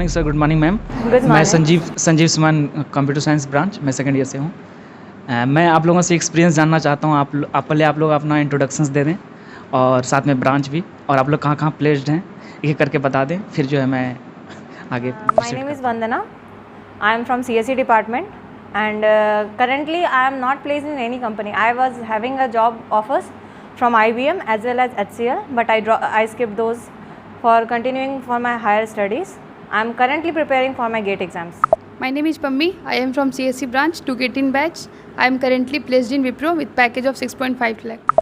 Morning sir, good morning ma'am. Good मैं morning. Sanjeev सुमन, computer science branch, मैं second year से हूँ। मैं आप लोगों से एक्सपीरियंस जानना चाहता हूँ। आप लोग अपना इंट्रोडक्शंस दे दें और साथ में ब्रांच भी, और आप लोग कहाँ कहाँ प्लेस्ड हैं एक एक करके बता दें, फिर जो है मैं आगे My प्रोसीड name is करता हूँ। Vandana. I am from CSE department, and currently I am not placed in any company. I was having a job offers from IBM as well as HCL, but I skipped those for continuing for my higher studies. I am currently preparing for my GATE exams. My name is Pammi. I am from CSE branch 218 batch. I am currently placed in Wipro with package of 6.5 lakh.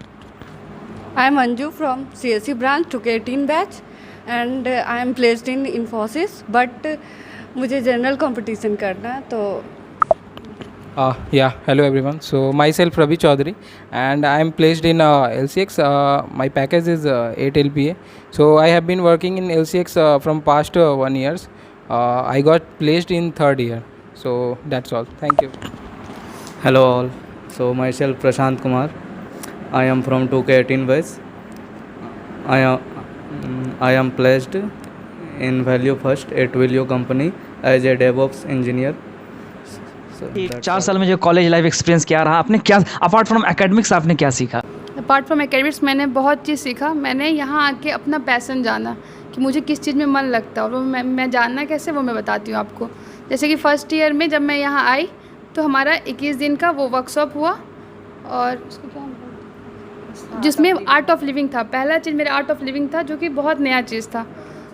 I am Anju from CSE branch 218 batch and I am placed in Infosys, but मुझे general competition करना है तो Yeah, hello everyone. So myself Ravi Chaudhary and I am placed in LCX. My package is 8 LPA. So I have been working in LCX from past 1 years. I got placed in third year. So that's all. Thank you. Hello all. So myself Prashant Kumar. I am from 2K18 batch. I am placed in Value First at Value company as a DevOps engineer. So that's 4 all. साल में जो college life experience क्या रहा, आपने क्या apart from academics आपने क्या सीखा? अपार्ट फ्रॉम एकेडमिक्स मैंने बहुत चीज़ सीखा। मैंने यहाँ आके अपना पैसन जाना कि मुझे किस चीज़ में मन लगता है, और वो मैं जानना कैसे, वो मैं बताती हूँ आपको। जैसे कि फ़र्स्ट ईयर में जब मैं यहाँ आई तो हमारा 21 दिन का वो वर्कशॉप हुआ, और उसको क्या जिसमें आर्ट ऑफ लिविंग था। पहला चीज़ मेरा आर्ट ऑफ लिविंग था, जो कि बहुत नया चीज़ था।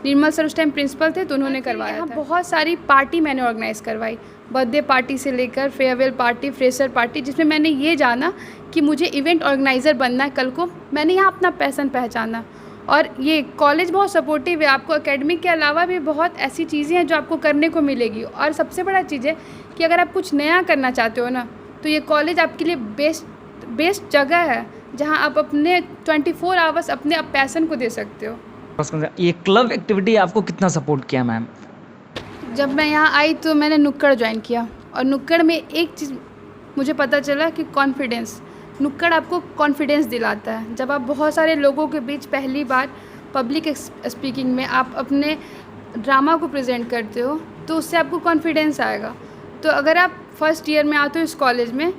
निर्मल सर उस टाइम प्रिंसिपल थे तो उन्होंने करवाया था। बहुत सारी पार्टी मैंने ऑर्गेनाइज़ करवाई, बर्थडे पार्टी से लेकर फेयरवेल पार्टी, फ्रेशर पार्टी, जिसमें मैंने ये जाना कि मुझे इवेंट ऑर्गेनाइज़र बनना है कल को। मैंने यहाँ अपना पैसन पहचाना, और ये कॉलेज बहुत सपोर्टिव है। आपको एकेडमिक के अलावा भी बहुत ऐसी चीज़ें हैं जो आपको करने को मिलेगी। और सबसे बड़ा चीज़ है कि अगर आप कुछ नया करना चाहते हो ना, तो ये कॉलेज आपके लिए बेस्ट जगह है, जहाँ आप अपने 24 आवर्स अपने पैसन को दे सकते हो। ये क्लब एक्टिविटी आपको कितना सपोर्ट किया मैम? जब मैं यहाँ आई तो मैंने नुक्कड़ ज्वाइन किया, और नुक्कड़ में एक चीज़ मुझे पता चला कि कॉन्फिडेंस। नुक्कड़ आपको कॉन्फिडेंस दिलाता है। जब आप बहुत सारे लोगों के बीच पहली बार पब्लिक स्पीकिंग में आप अपने ड्रामा को प्रेजेंट करते हो, तो उससे आपको कॉन्फिडेंस आएगा। तो अगर आप फर्स्ट ईयर में आते हो इस कॉलेज में,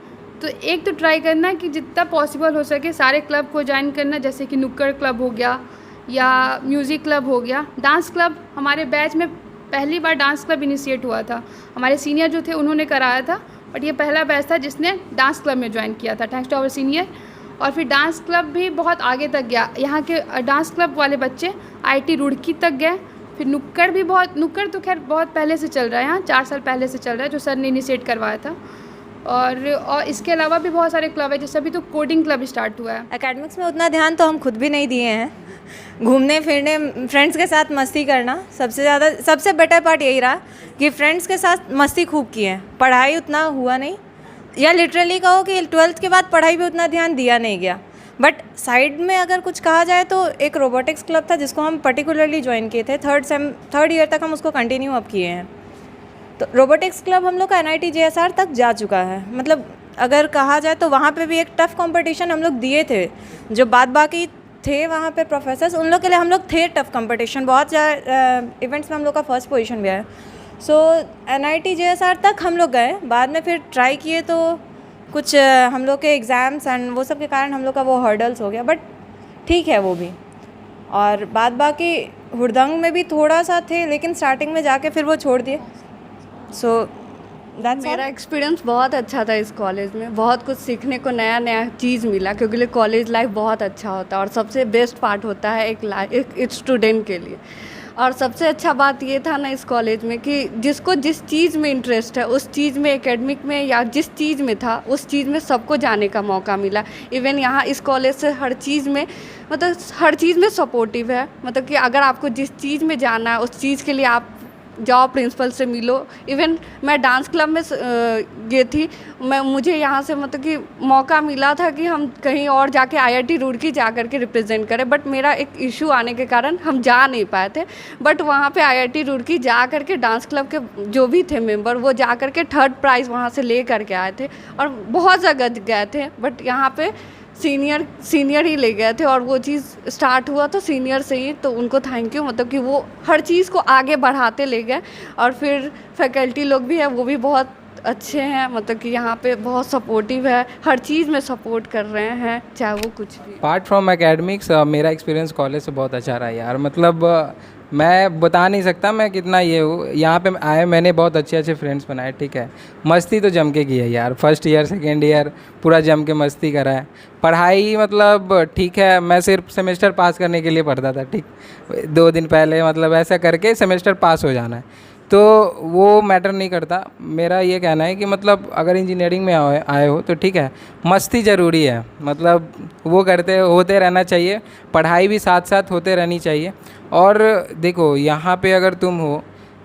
तो एक तो ट्राई करना कि जितना पॉसिबल हो सके सारे क्लब को ज्वाइन करना, जैसे कि नुक्कड़ क्लब हो गया या म्यूज़िक क्लब हो गया। डांस क्लब हमारे बैच में पहली बार डांस क्लब इनिशिएट हुआ था। हमारे सीनियर जो थे उन्होंने कराया था, बट ये पहला बैच था जिसने डांस क्लब में ज्वाइन किया था, थैंक्स टू आवर सीनियर। और फिर डांस क्लब भी बहुत आगे तक गया। यहाँ के डांस क्लब वाले बच्चे IIT रुड़की तक गए। फिर नुक्कड़ तो खैर बहुत पहले से चल रहा है, यहाँ 4 साल पहले से चल रहा है, जो सर ने इनिशिएट करवाया था। और इसके अलावा भी बहुत सारे क्लब है, जैसे अभी तो कोडिंग क्लब स्टार्ट हुआ है। एकेडमिक्स में उतना ध्यान तो हम खुद भी नहीं दिए हैं। घूमने फिरने, फ्रेंड्स के साथ मस्ती करना, सबसे बेटर पार्ट यही रहा कि फ्रेंड्स के साथ मस्ती खूब की है। पढ़ाई उतना हुआ नहीं, या लिटरली कहो कि 12th के बाद पढ़ाई पे उतना ध्यान दिया नहीं गया। बट साइड में अगर कुछ कहा जाए तो एक रोबोटिक्स क्लब था जिसको हम पर्टिकुलरली ज्वाइन किए थे। थर्ड ईयर तक हम उसको कंटिन्यू अब किए हैं। तो रोबोटिक्स क्लब हम लोग का NIT JSR तक जा चुका है। मतलब अगर कहा जाए तो वहाँ पे भी एक टफ़ कंपटीशन हम लोग दिए थे। जो बाकी थे वहाँ पे प्रोफेसर्स, उन लोग के लिए हम लोग थे टफ़ कंपटीशन। बहुत इवेंट्स में हम लोग का फर्स्ट पोजीशन भी आया। सो NIT JSR तक हम लोग गए। बाद में फिर ट्राई किए तो कुछ हम लोग के एग्ज़ाम्स एंड वो सब के कारण हम लोग का वो हर्डल्स हो गया, बट ठीक है वो भी। और बाकी हुड़दंग में भी थोड़ा सा थे, लेकिन स्टार्टिंग में जाके फिर वो छोड़ दिए। सो दैट्स मेरा एक्सपीरियंस बहुत अच्छा था इस कॉलेज में। बहुत कुछ सीखने को नया चीज़ मिला, क्योंकि कॉलेज लाइफ बहुत अच्छा होता है और सबसे बेस्ट पार्ट होता है एक स्टूडेंट के लिए। और सबसे अच्छा बात ये था ना इस कॉलेज में कि जिसको जिस चीज़ में इंटरेस्ट है उस चीज़ में, एकेडमिक में या जिस चीज़ में था उस चीज़ में सबको जाने का मौका मिला। इवन यहाँ इस कॉलेज से हर चीज़ में सपोर्टिव है। मतलब कि अगर आपको जिस चीज़ में जाना है उस चीज़ के लिए आप जाओ, प्रिंसिपल से मिलो। इवन मैं डांस क्लब में ये थी, मुझे यहाँ से मतलब कि मौका मिला था कि हम कहीं और जाके IIT रुड़की जा कर के रिप्रेजेंट करें, बट मेरा एक इशू आने के कारण हम जा नहीं पाए थे। बट वहाँ पे IIT रुड़की जा कर के डांस क्लब के जो भी थे मेंबर, वो जा कर के 3rd प्राइज़ वहाँ से ले करके आए थे और बहुत जगह गए थे। बट यहाँ पे सीनियर ही ले गए थे, और वो चीज़ स्टार्ट हुआ तो सीनियर से ही, तो उनको थैंक यू, मतलब कि वो हर चीज़ को आगे बढ़ाते ले गए। और फिर फैकल्टी लोग भी है, वो भी बहुत अच्छे हैं, मतलब कि यहाँ पे बहुत सपोर्टिव है, हर चीज़ में सपोर्ट कर रहे हैं, चाहे वो कुछ भी। अपार्ट फ्रॉम एकेडमिक्स मेरा एक्सपीरियंस कॉलेज से बहुत अच्छा रहा यार। मतलब मैं बता नहीं सकता मैं कितना ये हूँ। यहाँ पे आए मैंने बहुत अच्छे फ्रेंड्स बनाए, ठीक है। मस्ती तो जम के की है यार, फर्स्ट ईयर सेकेंड ईयर पूरा जम के मस्ती करा है। पढ़ाई मतलब ठीक है, मैं सिर्फ सेमेस्टर पास करने के लिए पढ़ता था, ठीक। 2 दिन पहले मतलब ऐसा करके सेमेस्टर पास हो जाना है, तो वो मैटर नहीं करता। मेरा ये कहना है कि मतलब अगर इंजीनियरिंग में आए हो तो ठीक है, मस्ती ज़रूरी है, मतलब वो होते रहना चाहिए, पढ़ाई भी साथ साथ होते रहनी चाहिए। और देखो यहाँ पे अगर तुम हो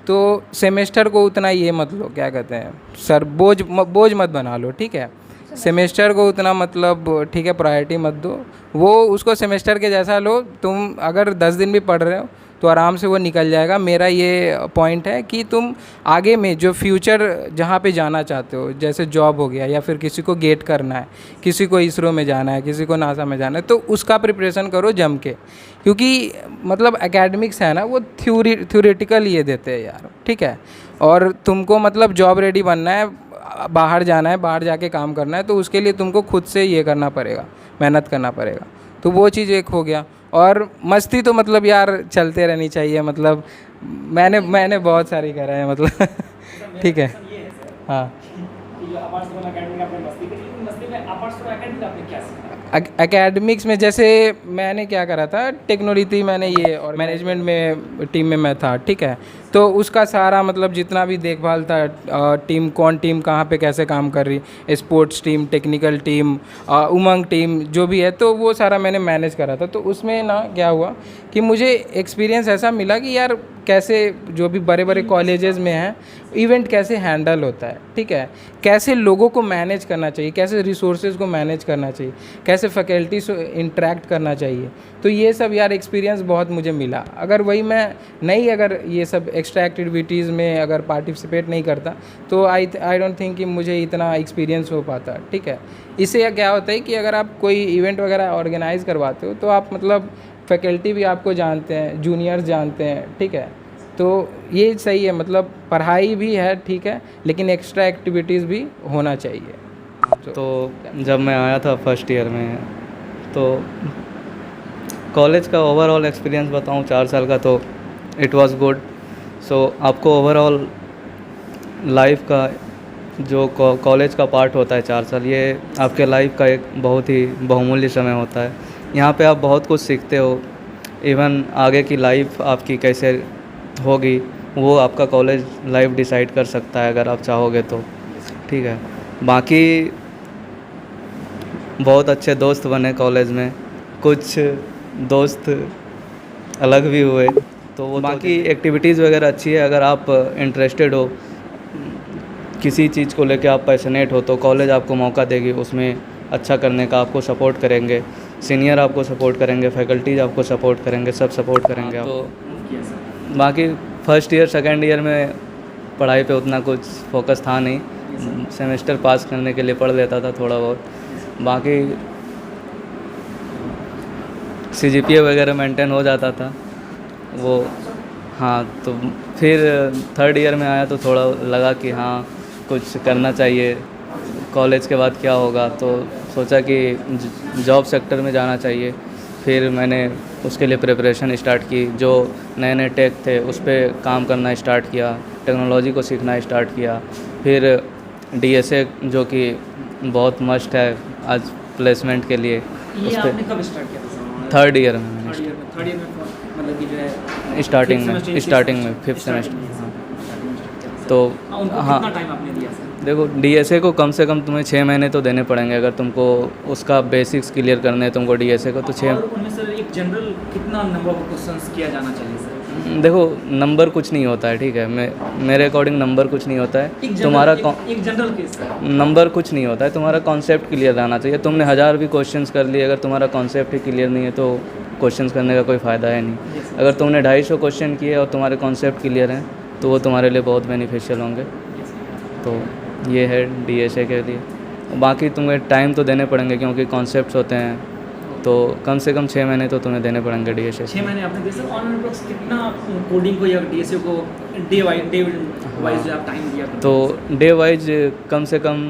तो सेमेस्टर को उतना ये मत लो, क्या कहते हैं सर, बोझ मत बना लो, ठीक है। सेमेस्टर को उतना मतलब ठीक है प्रायोरिटी मत दो, वो उसको सेमेस्टर के जैसा लो। तुम अगर 10 दिन भी पढ़ रहे हो तो आराम से वो निकल जाएगा। मेरा ये पॉइंट है कि तुम आगे में जो फ्यूचर जहाँ पे जाना चाहते हो, जैसे जॉब हो गया, या फिर किसी को गेट करना है, किसी को इसरो में जाना है, किसी को नासा में जाना है, तो उसका प्रिपरेशन करो जम के। क्योंकि मतलब एकेडमिक्स है ना, वो थ्योरेटिकल ये देते हैं यार, ठीक है। और तुमको मतलब जॉब रेडी बनना है, बाहर जाना है, बाहर जाके काम करना है, तो उसके लिए तुमको खुद से ये करना पड़ेगा, मेहनत करना पड़ेगा। तो वो चीज़ एक हो गया। और मस्ती तो मतलब यार चलते रहनी चाहिए, मतलब मैंने बहुत सारी करा है मतलब ठीक है। हाँ, एकेडमिक्स में जैसे मैंने क्या करा था, टेक्नोलॉजी मैंने ये, और मैनेजमेंट में टीम में मैं था, ठीक है। तो उसका सारा मतलब जितना भी देखभाल था, कौन टीम कहाँ पे कैसे काम कर रही, स्पोर्ट्स टीम, टेक्निकल टीम, उमंग टीम, जो भी है, तो वो सारा मैंने मैनेज करा था। तो उसमें ना क्या हुआ कि मुझे एक्सपीरियंस ऐसा मिला कि यार कैसे जो भी बड़े बड़े कॉलेजेस में हैं, इवेंट कैसे हैंडल होता है, ठीक है, कैसे लोगों को मैनेज करना चाहिए, कैसे रिसोर्सेज को मैनेज करना चाहिए, कैसे फैकल्टी से इंटरेक्ट करना चाहिए। तो ये सब यार एक्सपीरियंस बहुत मुझे मिला। अगर वही मैं अगर ये सब एक्स्ट्रा एक्टिविटीज़ में अगर पार्टिसिपेट नहीं करता तो आई डोंट थिंक कि मुझे इतना एक्सपीरियंस हो पाता, ठीक है। इससे क्या होता है कि अगर आप कोई इवेंट वगैरह ऑर्गेनाइज़ करवाते हो तो आप मतलब फैकल्टी भी आपको जानते हैं, जूनियर्स जानते हैं, ठीक है। तो ये सही है, मतलब पढ़ाई भी है ठीक है, लेकिन एक्स्ट्रा एक्टिविटीज़ भी होना चाहिए। तो जब मैं आया था फर्स्ट ईयर में, तो कॉलेज का ओवरऑल एक्सपीरियंस बताऊं 4 साल का, तो इट वाज गुड। सो आपको ओवरऑल लाइफ का जो कॉलेज का पार्ट होता है 4 साल, ये आपके लाइफ का एक बहुत ही बहुमूल्य समय होता है। यहाँ पे आप बहुत कुछ सीखते हो। इवन आगे की लाइफ आपकी कैसे होगी वो आपका कॉलेज लाइफ डिसाइड कर सकता है अगर आप चाहोगे तो, ठीक है। बाकी बहुत अच्छे दोस्त बने कॉलेज में, कुछ दोस्त अलग भी हुए, तो वो बाकी एक्टिविटीज़ वगैरह अच्छी है। अगर आप इंटरेस्टेड हो किसी चीज़ को लेके, आप पैशनेट हो, तो कॉलेज आपको मौका देगी उसमें अच्छा करने का, आपको सपोर्ट करेंगे, सीनियर आपको सपोर्ट करेंगे, फैकल्टीज आपको सपोर्ट करेंगे, सब सपोर्ट करेंगे आप। तो बाकी फर्स्ट ईयर सेकेंड ईयर में पढ़ाई पे उतना कुछ फोकस था नहीं, सेमेस्टर पास करने के लिए पढ़ लेता था थोड़ा बहुत। बाकी CGPA वगैरह मेंटेन हो जाता था वो। हाँ, तो फिर थर्ड ईयर में आया तो थोड़ा लगा कि हाँ कुछ करना चाहिए, कॉलेज के बाद क्या होगा, तो सोचा कि जॉब सेक्टर में जाना चाहिए। फिर मैंने उसके लिए प्रिपरेशन स्टार्ट की, जो नए नए टेक थे उस पर काम करना स्टार्ट किया, टेक्नोलॉजी को सीखना स्टार्ट किया। फिर DSA जो कि बहुत मस्ट है आज प्लेसमेंट के लिए, उस पर कब स्टार्ट किया था? थर्ड ईयर में मैंने थर्ड ईयर में मतलब कि जो है स्टार्टिंग में 5th सेमेस्टर। तो हाँ, कितना टाइम आपने दिया सर? देखो DSA को कम से कम तुम्हें 6 महीने तो देने पड़ेंगे अगर तुमको उसका बेसिक्स क्लियर करने हैं तुमको DSA को, तो 6। और उनमें सर एक जनरल कितना नंबर ऑफ क्वेश्चंस किया जाना चाहिए सर? देखो नंबर कुछ नहीं होता है, ठीक है, मेरे अकॉर्डिंग नंबर कुछ नहीं होता है। तुम्हारा एक जनरल केस नंबर कुछ नहीं होता है, तुम्हारा कॉन्सेप्ट क्लियर रहना चाहिए। तुमने 1000 भी क्वेश्चंस कर लिए, अगर तुम्हारा कॉन्सेप्ट ही क्लियर नहीं है तो क्वेश्चंस करने का कोई फ़ायदा है नहीं। अगर तुमने 250 क्वेश्चन किए और तुम्हारे कॉन्सेप्ट क्लियर हैं तो वो तुम्हारे लिए बहुत बेनिफिशियल होंगे। तो ये है DSA के लिए। बाकी तुम्हें टाइम तो देने पड़ेंगे क्योंकि कॉन्सेप्ट्स होते हैं, तो कम से कम 6 महीने तो तुम्हें देने पड़ेंगे DSA। 6 महीने आपने दिए सर। ऑन अप्रोक्स कितना कोडिंग को या DSA को डे वाइज जो आप टाइम दिया? तो डे वाइज कम से कम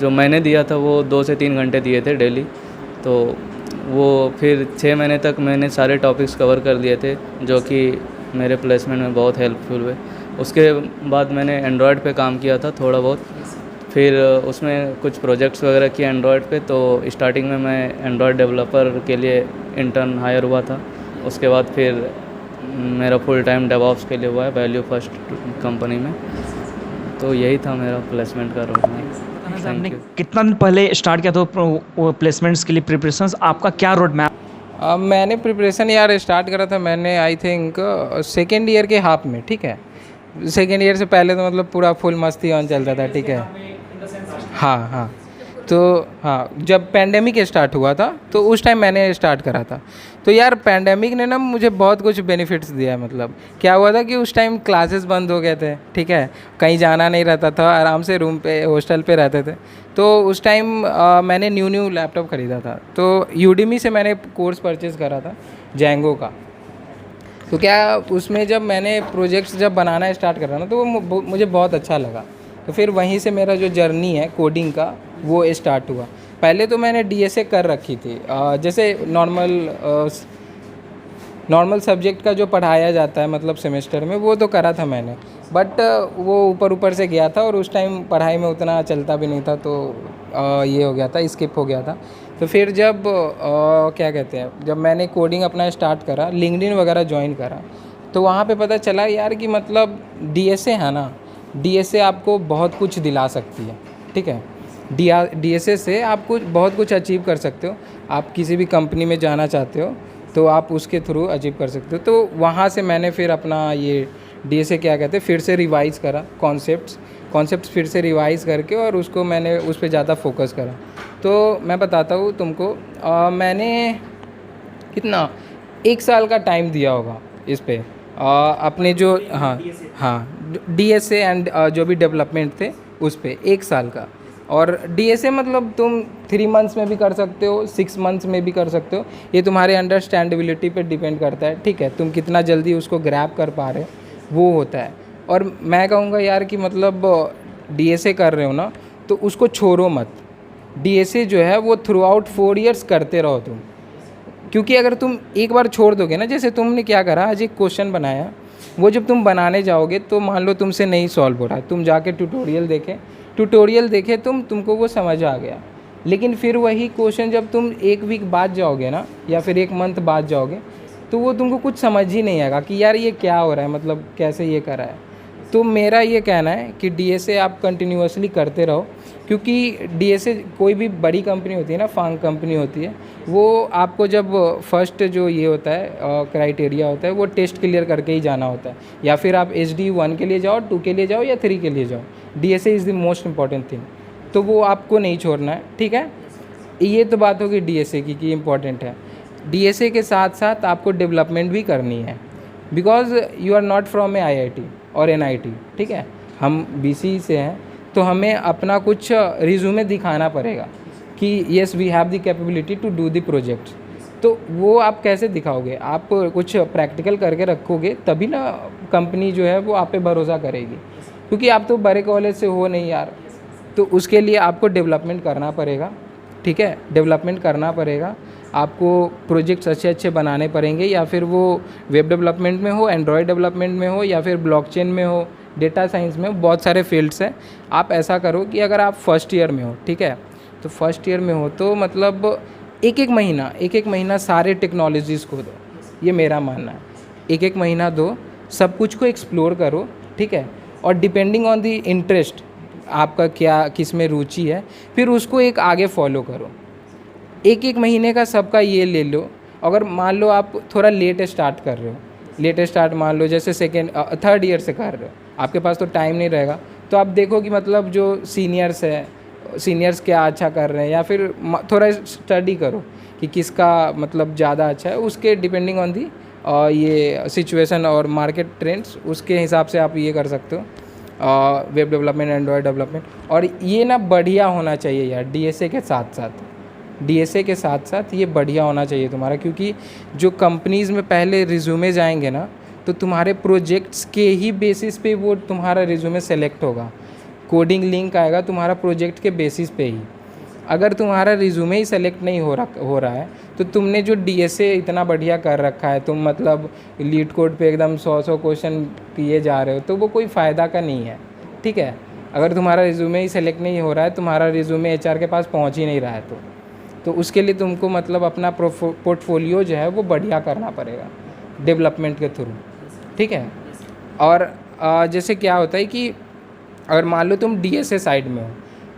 जो मैंने दिया था वो 2 से 3 घंटे दिए थे डेली, तो वो फिर 6 महीने तक मैंने सारे टॉपिक्स कवर कर दिए थे जो कि मेरे प्लेसमेंट में बहुत हेल्पफुल हुए। उसके बाद मैंने एंड्रॉयड पे काम किया था थोड़ा बहुत, फिर उसमें कुछ प्रोजेक्ट्स वगैरह किए एंड्रॉयड पे। तो स्टार्टिंग में मैं एंड्रॉयड डेवलपर के लिए इंटर्न हायर हुआ था, उसके बाद फिर मेरा फुल टाइम डेवऑप्स के लिए हुआ है वैल्यू फर्स्ट कंपनी में। तो यही था मेरा प्लेसमेंट का रोड मैप। आपने कितना दिन पहले स्टार्ट किया था प्लेसमेंट्स के लिए प्रिपरेशंस? आपका क्या रोड मैप? मैंने प्रिपरेशन यार स्टार्ट करा था मैंने आई थिंक सेकेंड ईयर के हाफ में, ठीक है। सेकेंड ईयर से पहले तो मतलब पूरा फुल मस्ती ऑन चलता था, ठीक है। हाँ, तो हाँ, जब पैंडेमिक स्टार्ट हुआ था तो उस टाइम मैंने स्टार्ट करा था। तो यार पैंडेमिक ने ना मुझे बहुत कुछ बेनिफिट्स दिया है। मतलब क्या हुआ था कि उस टाइम क्लासेस बंद हो गए थे, ठीक है, कहीं जाना नहीं रहता था, आराम से रूम पे हॉस्टल पे रहते थे। तो उस टाइम मैंने न्यू लैपटॉप ख़रीदा था, तो यूडीमी से मैंने कोर्स परचेज़ करा था जैंगो का। तो क्या उसमें जब मैंने प्रोजेक्ट्स जब बनाना स्टार्ट करा ना तो वो मुझे बहुत अच्छा लगा। तो फिर वहीं से मेरा जो जर्नी है कोडिंग का वो स्टार्ट हुआ। पहले तो मैंने DSA कर रखी थी, जैसे नॉर्मल सब्जेक्ट का जो पढ़ाया जाता है मतलब सेमेस्टर में, वो तो करा था मैंने, बट वो ऊपर से गया था और उस टाइम पढ़ाई में उतना चलता भी नहीं था, तो ये हो गया था, स्किप हो गया था। तो फिर जब क्या कहते हैं, जब मैंने कोडिंग अपना स्टार्ट करा, लिंक्डइन वगैरह ज्वाइन करा, तो वहाँ पे पता चला यार कि मतलब DSA है ना, DSA आपको बहुत कुछ दिला सकती है, ठीक है। DSA से आप बहुत कुछ अचीव कर सकते हो। आप किसी भी कंपनी में जाना चाहते हो तो आप उसके थ्रू अचीव कर सकते हो। तो वहाँ से मैंने फिर अपना ये DSA क्या कहते हैं फिर से रिवाइज़ करा, कॉन्सेप्ट्स फिर से रिवाइज़ करके, और उसको मैंने उस पर ज़्यादा फोकस करा। तो मैं बताता हूँ तुमको, मैंने कितना 1 साल का टाइम दिया होगा इस पे, अपने जो हाँ DSA एंड जो भी डेवलपमेंट थे उस पे 1 साल का। और DSA मतलब तुम 3 मंथ्स में भी कर सकते हो, 6 मंथ्स में भी कर सकते हो, ये तुम्हारे अंडरस्टैंडेबिलिटी पे डिपेंड करता है, ठीक है, तुम कितना जल्दी उसको ग्रैब कर पा रहे हो वो होता है। और मैं कहूँगा यार कि मतलब DSA कर रहे हो ना तो उसको छोड़ो मत। DSA जो है वो थ्रू आउट 4 ईयर्स करते रहो तुम, क्योंकि अगर तुम एक बार छोड़ दोगे ना, जैसे तुमने क्या करा, आज एक क्वेश्चन बनाया, वो जब तुम बनाने जाओगे तो मान लो तुमसे नहीं सॉल्व हो रहा, तुम जाके ट्यूटोरियल देखे तुमको वो समझ आ गया, लेकिन फिर वही क्वेश्चन जब तुम 1 वीक बाद जाओगे ना या फिर 1 मंथ बाद जाओगे तो वो तुमको कुछ समझ ही नहीं आएगा कि यार ये क्या हो रहा है, मतलब कैसे ये करा है। तो मेरा ये कहना है कि DSA आप कंटिन्यूअसली करते रहो, क्योंकि DSA कोई भी बड़ी कंपनी होती है ना, फांग कंपनी होती है, वो आपको जब फर्स्ट जो ये होता है क्राइटेरिया होता है वो टेस्ट क्लियर करके ही जाना होता है, या फिर आप HD 1 के लिए जाओ, 2 के लिए जाओ या 3 के लिए जाओ। DSA is the most important thing, तो वो आपको नहीं छोड़ना है, ठीक है। ये तो बात होगी DSA की कि इम्पॉर्टेंट है। DSA के साथ साथ आपको डेवलपमेंट भी करनी है, because you are not from a IIT और NIT, ठीक है, हम BC से हैं, तो हमें अपना कुछ रिज्यूमे दिखाना पड़ेगा कि yes we have the capability to do the project. तो वो आप कैसे दिखाओगे, आप कुछ प्रैक्टिकल करके रखोगे तभी ना कंपनी जो है वो आप पे भरोसा करेगी, क्योंकि आप तो बड़े कॉलेज से हो नहीं यार। तो उसके लिए आपको डेवलपमेंट करना पड़ेगा, ठीक है, डेवलपमेंट करना पड़ेगा, आपको प्रोजेक्ट्स अच्छे बनाने पड़ेंगे, या फिर वो वेब डेवलपमेंट में हो, एंड्रॉयड डेवलपमेंट में हो, या फिर ब्लॉकचेन में हो, डेटा साइंस में हो, बहुत सारे फील्ड्स हैं। आप ऐसा करो कि अगर आप फर्स्ट ईयर में हो, ठीक है, तो फर्स्ट ईयर में हो तो मतलब एक एक महीना सारे टेक्नोलॉजीज़ को दो, ये मेरा मानना है। एक महीना दो, सब कुछ को एक्सप्लोर करो, ठीक है, और डिपेंडिंग ऑन द इंटरेस्ट आपका क्या किस में रुचि है, फिर उसको एक आगे फॉलो करो। एक महीने का सबका ये ले लो। अगर मान लो आप थोड़ा लेट स्टार्ट कर रहे हो, मान लो जैसे 3rd ईयर से कर रहे हो, आपके पास तो टाइम नहीं रहेगा, तो आप देखो कि मतलब जो सीनियर्स क्या अच्छा कर रहे हैं, या फिर थोड़ा स्टडी करो कि किसका मतलब ज़्यादा अच्छा है, उसके डिपेंडिंग ऑन दी ये सिचुएशन और मार्केट ट्रेंड्स, उसके हिसाब से आप ये कर सकते हो। Web development, Android development. और ये ना बढ़िया होना चाहिए यार, डीएसए के साथ साथ ये बढ़िया होना चाहिए तुम्हारा, क्योंकि जो कंपनीज़ में पहले रिज्यूमे जाएंगे ना, तो तुम्हारे प्रोजेक्ट्स के ही बेसिस पे वो तुम्हारा रिज्यूमे सेलेक्ट होगा। कोडिंग लिंक आएगा तुम्हारा प्रोजेक्ट के बेसिस पे ही। अगर तुम्हारा रिज्यूमे ही सेलेक्ट नहीं हो रहा है, तो तुमने जो डीएसए इतना बढ़िया कर रखा है, तुम मतलब लीड कोड पे एकदम 100 क्वेश्चन किए जा रहे हो, तो वो कोई फ़ायदा का नहीं है, ठीक है। अगर तुम्हारा रिज्यूमे ही सेलेक्ट नहीं हो रहा है, तुम्हारा रिज्यूमे एचआर के पास पहुंच ही नहीं रहा है, तो उसके लिए तुमको मतलब अपना पोर्टफोलियो जो है वो बढ़िया करना पड़ेगा डेवलपमेंट के थ्रू, ठीक है। और जैसे क्या होता है कि अगर मान लो तुम डीएसए साइड में हो,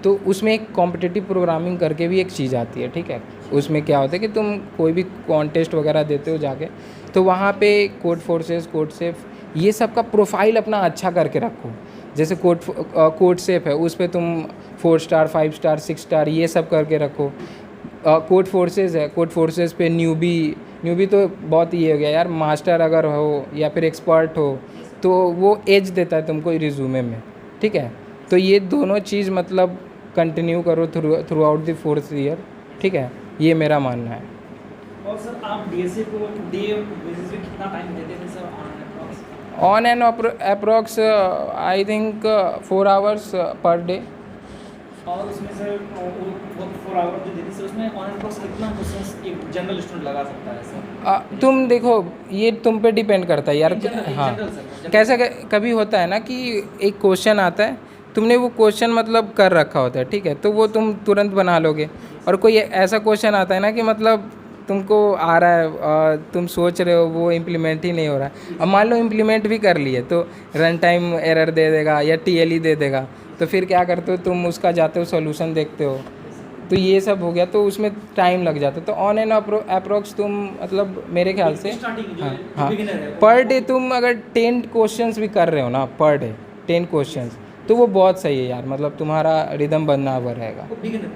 तो उसमें एक कॉम्पिटिटिव प्रोग्रामिंग करके भी एक चीज़ आती है, ठीक है। उसमें क्या होता है कि तुम कोई भी कॉन्टेस्ट वगैरह देते हो जाके, तो वहाँ पे कोड फोर्सेस, कोड सेफ, ये सब का प्रोफाइल अपना अच्छा करके रखो। जैसे कोड सेफ है, उस पर तुम 4 स्टार, 5 स्टार, 6 स्टार ये सब करके रखो। कोड फोर्सेस है, कोड फोर्सेस पे न्यूबी तो बहुत ये हो गया यार, मास्टर अगर हो या फिर एक्सपर्ट हो, तो वो एज देता है तुमको रिज्यूमे में, ठीक है। तो ये दोनों चीज़ मतलब कंटिन्यू करो through out the 4th year, ठीक है, ये मेरा मानना है। और सर आप डीएसए को डे बेसिस पे कितना टाइम देते थे sir on an approx I think 4 hours per day. और उसमें सर वो 4 आवर जो देते सर, उसमें ऑन एंड कितना क्वेश्चंस एक जनरल स्टूडेंट लगा सकता है सर? तुम देखो, ये तुम पे डिपेंड करता है यार। हाँ, कैसा कभी होता है ना कि एक क्वेश्चन आता है, तुमने वो क्वेश्चन मतलब कर रखा होता है, ठीक है, तो वो तुम तुरंत बना लोगे। और कोई ऐसा क्वेश्चन आता है ना कि मतलब तुमको आ रहा है, तुम सोच रहे हो, वो इम्प्लीमेंट ही नहीं हो रहा है। अब मान लो इम्प्लीमेंट भी कर लिए, तो रन टाइम एरर दे देगा या टीएलई दे देगा, तो फिर क्या करते हो तुम, उसका जाते हो सॉल्यूशन देखते हो, तो ये सब हो गया, तो उसमें टाइम लग जाता है। तो ऑन एन अप्रॉक्स तुम मतलब मेरे ख्याल से हाँ पर डे तुम अगर 10 क्वेश्चंस भी कर रहे हो ना पर डे, 10 क्वेश्चंस, तो वो बहुत सही है यार, मतलब तुम्हारा रिदम बनना हुआ रहेगा। बिगिनर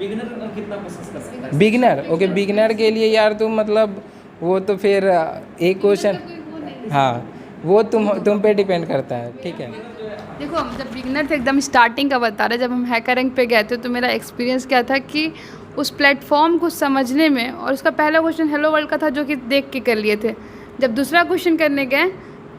कितना पसंद कर सकता है? बिगिनर, ओके, बिगिनर के लिए यार तुम मतलब वो तो फिर एक क्वेश्चन, हाँ वो तुम पे डिपेंड करता है, ठीक है। देखो, हम जब बिगनर थे, एकदम स्टार्टिंग का बता रहे, जब हम हैकररैंक पे गए थे, तो मेरा एक्सपीरियंस क्या था कि उस प्लेटफॉर्म को समझने में, और उसका पहला क्वेश्चन हेलो वर्ल्ड का था जो कि देख के कर लिए थे। जब दूसरा क्वेश्चन करने गए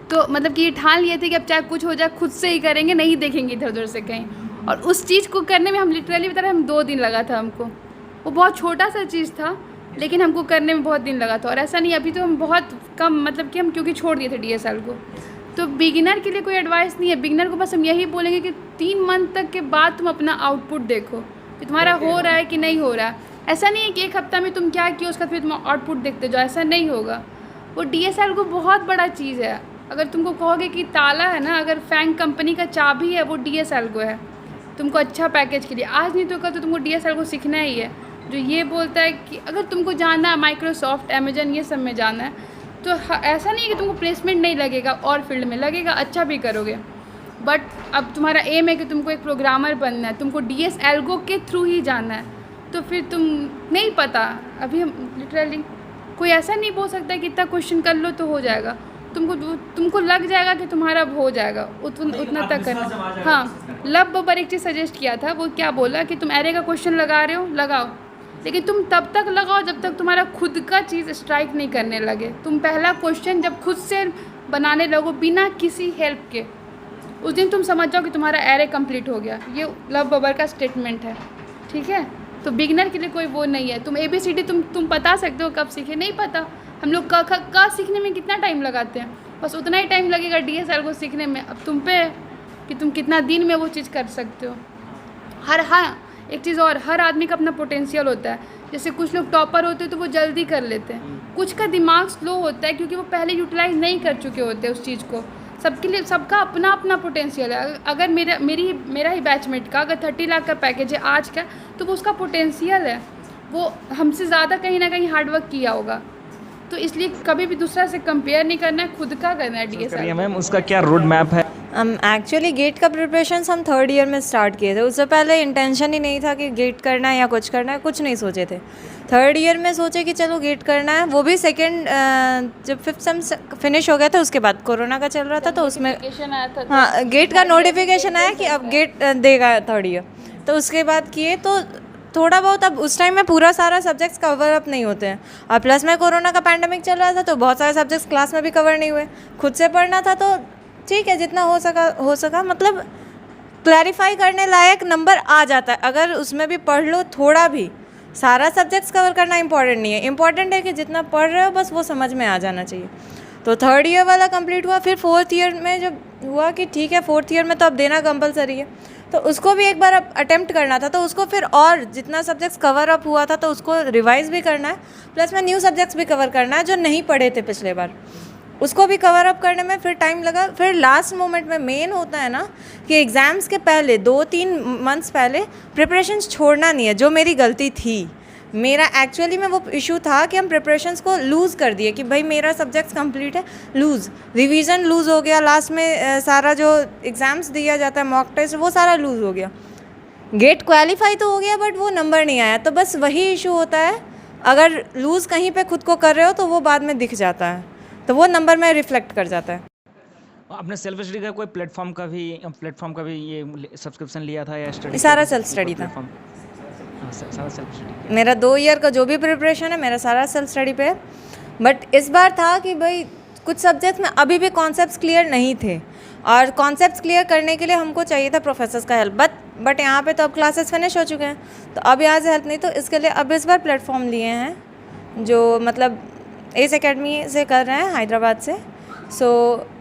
तो मतलब कि ये ठान लिए थे कि अब चाहे कुछ हो जाए खुद से ही करेंगे, नहीं देखेंगे इधर उधर से कहीं। और उस चीज़ को करने में हम लिटरली बता रहे, हम 2 दिन लगा था हमको। वो बहुत छोटा सा चीज़ था, लेकिन हमको करने में बहुत दिन लगा था। और ऐसा नहीं, अभी तो हम बहुत कम, मतलब कि हम क्योंकि छोड़ दिए थे DSL को। तो बिगिनर के लिए कोई एडवाइस नहीं है। बिगिनर को बस हम यही बोलेंगे कि 3 मंथ तक के बाद तुम अपना आउटपुट देखो कि तुम्हारा हो रहा है कि नहीं हो रहा है। ऐसा नहीं है कि 1 हफ्ता में तुम क्या किया उसका फिर तुम आउटपुट देखते जाओ, ऐसा नहीं होगा। वो DSL को बहुत बड़ा चीज़ है। अगर तुमको कहोगे कि ताला है ना, अगर फैंग कंपनी का चाबी है, वो DSL को है, तुमको अच्छा पैकेज के लिए। आज नहीं तो कल तो तुमको DSL को सीखना ही है। जो ये बोलता है कि अगर तुमको जाना है माइक्रोसॉफ्ट, अमेजन, ये सब में जाना है, तो ऐसा नहीं है कि तुमको प्लेसमेंट नहीं लगेगा, और फील्ड में लगेगा, अच्छा भी करोगे। बट अब तुम्हारा एम है कि तुमको एक प्रोग्रामर बनना है, तुमको DSL के थ्रू ही जाना है, तो फिर तुम नहीं पता। अभी हम लिटरली कोई ऐसा नहीं बोल सकता कि इतना क्वेश्चन कर लो तो हो जाएगा। तुमको लग जाएगा कि तुम्हारा हो जाएगा, उतना तक करना। हाँ, लब बबर एक चीज़ सजेस्ट किया था, वो क्या बोला कि तुम एरे का क्वेश्चन लगा रहे हो, लगाओ, लेकिन तुम तब तक लगाओ जब तक तुम्हारा खुद का चीज़ स्ट्राइक नहीं करने लगे। तुम पहला क्वेश्चन जब खुद से बनाने लगो बिना किसी हेल्प के, उस दिन तुम समझ जाओ कि तुम्हारा एरे कंप्लीट हो गया। ये लव बबर का स्टेटमेंट है, ठीक है। तो बिगनर के लिए कोई वो नहीं है। तुम ABCD तुम बता सकते हो, कब सीखे नहीं पता। हम लोग का सीखने में कितना टाइम लगाते हैं, बस उतना ही टाइम लगेगा DSL को सीखने में। अब तुम पे कि तुम कितना दिन में वो चीज़ कर सकते हो। हाँ, एक चीज़ और, हर आदमी का अपना पोटेंशियल होता है। जैसे कुछ लोग टॉपर होते हैं तो वो जल्दी कर लेते हैं, कुछ का दिमाग स्लो होता है क्योंकि वो पहले यूटिलाइज नहीं कर चुके होते उस चीज़ को। सबके लिए, सबका अपना अपना पोटेंशियल है। अगर मेरा ही बैचमेट का अगर 30 लाख का पैकेज है आज का, तो वो उसका पोटेंशियल है, वो हमसे ज़्यादा कहीं ना कहीं हार्डवर्क किया होगा। तो इसलिए कभी भी दूसरा से कंपेयर नहीं करना है, खुद का करना है DSL। मैम, उसका क्या रोड मैप है? एक्चुअली गेट का प्रिपरेशन हम थर्ड ईयर में स्टार्ट किए थे। उससे पहले इंटेंशन ही नहीं था कि गेट करना है या कुछ करना है, कुछ नहीं सोचे थे। थर्ड ईयर में सोचे कि चलो गेट करना है, वो भी सेकेंड जब फिफ्थ सेम फिनिश हो गया था उसके बाद कोरोना का चल रहा था, तो उसमें आया था हाँ गेट का नोटिफिकेशन आया कि अब गेट देगा थर्ड ईयर, तो उसके बाद किए। तो थोड़ा बहुत अब उस टाइम में पूरा सारा सब्जेक्ट्स कवर अप नहीं होते हैं, और प्लस में कोरोना का पैंडमिक चल रहा था, तो बहुत सारे सब्जेक्ट्स क्लास में भी कवर नहीं हुए। खुद से पढ़ना था तो ठीक है, जितना हो सका मतलब क्लैरिफाई करने लायक नंबर आ जाता है अगर उसमें भी पढ़ लो थोड़ा भी। सारा सब्जेक्ट्स कवर करना इंपॉर्टेंट नहीं है, इंपॉर्टेंट है कि जितना पढ़ रहे हो बस वो समझ में आ जाना चाहिए। तो थर्ड ईयर वाला कंप्लीट हुआ। फिर फोर्थ ईयर में जब हुआ कि ठीक है फोर्थ ईयर में तो अब देना कंपलसरी है, तो उसको भी एक बार अटेम्प्ट करना था। तो उसको फिर और जितना सब्जेक्ट्स कवर अप हुआ था तो उसको रिवाइज़ भी करना है, प्लस में न्यू सब्जेक्ट्स भी कवर करना है जो नहीं पढ़े थे पिछले बार, उसको भी कवर अप करने में फिर टाइम लगा। फिर लास्ट मोमेंट में मेन होता है ना कि एग्ज़ाम्स के पहले 2-3 मंथ्स पहले प्रिपरेशंस छोड़ना नहीं है, जो मेरी गलती थी। मेरा एक्चुअली में वो इशू था कि हम प्रिपरेशंस को लूज़ कर दिए कि भाई मेरा सब्जेक्ट्स कंप्लीट है, लूज़ रिवीजन लूज़ हो गया, लास्ट में सारा जो एग्ज़ाम्स दिया जाता है मॉक टेस्ट वो सारा लूज़ हो गया। गेट क्वालिफाई तो हो गया बट वो नंबर नहीं आया, तो बस वही इशू होता है। अगर लूज़ कहीं पे खुद को कर रहे हो तो वो बाद में दिख जाता है, तो वो नंबर में रिफ्लेक्ट कर जाता है। आपने सेल्फ स्टडी का कोई प्लेटफॉर्म का भी ये सब्सक्रिप्शन लिया था या स्टडी? सारा सेल्फ स्टडी था। सारा सेल्फ स्टडी। मेरा 2 ईयर का जो भी प्रिपरेशन है मेरा सारा सेल्फ स्टडी पे है। बट इस बार था कि भाई कुछ सब्जेक्ट्स में अभी भी कॉन्सेप्ट्स क्लियर नहीं थे, और कॉन्सेप्ट्स क्लियर करने के लिए हमको चाहिए था प्रोफेसर्स का हेल्प। बट यहाँ पे तो अब क्लासेस फिनिश हो चुके हैं, तो अब यहाँ से हेल्प नहीं, तो इसके लिए अब इस बार प्लेटफॉर्म लिए हैं जो मतलब एस एकेडमी से कर रहे हैं हैदराबाद से। सो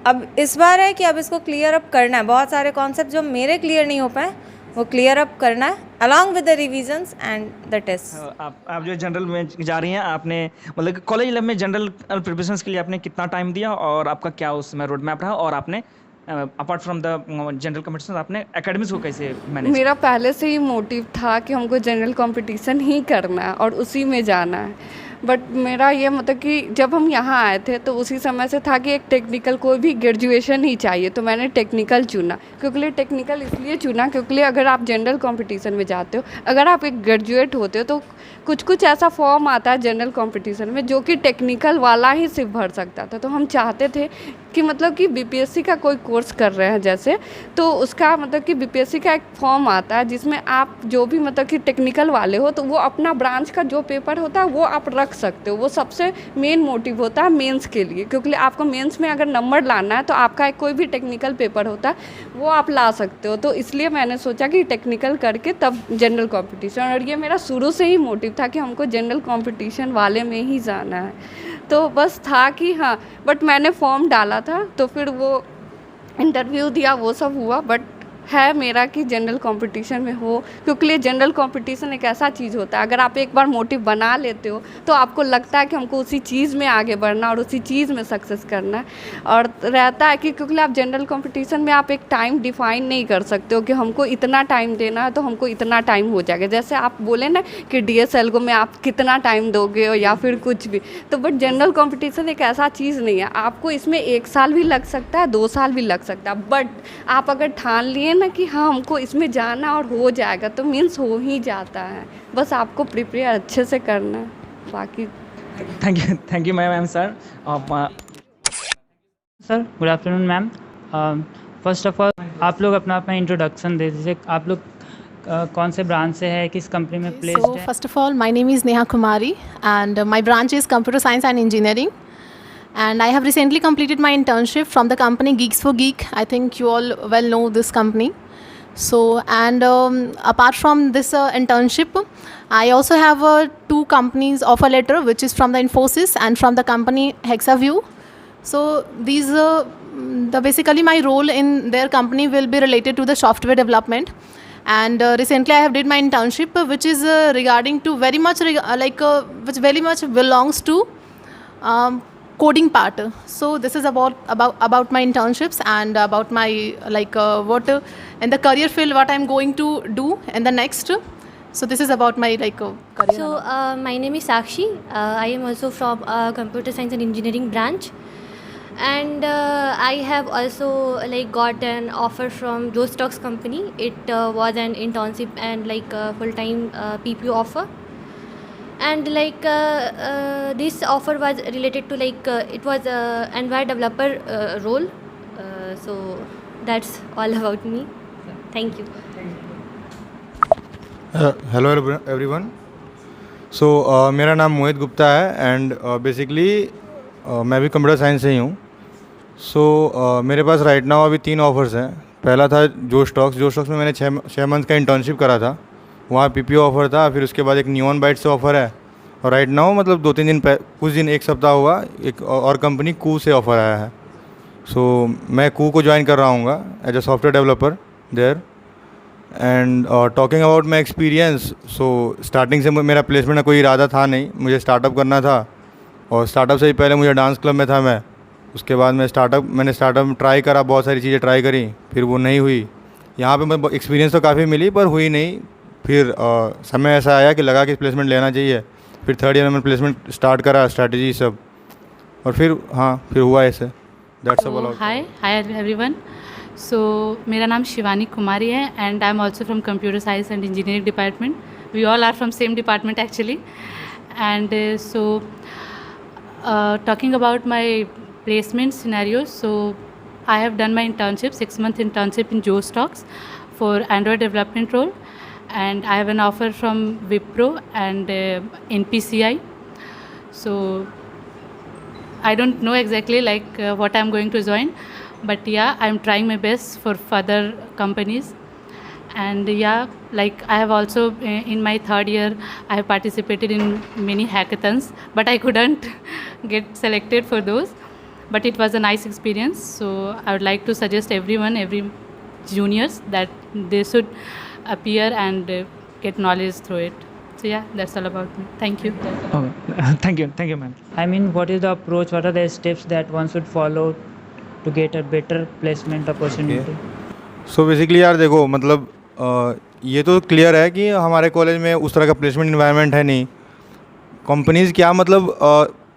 अब इस बार है कि अब इसको क्लियर अप करना है। बहुत सारे कॉन्सेप्ट जो मेरे क्लियर नहीं हो पाए वो क्लियर अप करना है along with the revisions and the test. आप जो जनरल में जा रही हैं, आपने मतलब कॉलेज लेवल में जनरल प्रिपरेशंस के लिए आपने कितना टाइम दिया और आपका क्या उसमें रोड मैप रहा, और आपने apart from the general competition आपने एकेडमिक्स को कैसे मैनेज? मेरा पहले से ही मोटिव था कि हमको जनरल कंपटीशन ही करना है और उसी में जाना है। बट मेरा ये मतलब कि जब हम यहाँ आए थे तो उसी समय से था कि एक टेक्निकल कोई भी ग्रेजुएशन ही चाहिए, तो मैंने टेक्निकल चुना। क्योंकि टेक्निकल इसलिए चुना क्योंकि अगर आप जनरल कंपटीशन में जाते हो, अगर आप एक ग्रेजुएट होते हो तो कुछ ऐसा फॉर्म आता है जनरल कंपटीशन में जो कि टेक्निकल वाला ही सिर्फ भर सकता था। तो हम चाहते थे कि मतलब कि बीपीएससी का कोई कोर्स कर रहे हैं जैसे, तो उसका मतलब कि बीपीएससी का एक फॉर्म आता है जिसमें आप जो भी मतलब कि टेक्निकल वाले हो तो वो अपना ब्रांच का जो पेपर होता है वो आप रख सकते हो। वो सबसे मेन मोटिव होता है मेंस के लिए, क्योंकि आपको मेंस में अगर नंबर लाना है तो आपका कोई भी टेक्निकल पेपर होता है वो आप ला सकते हो। तो इसलिए मैंने सोचा कि टेक्निकल करके तब जनरल कंपटीशन, और ये मेरा शुरू से ही मोटिव था कि हमको जनरल कंपटीशन वाले में ही जाना है। तो बस था कि हाँ, बट मैंने फॉर्म डाला था तो फिर वो इंटरव्यू दिया, वो सब हुआ। बट है मेरा कि जनरल कंपटीशन में हो, क्योंकि जनरल कंपटीशन एक ऐसा चीज़ होता है अगर आप एक बार मोटिव बना लेते हो तो आपको लगता है कि हमको उसी चीज़ में आगे बढ़ना और उसी चीज़ में सक्सेस करना है। और रहता है कि क्योंकि आप जनरल कंपटीशन में आप एक टाइम डिफाइन नहीं कर सकते हो कि हमको इतना टाइम देना है तो हमको इतना टाइम हो जाएगा। जैसे आप बोले ना कि DSLGO में आप कितना टाइम दोगे या फिर कुछ भी, तो बट जनरल कंपटीशन एक ऐसा चीज़ नहीं है। आपको इसमें 1 साल भी लग सकता है, 2 साल भी लग सकता है, बट आप अगर ठान लिए ना कि हाँ हमको इसमें जाना और हो जाएगा तो मीन्स हो ही जाता है। बस आपको प्रिपेयर अच्छे से करना है, बाकी thank you ma'am sir. Sir good afternoon ma'am. First of all आप लोग अपना इंट्रोडक्शन दे दीजिए। आप लोग कौन से ब्रांच से है, किस कंपनी में प्लेस्ड So है? first of all, my name is Neha Kumari and my branch is Computer Science and Engineering. And I have recently completed my internship from the company Geeks for Geek. I think you all well know this company. So, and apart from this internship, I also have 2 companies offer letter, which is from the Infosys and from the company Hexaview. So these, basically my role in their company will be related to the software development. And recently I have did my internship, which is regarding to very much which very much belongs to coding part. So this is about my internships and about my what in the career field what I'm going to do in the next. So this is about my career. So my name is Sakshi. I am also from Computer Science and Engineering branch. and I have also like got an offer from Jostox company. It was an internship and like a full-time PPO offer, and like this offer was related to like it was a Android developer role. So that's all about me. Thank you. Hello everyone. So मेरा नाम मोहित गुप्ता है and basically मैं भी computer science से ही हूँ। सो मेरे पास right now अभी 3 offers हैं। पहला था जोस्टॉक्स में मैंने 6 मंथ का इंटर्नशिप करा था, वहाँ पीपीओ ऑफ़र था। फिर उसके बाद एक न्यूऑन बाइट से ऑफ़र है, और राइट नाउ मतलब 2-3 दिन कुछ दिन, एक सप्ताह हुआ, एक और कंपनी कू से ऑफ़र आया है। सो मैं कू को ज्वाइन कर रहा हूँ as a software developer there. And talking about my experience, so starting से मेरा प्लेसमेंट का कोई इरादा था नहीं, मुझे स्टार्टअप करना था। और स्टार्टअप से ही पहले मुझे डांस क्लब में था मैं। उसके बाद मैंने स्टार्टअप ट्राई करा, बहुत सारी चीज़ें ट्राई करी, फिर वो नहीं हुई। यहाँ पे मैं एक्सपीरियंस तो काफ़ी मिली पर हुई नहीं। फिर समय ऐसा आया कि लगा कि प्लेसमेंट लेना चाहिए। फिर 3rd ईयर में प्लेसमेंट स्टार्ट करा, स्ट्रैटेजी सब, और फिर फिर हुआ ऐसे। That's all. Hi everyone. So मेरा नाम शिवानी कुमारी है and I am also from computer science and engineering department. We all are from same department actually. And so talking about my placement scenarios, so I have done my internship, 6-month internship in Jostox for Android development role, and I have an offer from Wipro and NPCI. So I don't know exactly like what I'm going to join, but yeah, I'm trying my best for further companies. And yeah, like I have also in my 3rd year I have participated in many hackathons, but I couldn't get selected for those, but it was a nice experience. So I would like to suggest every juniors that they should appear and get knowledge through it. So yeah, that's all about me. Thank you. Okay. Thank you ma'am. I mean, what is the approach, what are the steps that one should follow to get a better placement opportunity? So basically यार देखो, मतलब ये तो clear है कि हमारे college में उस तरह का प्लेसमेंट इन्वायरमेंट है नहीं। कंपनीज़ क्या मतलब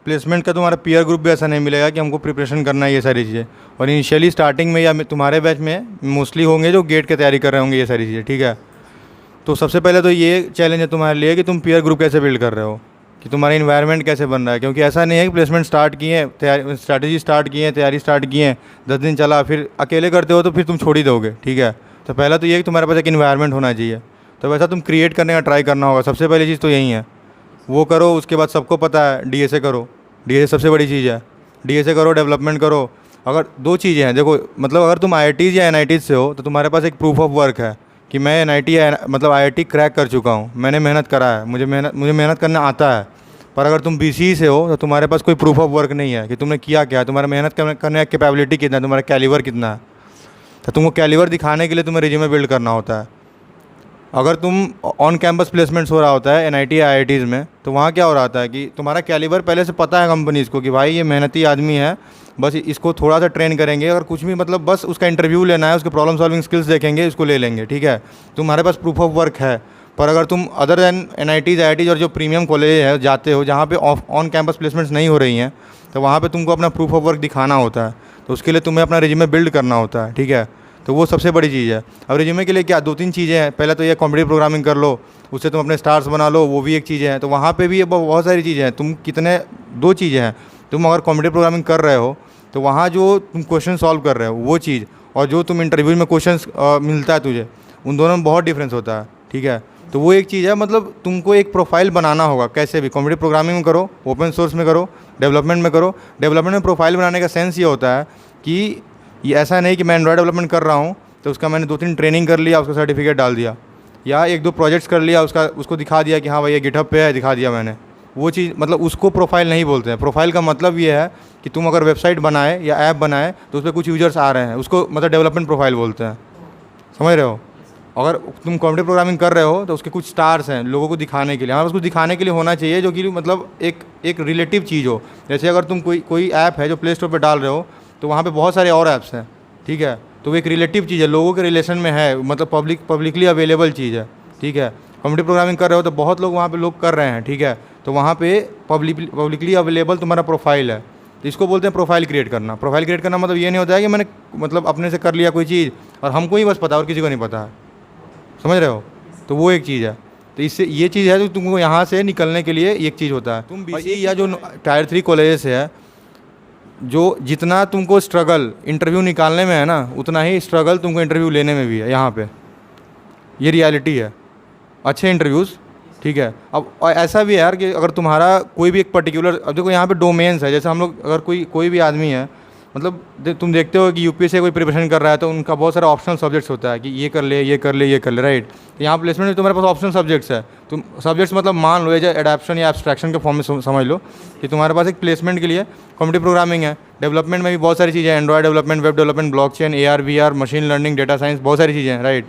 प्लेसमेंट का तुम्हारा पीयर ग्रुप भी ऐसा नहीं मिलेगा कि हमको प्रिपरेशन करना है ये सारी चीज़ें। और इनिशियली स्टार्टिंग में या तुम्हारे बैच में मोस्टली होंगे जो गेट की तैयारी कर रहे होंगे ये सारी चीज़ें, ठीक है। तो सबसे पहले तो ये चैलेंज है तुम्हारे लिए कि तुम पीयर ग्रुप कैसे बिल्ड कर रहे हो, कि तुम्हारा इन्वायरमेंट कैसे बन रहा है। क्योंकि ऐसा नहीं है कि प्लेसमेंट स्टार्ट किए, तैयारी स्ट्रैटेजी स्टार्ट किए, तैयारी स्टार्ट किए, 10 दिन चला, फिर अकेले करते हो तो फिर तुम छोड़ ही दोगे, ठीक है। तो पहला तो ये कि तुम्हारे पास एक इन्वायरमेंट होना चाहिए, तो वैसा तुम क्रिएट करने का ट्राई करना होगा। सबसे पहली चीज़ तो यही है, वो करो। उसके बाद सबको पता है डीएसए करो, डीएसए सबसे बड़ी चीज़ है। डीएसए करो, डेवलपमेंट करो। अगर 2 चीज़ें हैं, देखो मतलब अगर तुम आईआईटीज़ या एनआईटीज़ से हो तो तुम्हारे पास एक प्रूफ ऑफ वर्क है कि मैं एनआईटी या मतलब आईआईटी क्रैक कर चुका हूँ, मैंने मेहनत करा है, मुझे मेहनत करना आता है। पर अगर तुम बीसीई से हो तो तुम्हारे पास कोई प्रूफ ऑफ वर्क नहीं है कि तुमने किया क्या है, तुम्हारा मेहनत करने का कैपेबिलिटी कितना है, तुम्हारा कैलिबर कितना है। तो तुमको कैलिबर दिखाने के लिए तुम्हें रिज्यूमे बिल्ड करना होता है। अगर तुम ऑन कैंपस प्लेसमेंट्स हो रहा होता है एनआईटी या आईआईटीज़ में, तो वहाँ क्या हो रहा था कि तुम्हारा कैलिबर पहले से पता है कंपनीज़ को कि भाई ये मेहनती आदमी है, बस इसको थोड़ा सा ट्रेन करेंगे। अगर कुछ भी मतलब बस उसका इंटरव्यू लेना है, उसके प्रॉब्लम सॉल्विंग स्किल्स देखेंगे, इसको ले लेंगे, ठीक है। तुम्हारे पास प्रूफ ऑफ वर्क है। पर अगर तुम अदर दैन एनआईटीज़ आईआईटीज़ और जो प्रीमियम कॉलेज है जाते हो जहाँ पे ऑन कैंपस प्लेसमेंट्स नहीं हो रही हैं, तो वहाँ पे तुमको अपना प्रूफ ऑफ वर्क दिखाना होता है। तो उसके लिए तुम्हें अपना रिज्यूमे बिल्ड करना होता है, ठीक है। तो वो सबसे बड़ी चीज़ है। अब रिज्यूमे के लिए क्या 2-3 चीज़ें हैं। पहले तो ये कॉम्पिटिटिव प्रोग्रामिंग कर लो, उससे तुम अपने स्टार्स बना लो, वो भी एक चीज़ें हैं। तो वहाँ पे भी ये बहुत सारी चीज़ें हैं। तुम कितने 2 चीज़ें हैं। तुम अगर कॉम्पिटिटिव प्रोग्रामिंग कर रहे हो तो वहाँ जो तुम क्वेश्चन सॉल्व कर रहे हो वो चीज़, और जो तुम इंटरव्यू में क्वेश्चन मिलता है तुझे, उन दोनों में बहुत डिफरेंस होता है, ठीक है। तो वो एक चीज़ है, मतलब तुमको एक प्रोफाइल बनाना होगा कैसे भी। कॉम्पिटिटिव प्रोग्रामिंग में करो, ओपन सोर्स में करो, डेवलपमेंट में करो। डेवलपमेंट में प्रोफाइल बनाने का सेंस ये होता है कि ये ऐसा नहीं कि मैं एंड्रॉयड डेवलपमेंट कर रहा हूँ तो उसका मैंने 2-3 ट्रेनिंग कर लिया, उसका सर्टिफिकेट डाल दिया, या 1-2 प्रोजेक्ट्स कर लिया, उसको दिखा दिया कि हाँ भाई ये गिटहब पे है, दिखा दिया मैंने। वो चीज़ मतलब उसको प्रोफाइल नहीं बोलते हैं। प्रोफाइल का मतलब ये है कि तुम अगर वेबसाइट बनाए या ऐप बनाए तो उस पर कुछ यूजर्स आ रहे हैं, उसको मतलब डेवलपमेंट प्रोफाइल बोलते हैं, समझ रहे हो। अगर तुम कॉम्पिटिटिव प्रोग्रामिंग कर रहे हो तो उसके कुछ स्टार्स हैं लोगों को दिखाने के लिए। हमारे पास कुछ दिखाने के लिए होना चाहिए जो कि मतलब एक रिलेटिव चीज़ हो। जैसे अगर तुम कोई ऐप है जो प्ले स्टोर पर डाल रहे हो तो वहाँ पर बहुत सारे और ऐप्स हैं, ठीक है। तो वो एक रिलेटिव चीज़ है, लोगों के रिलेशन में है, मतलब पब्लिकली अवेलेबल चीज़ है, ठीक है। कॉम्पिटिटिव प्रोग्रामिंग कर रहे हो तो बहुत लोग वहाँ पे लोग कर रहे हैं, ठीक है। तो वहाँ पे पब्लिकली अवेलेबल तुम्हारा प्रोफाइल है, तो इसको बोलते हैं प्रोफाइल क्रिएट करना। प्रोफाइल क्रिएट करना मतलब ये नहीं होता है कि मैंने मतलब अपने से कर लिया कोई चीज़ और हमको ही बस पता है और किसी को नहीं पता है, समझ रहे हो? तो वो एक चीज़ है। तो इससे ये चीज़ है जो तुमको यहाँ से निकलने के लिए एक चीज़ होता है। तुम BCE या जो टायर 3 कॉलेजेस है, जो जितना तुमको स्ट्रगल इंटरव्यू निकालने में है ना, उतना ही स्ट्रगल तुमको इंटरव्यू लेने में भी है यहाँ पे। ये रियलिटी है। अच्छे इंटरव्यूज़, ठीक है। अब ऐसा भी है यार कि अगर तुम्हारा कोई भी एक पर्टिकुलर, अब देखो यहाँ पे डोमेन्स है, जैसे हम लोग अगर कोई भी आदमी है, मतलब तुम देखते हो कि UPSC कोई प्रिपरेशन कर रहा है तो उनका बहुत सारा ऑप्शनल सब्जेक्ट्स होता है कि ये कर ले, ये कर ले, ये कर ले, राइट। तो यहाँ प्लेसमेंट में तुम्हारे पास ऑप्शनल सब्जेक्ट्स है। तुम सब्जेक्ट्स मतलब मान लो या एडेप्शन या एब्स्ट्रैक्शन के फॉर्म में समझ लो कि तुम्हारे पास एक प्लेसमेंट के लिए कॉम्पिटिटिव प्रोग्रामिंग है, डेवलपमेंट में भी बहुत सारी चीज़ें हैं, Android development, web development, blockchain, AR VR, machine learning, data science, बहुत सारी चीज़ें हैं, राइट।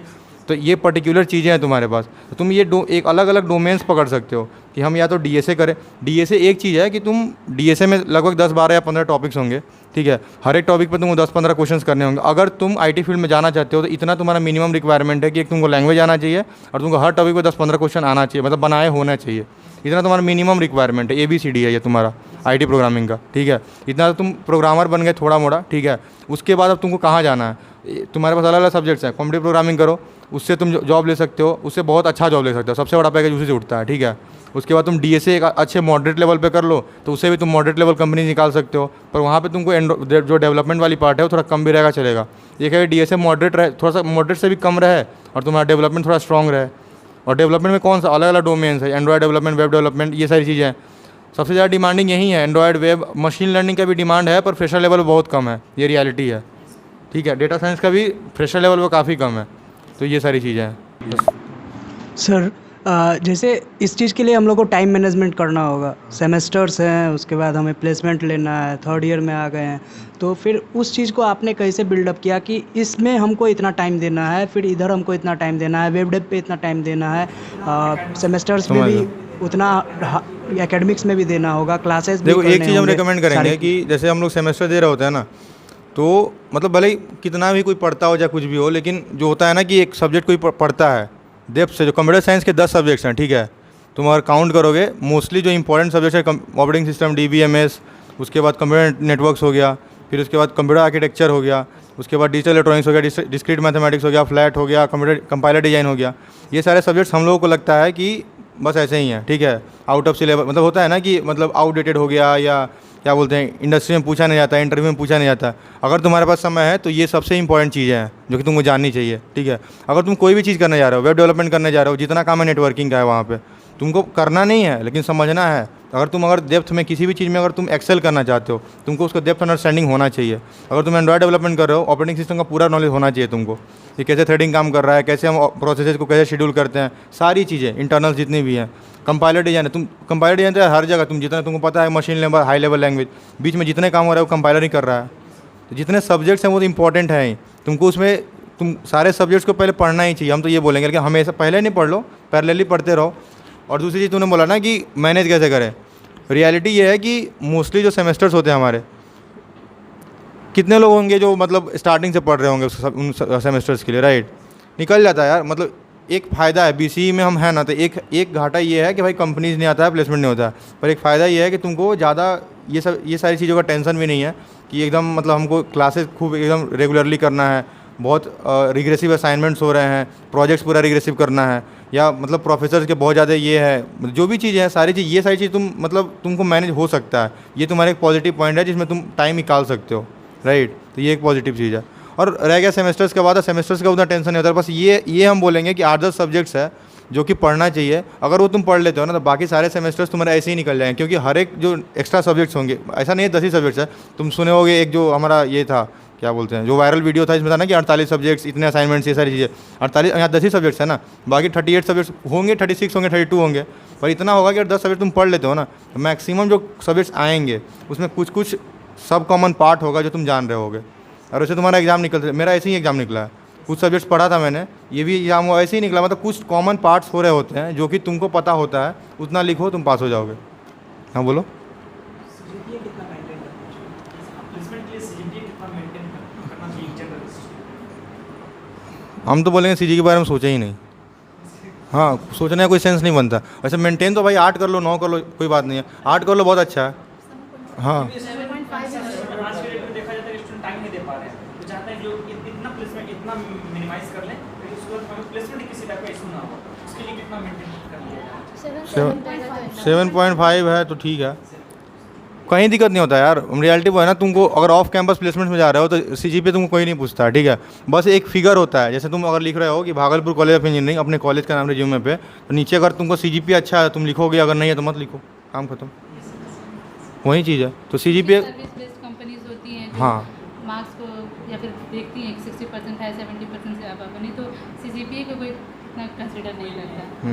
तो ये पर्टिकुलर चीज़ें हैं तुम्हारे पास, तो तुम ये एक अलग अलग डोमेन्स पकड़ सकते हो कि हम या तो DSA करें। DSA एक चीज़ है कि तुम DSA में लगभग 10, 12 या 15 टॉपिक्स होंगे, ठीक है। हर एक टॉपिक पर तुमको 10-15 क्वेश्चंस करने होंगे। अगर तुम IT फील्ड में जाना चाहते हो तो इतना तुम्हारा मिनिमम रिक्वायरमेंट है कि एक तुमको लैंग्वेज आना चाहिए और तुमको हर टॉपिक पर 10-15 क्वेश्चन आना चाहिए, मतलब बनाए होना चाहिए। इतना तुम्हारा मिनिमम रिक्वायरमेंट है, ABCD है ये तुम्हारा IT प्रोग्रामिंग का, ठीक है। इतना तुम प्रोग्रामर बन गए थोड़ा मोड़ा, ठीक है। उसके बाद अब तुमको कहाँ जाना है, तुम्हारे पास अलग अलग सब्जेक्ट्स हैं। कॉम्पिटिटिव प्रोग्रामिंग करो, उससे तुम जॉब ले सकते हो, उससे बहुत अच्छा जॉब ले सकते हो, सबसे बड़ा पैकेज उसी से उठता है, ठीक है। उसके बाद तुम DSA एक अच्छे मॉडरेट लेवल पे कर लो तो उससे भी तुम मॉडरेट लेवल कंपनी निकाल सकते हो, पर वहाँ पे तुमको जो डेवलपमेंट वाली पार्ट है वो थोड़ा कम भी रहेगा, चलेगा। ये क्या DSA मॉडरेट रहे, थोड़ा सा मॉडरेट से भी कम रहे और तुम्हारा डेवलपमेंट थोड़ा स्ट्रॉन्ग रहे। और डेवलपमेंट में कौन सा अलग अलग डोमेन्स है, एंड्रॉयड डेवलपमेंट, वेब डेवलपमेंट, ये सारी चीज़ें हैं। सबसे ज़्यादा डिमांडिंग यही है, एंड्रॉयड, वेब, मशीन लर्निंग का भी डिमांड है पर फ्रेशर लेवल बहुत कम है, ये रियलिटी है, ठीक है। डेटा साइंस का भी फ्रेशर लेवल पर काफ़ी कम है। तो ये सारी चीज़ें हैं। सर जैसे इस चीज़ के लिए हम लोग को टाइम मैनेजमेंट करना होगा, सेमेस्टर्स हैं, उसके बाद हमें प्लेसमेंट लेना है, 3rd ईयर में आ गए हैं, तो फिर उस चीज़ को आपने कैसे बिल्डअप किया कि इसमें हमको इतना टाइम देना है, फिर इधर हमको इतना टाइम देना है, वेब डेव पे इतना टाइम देना है, सेमेस्टर्स में भी उतना, एकेडमिक्स में भी देना होगा, क्लासेस भी। देखो एक चीज़ हम रिकमेंड करेंगे कि जैसे हम लोग सेमेस्टर दे रहे होते हैं ना, तो मतलब भले ही कितना भी कोई पढ़ता हो या कुछ भी हो, लेकिन जो होता है ना कि एक सब्जेक्ट कोई पढ़ता है डेप्थ से, जो कंप्यूटर साइंस के 10 सब्जेक्ट्स हैं, ठीक है। तुम अगर काउंट करोगे मोस्टली जो इंपॉर्टेंट सब्जेक्ट है, ऑपरेटिंग सिस्टम, DBMS, उसके बाद कंप्यूटर नेटवर्क्स हो गया, फिर उसके बाद कंप्यूटर आर्किटेक्चर हो गया, उसके बाद डिजिटल इलेक्ट्रॉनिक्स हो गया, डिस्क्रीट मैथमेटिक्स हो गया, फ्लैट हो गया, कंपाइलर डिजाइन हो गया। ये सारे सब्जेक्ट्स हम लोगों को लगता है कि बस ऐसे ही हैं, ठीक है, आउट ऑफ सिलेबस, मतलब होता है ना कि मतलब आउटडेटेड हो गया, या क्या बोलते हैं, इंडस्ट्री में पूछा नहीं जाता, इंटरव्यू में पूछा नहीं जाता। अगर तुम्हारे पास समय है तो ये सबसे इंपॉर्टेंट चीज़ें हैं जो कि तुमको जाननी चाहिए, ठीक है। अगर तुम कोई भी चीज़ करने जा रहे हो, वेब डेवलपमेंट करने जा रहे हो, जितना काम है नेटवर्किंग का है वहाँ पे तुमको करना नहीं है, लेकिन समझना है। अगर डेप्थ में किसी भी चीज़ में अगर तुम एक्सेल करना चाहते हो, तुमको उसका डेप्थ अंडरस्टैंडिंग होना चाहिए। अगर तुम एंड्रॉयड डेवलपमेंट कर रहे हो, ऑपरेटिंग सिस्टम का पूरा नॉलेज होना चाहिए तुमको, ये कैसे थ्रेडिंग काम कर रहा है, कैसे हम प्रोसेसेस को कैसे शेड्यूल करते हैं, सारी चीज़ें इंटरनल जितनी भी हैं। कंपाइलर डिजाइन है, तुम कंपाइलर डिजाइन तो हर जगह तुम जितना तुमको पता है, machine level, high level language, बीच में जितने काम हो रहा है वो कंपाइलर ही कर रहा है। तो जितने सब्जेक्ट्स हैं वो तो इंपॉर्टेंट हैं ही, तुमको उसमें तुम सारे सब्जेक्ट्स को पहले पढ़ना ही चाहिए। हम तो ये बोलेंगे कि हमेशा पहले नहीं पढ़ लो, पैरेलली पढ़ते रहो। और दूसरी चीज़ तूने बोला ना कि मैनेज कैसे करें, रियलिटी ये है कि मोस्टली जो सेमेस्टर्स होते हैं हमारे, कितने लोग होंगे जो मतलब स्टार्टिंग से पढ़ रहे होंगे उन सेमेस्टर्स के लिए, राइट। निकल जाता है यार। मतलब एक फ़ायदा है BCE में हम हैं ना, तो एक घाटा ये है कि भाई कंपनीज नहीं आता है, प्लेसमेंट नहीं होता है, पर एक फ़ायदा ये है कि तुमको ज़्यादा ये सारी चीज़ों का टेंशन भी नहीं है कि एकदम मतलब हमको क्लासेस खूब एकदम रेगुलरली करना है, बहुत रिग्रेसिव असाइनमेंट्स हो रहे हैं, प्रोजेक्ट्स पूरा रिग्रेसिव करना है, या मतलब प्रोफेसर्स के बहुत ज़्यादा ये है, जो भी चीज़ें हैं ये सारी चीज़ तुमको मैनेज हो सकता है। ये तुम्हारा एक पॉजिटिव पॉइंट है जिसमें तुम टाइम निकाल सकते हो, राइट। तो ये एक पॉजिटिव चीज़ है। और रह गया सेमेस्टर्स के बाद, सेमेस्टर्स का उतना टेंशन नहीं होता। बस ये हम बोलेंगे कि 8-10 सब्जेक्ट्स है जो कि पढ़ना चाहिए। अगर वो तुम पढ़ लेते हो ना, तो बाकी सारे सेमेस्टर्स तुम्हारे ऐसे ही निकल जाएंगे, क्योंकि हर एक जो एक्स्ट्रा सब्जेक्ट्स होंगे, ऐसा नहीं है 10 ही सब्जेक्ट्स है। तुम सुने होगे एक जो हमारा ये था, क्या बोलते हैं, जो वायरल वीडियो था, इसमें था ना कि 48 सब्जेक्ट्स, इतने असाइनमेंट्स, ये सारी चीज़ें। 48 यहाँ 10 ही सब्जेक्ट्स है ना, बाकी 38 सब्जेक्ट्स होंगे, 36 होंगे, 32 होंगे, पर इतना होगा कि अगर 10 सब्जेक्ट तुम पढ़ लेते हो ना, तो मैक्सिमम जो सब्जेक्ट्स आएंगे उसमें कुछ सब कॉमन पार्ट होगा जो तुम जान रहे होगे, और वैसे तुम्हारा एग्जाम मेरा ऐसे ही एग्जाम निकला है। कुछ सब्जेक्ट्स पढ़ा था मैंने, ये भी एग्जाम वो ऐसे ही निकला, मतलब कुछ कॉमन पार्ट्स हो रहे होते हैं जो कि तुमको पता होता है, उतना लिखो तुम पास हो जाओगे। हाँ बोलो। हम तो बोलेंगे CG के बारे में सोचा ही नहीं। हाँ, सोचने का कोई सेंस नहीं बनता। वैसे मेंटेन तो भाई 8 कर लो, 9 कर लो, कोई बात नहीं है, 8 कर लो बहुत अच्छा है। हाँ चाहते हैं जो इतना प्लेसमेंट इतना मिनिमाइज कर लें लेकिन उसके बाद हमें प्लेसमेंट किसी टाइप का इशू ना हो, उसके लिए कितना मेंटेन कर लिया? 7.5 है तो ठीक है, कहीं दिक्कत नहीं होता यार। रियलिटी वो है ना, तुमको अगर ऑफ कैंपस प्लेसमेंट में जा रहे हो तो सीजीपीए तुमको कोई नहीं पूछता, ठीक है। बस एक फिगर होता है, जैसे तुम अगर लिख रहे हो कि भागलपुर कॉलेज ऑफ इंजीनियरिंग अपने कॉलेज का नाम रिज्यूमे पे, तो नीचे अगर तुमको सीजीपीए अच्छा है तुम लिखोगे, अगर नहीं है तो मत लिखो, काम खत्म, वही चीज़ है। तो सीजीपीए सर्विस बेस्ड कंपनीज होती हैं हाँ मार्क्स को या फिर देखती हैं कि 60% है 70% से अब नहीं तो सीजीपीए को कोई इतना कंसिडर नहीं करता।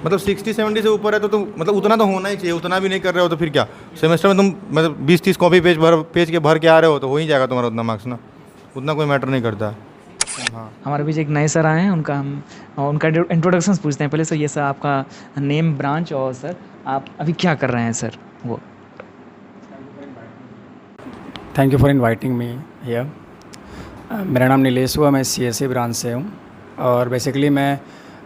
मतलब 60-70 से ऊपर है तो तुम मतलब उतना तो होना ही चाहिए, उतना भी नहीं कर रहे हो तो फिर क्या, सेमेस्टर में तुम मतलब 20-30 कॉपी पेज के भर के आ रहे हो तो हो ही जाएगा तुम्हारा उतना मार्क्स ना, उतना कोई मैटर नहीं करता है। हाँ हमारे बीच एक नए सर आए हैं, उनका इंट्रोडक्शंस पूछते हैं पहले। सर ये सर आपका नेम, ब्रांच और सर आप अभी क्या कर रहे हैं सर वो? Thank you for inviting me here. मेरा नाम नीलेश हुआ, मैं CSE ब्रांच से हूँ और बेसिकली मैं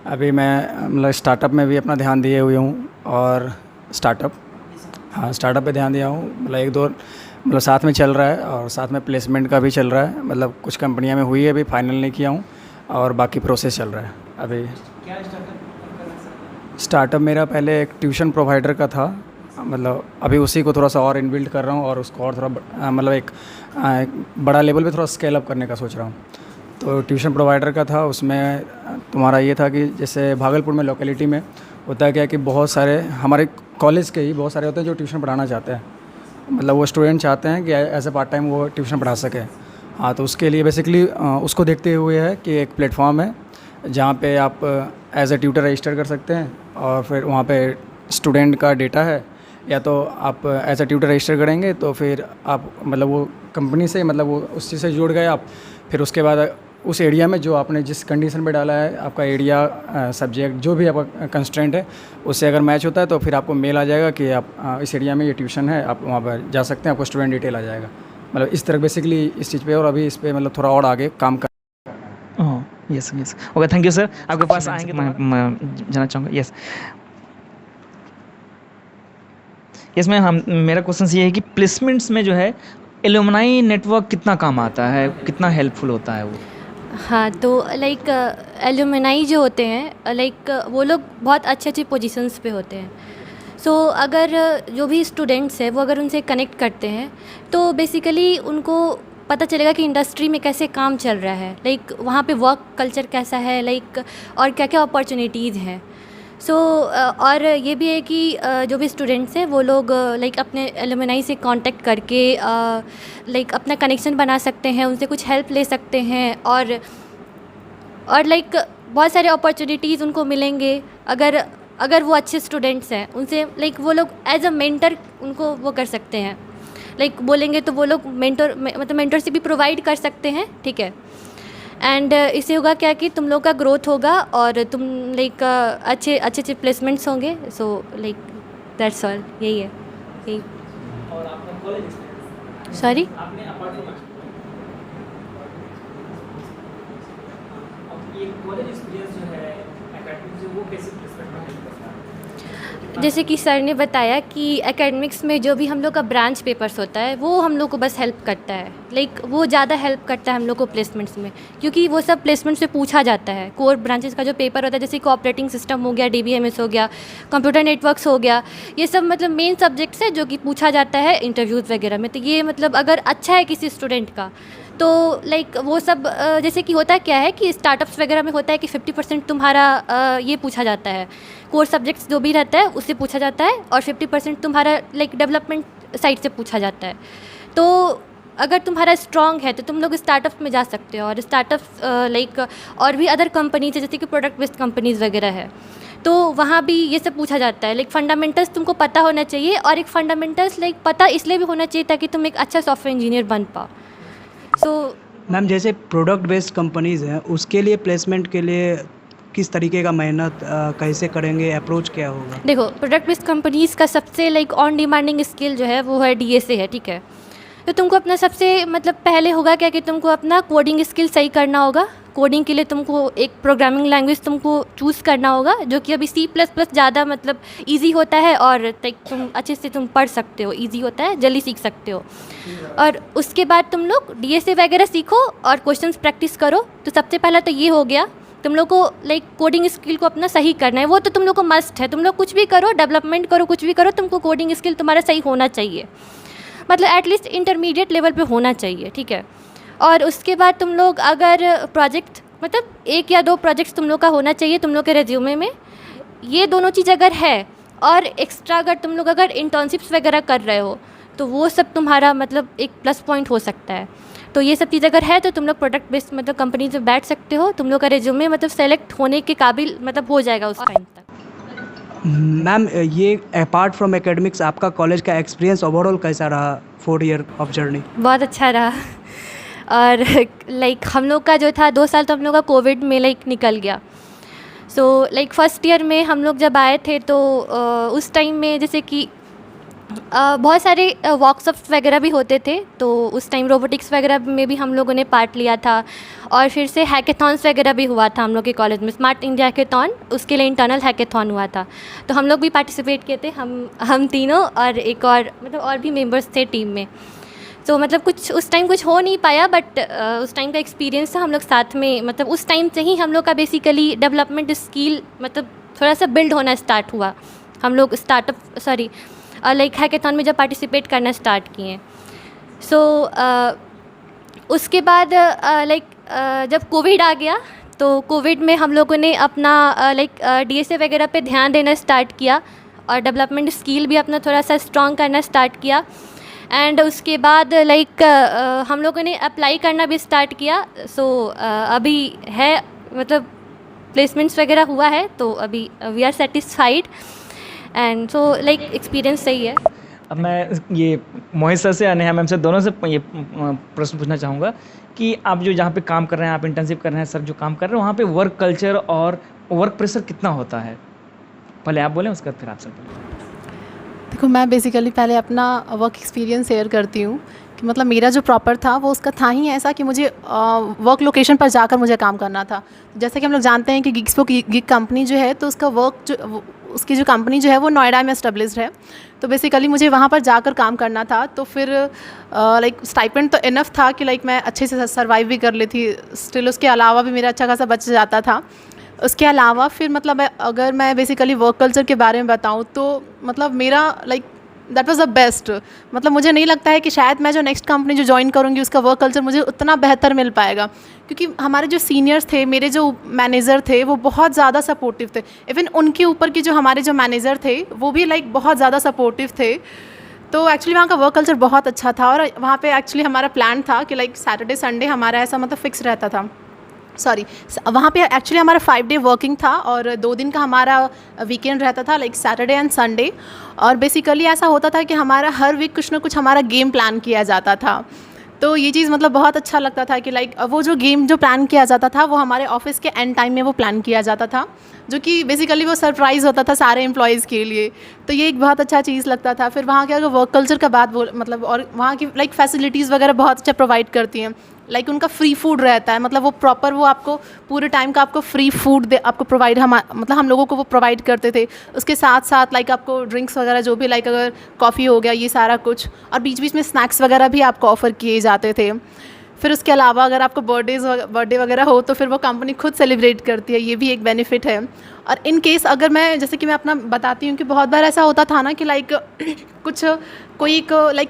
मतलब स्टार्टअप में भी अपना ध्यान दिए हुए हूँ और स्टार्टअप पे ध्यान दिया हूँ। मतलब एक दो मतलब साथ में चल रहा है और साथ में प्लेसमेंट का भी चल रहा है, मतलब कुछ कंपनियाँ में हुई है, अभी फाइनल नहीं किया हूँ और बाकी प्रोसेस चल रहा है अभी। क्या स्टार्टअप मेरा पहले एक ट्यूशन प्रोवाइडर का था, मतलब अभी उसी को थोड़ा सा और इनबिल्ड कर रहा हूँ और उसको और थोड़ा मतलब एक बड़ा लेवल पे थोड़ा स्केल अप करने का सोच रहा हूँ। तो ट्यूशन प्रोवाइडर का था, उसमें तुम्हारा ये था कि जैसे भागलपुर में लोकेलिटी में होता है क्या कि बहुत सारे हमारे कॉलेज के ही बहुत सारे होते हैं जो ट्यूशन पढ़ाना चाहते हैं, मतलब वो स्टूडेंट चाहते हैं कि एज ए पार्ट टाइम वो ट्यूशन पढ़ा सके। हाँ, तो उसके लिए बेसिकली उसको देखते हुए है कि एक प्लेटफॉर्म है जहाँ पे आप एज ए ट्यूटर रजिस्टर कर सकते हैं और फिर वहाँ पे स्टूडेंट का डेटा है, या तो आप एज ए ट्यूटर रजिस्टर करेंगे तो फिर आप मतलब वो कंपनी से मतलब वो उस चीज़ से जुड़ गए आप, फिर उसके बाद उस एरिया में जो आपने जिस कंडीशन पे डाला है, आपका एरिया सब्जेक्ट जो भी आपका कंस्ट्रेंट है उससे अगर मैच होता है तो फिर आपको मेल आ जाएगा कि आप इस एरिया में ये ट्यूशन है, आप वहाँ पर जा सकते हैं, आपको स्टूडेंट डिटेल आ जाएगा। मतलब इस तरह बेसिकली इस चीज़ पे और अभी इस पर मतलब थोड़ा और आगे काम कर। Yes yes okay, thank you sir. आपके पास आएंगे मैं जानना चाहूँगा। यस यस मैं मेरा क्वेश्चन ये है कि प्लेसमेंट्स में जो है एलुमनाई नेटवर्क कितना काम आता है, कितना हेल्पफुल होता है वो? हाँ, तो लाइक एलुमनाई जो होते हैं लाइक वो लोग बहुत अच्छे अच्छे पोजीशंस पे होते हैं। सो अगर जो भी स्टूडेंट्स हैं वो अगर उनसे कनेक्ट करते हैं तो बेसिकली उनको पता चलेगा कि इंडस्ट्री में कैसे काम चल रहा है, लाइक वहाँ पे वर्क कल्चर कैसा है, लाइक और क्या क्या अपॉर्चुनिटीज़ हैं। सो और ये भी है कि जो भी स्टूडेंट्स हैं वो लोग लाइक अपने एलुमनाई से कांटेक्ट करके लाइक अपना कनेक्शन बना सकते हैं, उनसे कुछ हेल्प ले सकते हैं और लाइक बहुत सारे अपॉर्चुनिटीज़ उनको मिलेंगे अगर वो अच्छे स्टूडेंट्स हैं, उनसे लाइक वो लोग एज अ मेंटर उनको वो कर सकते हैं, लाइक बोलेंगे तो वो लोग मेंटरशिप भी प्रोवाइड कर सकते हैं, ठीक है। एंड इससे होगा क्या कि तुम लोग का ग्रोथ होगा और तुम लाइक अच्छे प्लेसमेंट्स होंगे। सो लाइक दैट्स ऑल, यही है यही। और आपका कॉलेज एक्सपीरियंस? सॉरी, आपने अपार्ट फ्रॉम अब ये कॉलेज एक्सपीरियंस जो है एकेडमिक से वो कैसे प्लेसमेंट में हेल्प करता है? जैसे कि सर ने बताया कि एकेडमिक्स में जो भी हम लोग का ब्रांच पेपर्स होता है वो हम लोग को बस हेल्प करता है, लाइक वो ज़्यादा हेल्प करता है हम लोग को प्लेसमेंट्स में, क्योंकि वो सब प्लेसमेंट से पूछा जाता है। कोर ब्रांचेस का जो पेपर होता है जैसे कि ऑपरेटिंग सिस्टम हो गया, DBMS हो गया, कंप्यूटर नेटवर्क्स हो गया, ये सब मतलब मेन सब्जेक्ट्स है जो कि पूछा जाता है इंटरव्यूज़ वगैरह में। तो ये मतलब अगर अच्छा है किसी स्टूडेंट का तो लाइक वो सब जैसे कि होता है क्या है कि स्टार्टअप्स वगैरह में होता है कि 50% तुम्हारा ये पूछा जाता है, कोर सब्जेक्ट्स जो भी रहता है उससे पूछा जाता है और 50% तुम्हारा लाइक डेवलपमेंट साइड से पूछा जाता है। तो अगर तुम्हारा स्ट्रॉन्ग है तो तुम लोग स्टार्टअप में जा सकते हो और स्टार्टअप लाइक और भी अदर कंपनीज जैसे कि प्रोडक्ट बेस्ड कंपनीज वगैरह है, तो वहाँ भी ये सब पूछा जाता है। लाइक फंडामेंटल्स तुमको पता होना चाहिए और एक फंडामेंटल्स लाइक पता इसलिए भी होना चाहिए ताकि तुम एक अच्छा सॉफ्टवेयर इंजीनियर बन पाओ। सो मैम जैसे प्रोडक्ट बेस्ड कंपनीज़ हैं उसके लिए प्लेसमेंट के लिए किस तरीके का मेहनत कैसे करेंगे, अप्रोच क्या होगा? देखो, प्रोडक्ट बेस्ड कंपनीज़ का सबसे लाइक ऑन डिमांडिंग स्किल जो है वो है DSA है, ठीक है। तो तुमको अपना सबसे मतलब पहले होगा क्या कि तुमको अपना कोडिंग स्किल सही करना होगा। कोडिंग के लिए तुमको एक प्रोग्रामिंग लैंग्वेज तुमको चूज़ करना होगा, जो कि अभी C++ ज़्यादा मतलब इजी होता है और तुम अच्छे से तुम पढ़ सकते हो, इजी होता है, जल्दी सीख सकते हो। और उसके बाद तुम लोग DSA वगैरह सीखो और क्वेश्चंस प्रैक्टिस करो। तो सबसे पहला तो ये हो गया, तुम लोग को कोडिंग स्किल को अपना सही करना है, वो तो तुम लोग को मस्ट है। तुम लोग कुछ भी करो, डेवलपमेंट करो, कुछ भी करो, तुमको कोडिंग स्किल तुम्हारा सही होना चाहिए, मतलब एटलीस्ट इंटरमीडिएट लेवल पे होना चाहिए, ठीक है। और उसके बाद तुम लोग अगर प्रोजेक्ट मतलब 1 या 2 प्रोजेक्ट्स तुम लोग का होना चाहिए तुम लोग के रेज्यूमे में। ये दोनों चीज़ अगर है और एक्स्ट्रा अगर तुम लोग अगर इंटर्नशिप्स वगैरह कर रहे हो तो वो सब तुम्हारा मतलब एक प्लस पॉइंट हो सकता है। तो ये सब चीज़ अगर है तो तुम लोग प्रोडक्ट बेस्ड मतलब कंपनी से बैठ सकते हो, तुम लोग का रेज्यूमे मतलब सेलेक्ट होने के काबिल मतलब हो जाएगा उस टाइम तक। मैम ये अपार्ट फ्रॉम एकेडमिक्स आपका कॉलेज का एक्सपीरियंस ओवरऑल कैसा रहा 4 ईयर ऑफ जर्नी? बहुत अच्छा रहा। और हम लोग का जो था 2 साल तो हम लोग का कोविड में निकल गया। सो फर्स्ट ईयर में हम लोग जब आए थे तो उस टाइम में जैसे कि बहुत सारे वर्कशॉप्स वगैरह भी होते थे, तो उस टाइम रोबोटिक्स वगैरह में भी हम लोगों ने पार्ट लिया था। और फिर से हैकेथॉन्स वगैरह भी हुआ था हम लोग के कॉलेज में, स्मार्ट इंडिया हैकेथॉन, उसके लिए इंटरनल हैकेथॉन हुआ था, तो हम लोग भी पार्टिसिपेट किए थे, हम तीनों और एक और मतलब और भी मेंबर्स थे टीम में। तो मतलब कुछ उस टाइम कुछ हो नहीं पाया, बट उस टाइम का एक्सपीरियंस था हम लोग साथ में, मतलब उस टाइम से ही हम लोग का बेसिकली डेवलपमेंट स्किल मतलब थोड़ा सा बिल्ड होना स्टार्ट हुआ। हम लोग हैकेथॉन में जब पार्टिसिपेट करना स्टार्ट किए। सो उसके बाद जब कोविड आ गया तो कोविड में हम लोगों ने अपना DSA वगैरह पे ध्यान देना स्टार्ट किया और डेवलपमेंट स्किल भी अपना थोड़ा सा स्ट्रॉन्ग करना स्टार्ट किया। एंड उसके बाद हम लोगों ने अप्लाई करना भी स्टार्ट किया। सो अभी है मतलब प्लेसमेंट्स वगैरह हुआ है, तो अभी we are satisfied and so experience सही है। अब मैं ये मोहित सर से या नेहा मैम से दोनों से ये प्रश्न पूछना चाहूँगा कि आप जो जहाँ पे काम कर रहे हैं, आप इंटर्नशिप कर रहे हैं, सर जो काम कर रहे हैं, वहाँ पे वर्क कल्चर और वर्क प्रेशर कितना होता है? पहले आप बोलें, उसके बाद फिर आप सर बोलें। देखो, मैं बेसिकली पहले अपना वर्क एक्सपीरियंस शेयर करती हूँ कि मतलब मेरा जो प्रॉपर था वो उसका था ही ऐसा कि मुझे वर्क लोकेशन पर जाकर मुझे काम करना था। जैसे कि हम लोग जानते हैं कि गिग कंपनी जो है, तो उसका उसकी जो कंपनी जो है वो नोएडा में एस्टेब्लिश्ड है, तो बेसिकली मुझे वहाँ पर जाकर काम करना था। तो फिर स्टाइपेंड तो इनफ था कि मैं अच्छे से सर्वाइव भी कर लेती, स्टिल उसके अलावा भी मेरा अच्छा खासा बच जाता था। उसके अलावा फिर मतलब अगर मैं बेसिकली वर्क कल्चर के बारे में बताऊँ तो मतलब मेरा दैट वाज द बेस्ट। मतलब मुझे नहीं लगता है कि शायद मैं जो नेक्स्ट कंपनी जो ज्वाइन करूँगी उसका वर्क कल्चर मुझे उतना बेहतर मिल पाएगा, क्योंकि हमारे जो सीनियर्स थे, मेरे जो मैनेजर थे, वो बहुत ज़्यादा सपोर्टिव थे। इवन उनके ऊपर के जो हमारे जो मैनेजर थे वो भी बहुत ज़्यादा सपोर्टिव थे। तो एक्चुअली वहाँ का वर्क कल्चर बहुत अच्छा था। और वहाँ पे एक्चुअली हमारा प्लान था कि सैटरडे संडे हमारा ऐसा मतलब फिक्स रहता था। वहाँ पे एक्चुअली हमारा 5 डे वर्किंग था और 2 दिन का हमारा वीकेंड रहता था, सैटरडे एंड संडे। और बेसिकली ऐसा होता था कि हमारा हर वीक कुछ ना कुछ हमारा गेम प्लान किया जाता था। तो ये चीज़ मतलब बहुत अच्छा लगता था कि वो जो गेम जो प्लान किया जाता था वो हमारे ऑफिस के एंड टाइम में वो प्लान किया जाता था, जो कि बेसिकली वो सरप्राइज़ होता था सारे एम्प्लॉयज़ के लिए। तो ये एक बहुत अच्छा चीज़ लगता था। फिर वहाँ के अगर वर्क कल्चर का बात मतलब और वहाँ की फैसिलिटीज़ वगैरह बहुत अच्छा प्रोवाइड करती हैं। उनका फ्री फूड रहता है, मतलब वो प्रॉपर वो आपको पूरे टाइम का आपको फ्री फूड आपको प्रोवाइड हम लोगों को वो प्रोवाइड करते थे। उसके साथ साथ आपको ड्रिंक्स वगैरह जो भी अगर कॉफ़ी हो गया, ये सारा कुछ, और बीच बीच में स्नैक्स वगैरह भी आपको ऑफ़र किए जाते थे। फिर उसके अलावा अगर आपको बर्थडे वगैरह हो तो फिर वो कंपनी खुद सेलिब्रेट करती है, ये भी एक बेनिफिट है। और इन केस अगर मैं जैसे कि मैं अपना बताती हूँ कि बहुत बार ऐसा होता था ना कि कोई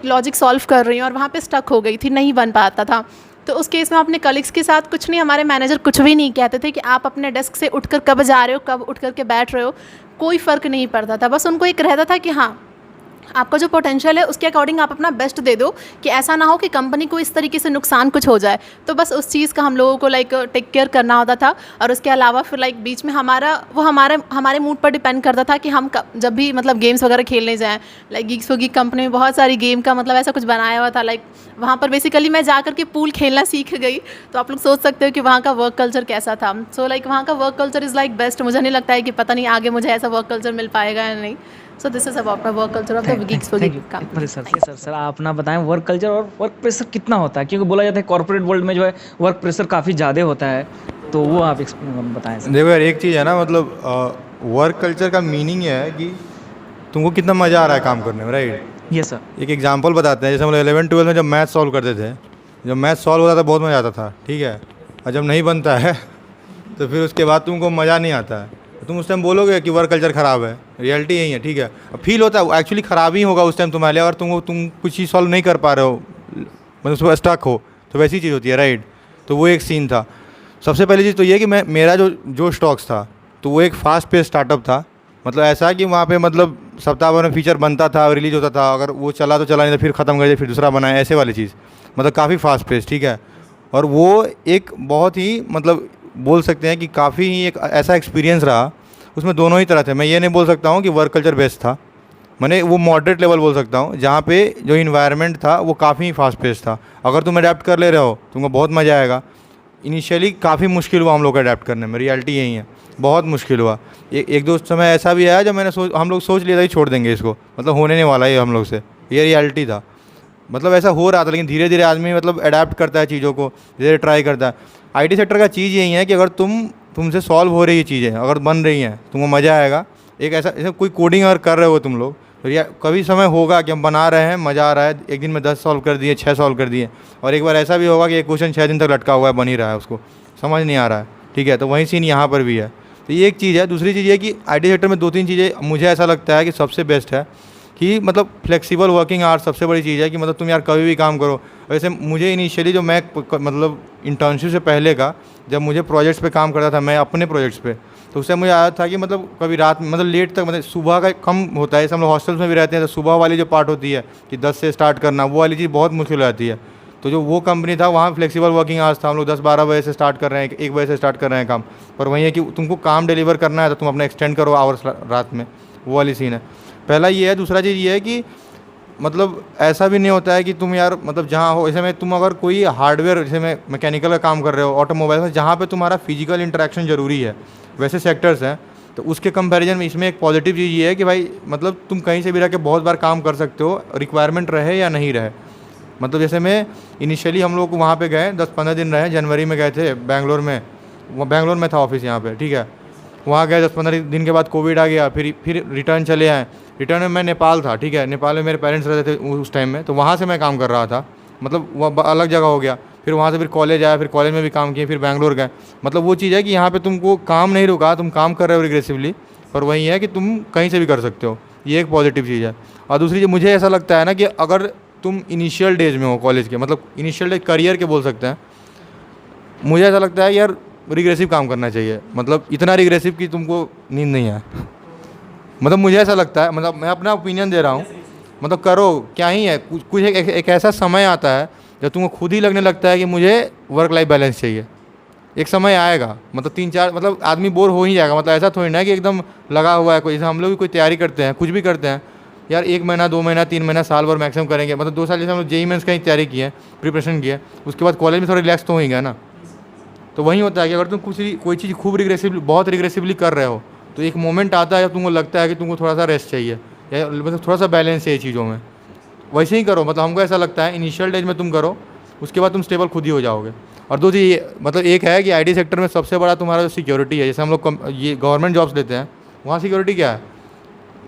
लॉजिक सॉल्व कर रही हूँ और वहाँ पे स्टक हो गई थी, नहीं बन पाता था। तो उस केस में अपने कलीग्स के साथ कुछ नहीं, हमारे मैनेजर कुछ भी नहीं कहते थे कि आप अपने डेस्क से उठकर कब जा रहे हो, कब उठ कर के बैठ रहे हो, कोई फ़र्क नहीं पड़ता था। बस उनको एक रहता था कि हाँ, आपका जो पोटेंशियल है उसके अकॉर्डिंग आप अपना बेस्ट दे दो, कि ऐसा ना हो कि कंपनी को इस तरीके से नुकसान कुछ हो जाए। तो बस उस चीज़ का हम लोगों को टेक केयर करना होता था। और उसके अलावा फिर बीच में हमारे मूड पर डिपेंड करता था कि हम जब भी मतलब गेम्स वगैरह खेलने जाएँ। गिग्स फॉर गिग कंपनी में बहुत सारी गेम का मतलब ऐसा कुछ बनाया हुआ था। वहाँ पर बेसिकली मैं जा कर के पूल खेलना सीख गई। तो आप लोग सोच सकते हो कि वहाँ का वर्क कल्चर कैसा था। सो वहाँ का वर्क कल्चर इज़ बेस्ट। मुझे नहीं लगता है कि पता नहीं आगे मुझे ऐसा वर्क कल्चर मिल पाएगा या नहीं। So this is about my work culture of the Geeks for Geek company. Sir आप ना बताएं वर्क कल्चर और वर्क प्रेशर कितना होता है, क्योंकि बोला जाता है कॉर्पोरेट वर्ल्ड में जो है वर्क प्रेशर काफ़ी ज़्यादा होता है, तो वो आप बताएं सर। देखो यार, एक चीज़ है ना, मतलब वर्क कल्चर का मीनिंग ये है कि तुमको कितना मज़ा आ रहा है काम करने में, राइट? Yes sir. एक एग्जांपल बताते हैं, जैसे हम लोग 11-12 में जब मैथ सॉल्व करते थे, जब मैथ सॉल्व होता था बहुत मज़ा आता था, ठीक है, और जब नहीं बनता है तो फिर उसके बाद तुमको मज़ा नहीं आता है, तो तुम उस टाइम बोलोगे कि वर्क कल्चर ख़राब है। रियलिटी यही है, ठीक है। फील होता है एक्चुअली ख़राब ही होगा उस टाइम तुम्हारे लिए, अगर तुम कुछ चीज़ सॉल्व नहीं कर पा रहे हो, मतलब उसको स्टक हो, तो वैसी चीज़ होती है, राइट? तो वो एक सीन था। सबसे पहली चीज़ तो ये कि मेरा जो स्टॉक्स था, तो वो एक फास्ट पेस स्टार्टअप था। मतलब ऐसा कि वहाँ पे मतलब सप्ताह भर में फीचर बनता था, रिलीज होता था, अगर वो चला तो चला, नहीं तो फिर ख़त्म कर दिया, फिर दूसरा बनाया, ऐसे वाली चीज़, मतलब काफ़ी फास्ट पेस, ठीक है। और वो एक बहुत ही मतलब बोल सकते हैं कि काफ़ी एक ऐसा एक्सपीरियंस रहा, उसमें दोनों ही तरह थे। मैं ये नहीं बोल सकता हूँ कि वर्क कल्चर बेस्ट था, मैंने वो मॉडरेट लेवल बोल सकता हूँ, जहाँ पे जो इन्वायरमेंट था वो काफ़ी फास्ट पेस था। अगर तुम अडेप्ट कर ले रहे हो तुमको बहुत मज़ा आएगा। इनिशियली काफ़ी मुश्किल हुआ हम लोग को अडेप्ट करने में, रियलिटी यही है, बहुत मुश्किल हुआ। एक दो समय ऐसा भी आया जब हम लोग सोच लिया था कि छोड़ देंगे इसको, मतलब होने नहीं वाला है हम लोग से, ये रियलिटी था। मतलब ऐसा हो रहा था, लेकिन धीरे धीरे आदमी मतलब अडेप्ट करता है चीज़ों को, धीरे ट्राई करता है। आईटी सेक्टर का चीज़ यही है कि अगर तुमसे सॉल्व हो रही है चीज़ें, अगर बन रही हैं, तुमको मज़ा आएगा। एक ऐसा जैसे कोई कोडिंग अगर कर रहे हो तुम लोग, तो या कभी समय होगा कि हम बना रहे हैं, मज़ा आ रहा है, एक दिन में 10 सॉल्व कर दिए, 6 सॉल्व कर दिए, और एक बार ऐसा भी होगा कि एक क्वेश्चन 6 दिन तक लटका हुआ है, बन ही रहा है, उसको समझ नहीं आ रहा है, ठीक है। तो वही सीन यहाँ पर भी है। तो ये एक चीज़ है। दूसरी चीज़ ये कि आईटी सेक्टर में 2-3 चीज़ें मुझे ऐसा लगता है कि सबसे बेस्ट है कि मतलब फ्लेक्सिबल वर्किंग आवर्स सबसे बड़ी चीज़ है कि मतलब तुम यार कभी भी काम करो। वैसे मुझे इनिशियली जो मैं मतलब इंटर्नशिप से पहले का, जब मुझे प्रोजेक्ट्स पे काम करता था, मैं अपने प्रोजेक्ट्स पे, तो उससे मुझे आया था कि मतलब कभी रात में मतलब लेट तक, मतलब सुबह का कम होता है, हम लोग हॉस्टल्स में भी रहते हैं, तो सुबह वाली जो पार्ट होती है कि 10 से स्टार्ट करना, वो वाली चीज़ बहुत मुश्किल हो जाती है। तो जो वो कंपनी था वहाँ फ्लेक्सिबल वर्किंग आवर्स था, हम लोग 10-12 बजे से स्टार्ट कर रहे हैं, 1 बजे से स्टार्ट कर रहे हैं काम, पर वही है कि तुमको काम डिलीवर करना है तो तुम अपना एक्सटेंड करो आवर्स रात में, वो वाली सीन है। पहला ये है। दूसरा चीज़ ये है कि मतलब ऐसा भी नहीं होता है कि तुम यार मतलब जहाँ हो, जैसे में तुम अगर कोई हार्डवेयर, जैसे में मैकेनिकल का काम कर रहे हो, ऑटोमोबाइल में, जहाँ पे तुम्हारा फिजिकल इंटरेक्शन ज़रूरी है, वैसे सेक्टर्स हैं, तो उसके कंपैरिजन में इसमें एक पॉजिटिव चीज़ ये है कि भाई मतलब तुम कहीं से भी रह के बहुत बार काम कर सकते हो, रिक्वायरमेंट रहे या नहीं रहे। मतलब जैसे मैं इनिशियली हम लोग वहाँ पे गए, 10-15 दिन रहे, जनवरी में गए थे बैंगलोर में, वो बैंगलोर में था ऑफिस यहाँ पे, ठीक है। वहाँ गए, 10-15 दिन के बाद कोविड आ गया, फिर रिटर्न चले आए। रिटर्न में मैं नेपाल था, ठीक है, नेपाल में मेरे पेरेंट्स रहते थे उस टाइम में, तो वहाँ से मैं काम कर रहा था, मतलब वह अलग जगह हो गया। फिर वहाँ से फिर कॉलेज आया, फिर कॉलेज में भी काम किए, फिर बैंगलोर गए। मतलब वो चीज़ है कि यहाँ पे तुमको काम नहीं रुका, तुम काम कर रहे हो रिग्रेसिवली, पर वही है कि तुम कहीं से भी कर सकते हो, ये एक पॉजिटिव चीज़ है। और दूसरी चीज़ मुझे ऐसा लगता है ना कि अगर तुम इनिशियल डेज में हो कॉलेज के, मतलब इनिशियल डेज करियर के बोल सकते हैं, मुझे ऐसा लगता है यार रिग्रेसिव काम करना चाहिए। मतलब इतना रिग्रेसिव कि तुमको नींद नहीं है, मतलब मुझे ऐसा लगता है, मतलब मैं अपना ओपिनियन दे रहा हूँ, मतलब करो क्या ही है। कुछ एक ऐसा समय आता है जब तुमको खुद ही लगने लगता है कि मुझे वर्क लाइफ बैलेंस चाहिए। एक समय आएगा, मतलब 3-4, मतलब आदमी बोर हो ही जाएगा। मतलब ऐसा थोड़ी ना कि एकदम लगा हुआ है कोई, जैसे हम लोग भी कोई तैयारी करते हैं, कुछ भी करते हैं यार, 1 महीना 2 महीना 3 महीना साल भर मैक्सिमम करेंगे। मतलब 2 साल जैसे हम लोग जेईई मेंस का ही तैयारी की है, प्रिपरेशन की है, उसके बाद कॉलेज में थोड़ा रिलैक्स तो हो ही गया ना। तो वही होता है कि अगर तुम कोई चीज़ खूब बहुत रिग्रेसिवली कर रहे हो, तो एक मोमेंट आता है जब तुमको लगता है कि तुमको थोड़ा सा रेस्ट चाहिए, या मतलब थोड़ा सा बैलेंस चाहिए चीज़ों में। वैसे ही करो, मतलब हमको ऐसा लगता है इनिशियल डेज में तुम करो, उसके बाद तुम स्टेबल खुद ही हो जाओगे। और दो चीज़ मतलब एक है कि आईटी सेक्टर में सबसे बड़ा तुम्हारा जो सिक्योरिटी है, जैसे हम लोग ये गवर्नमेंट जॉब्स लेते हैं, वहाँ सिक्योरिटी क्या है,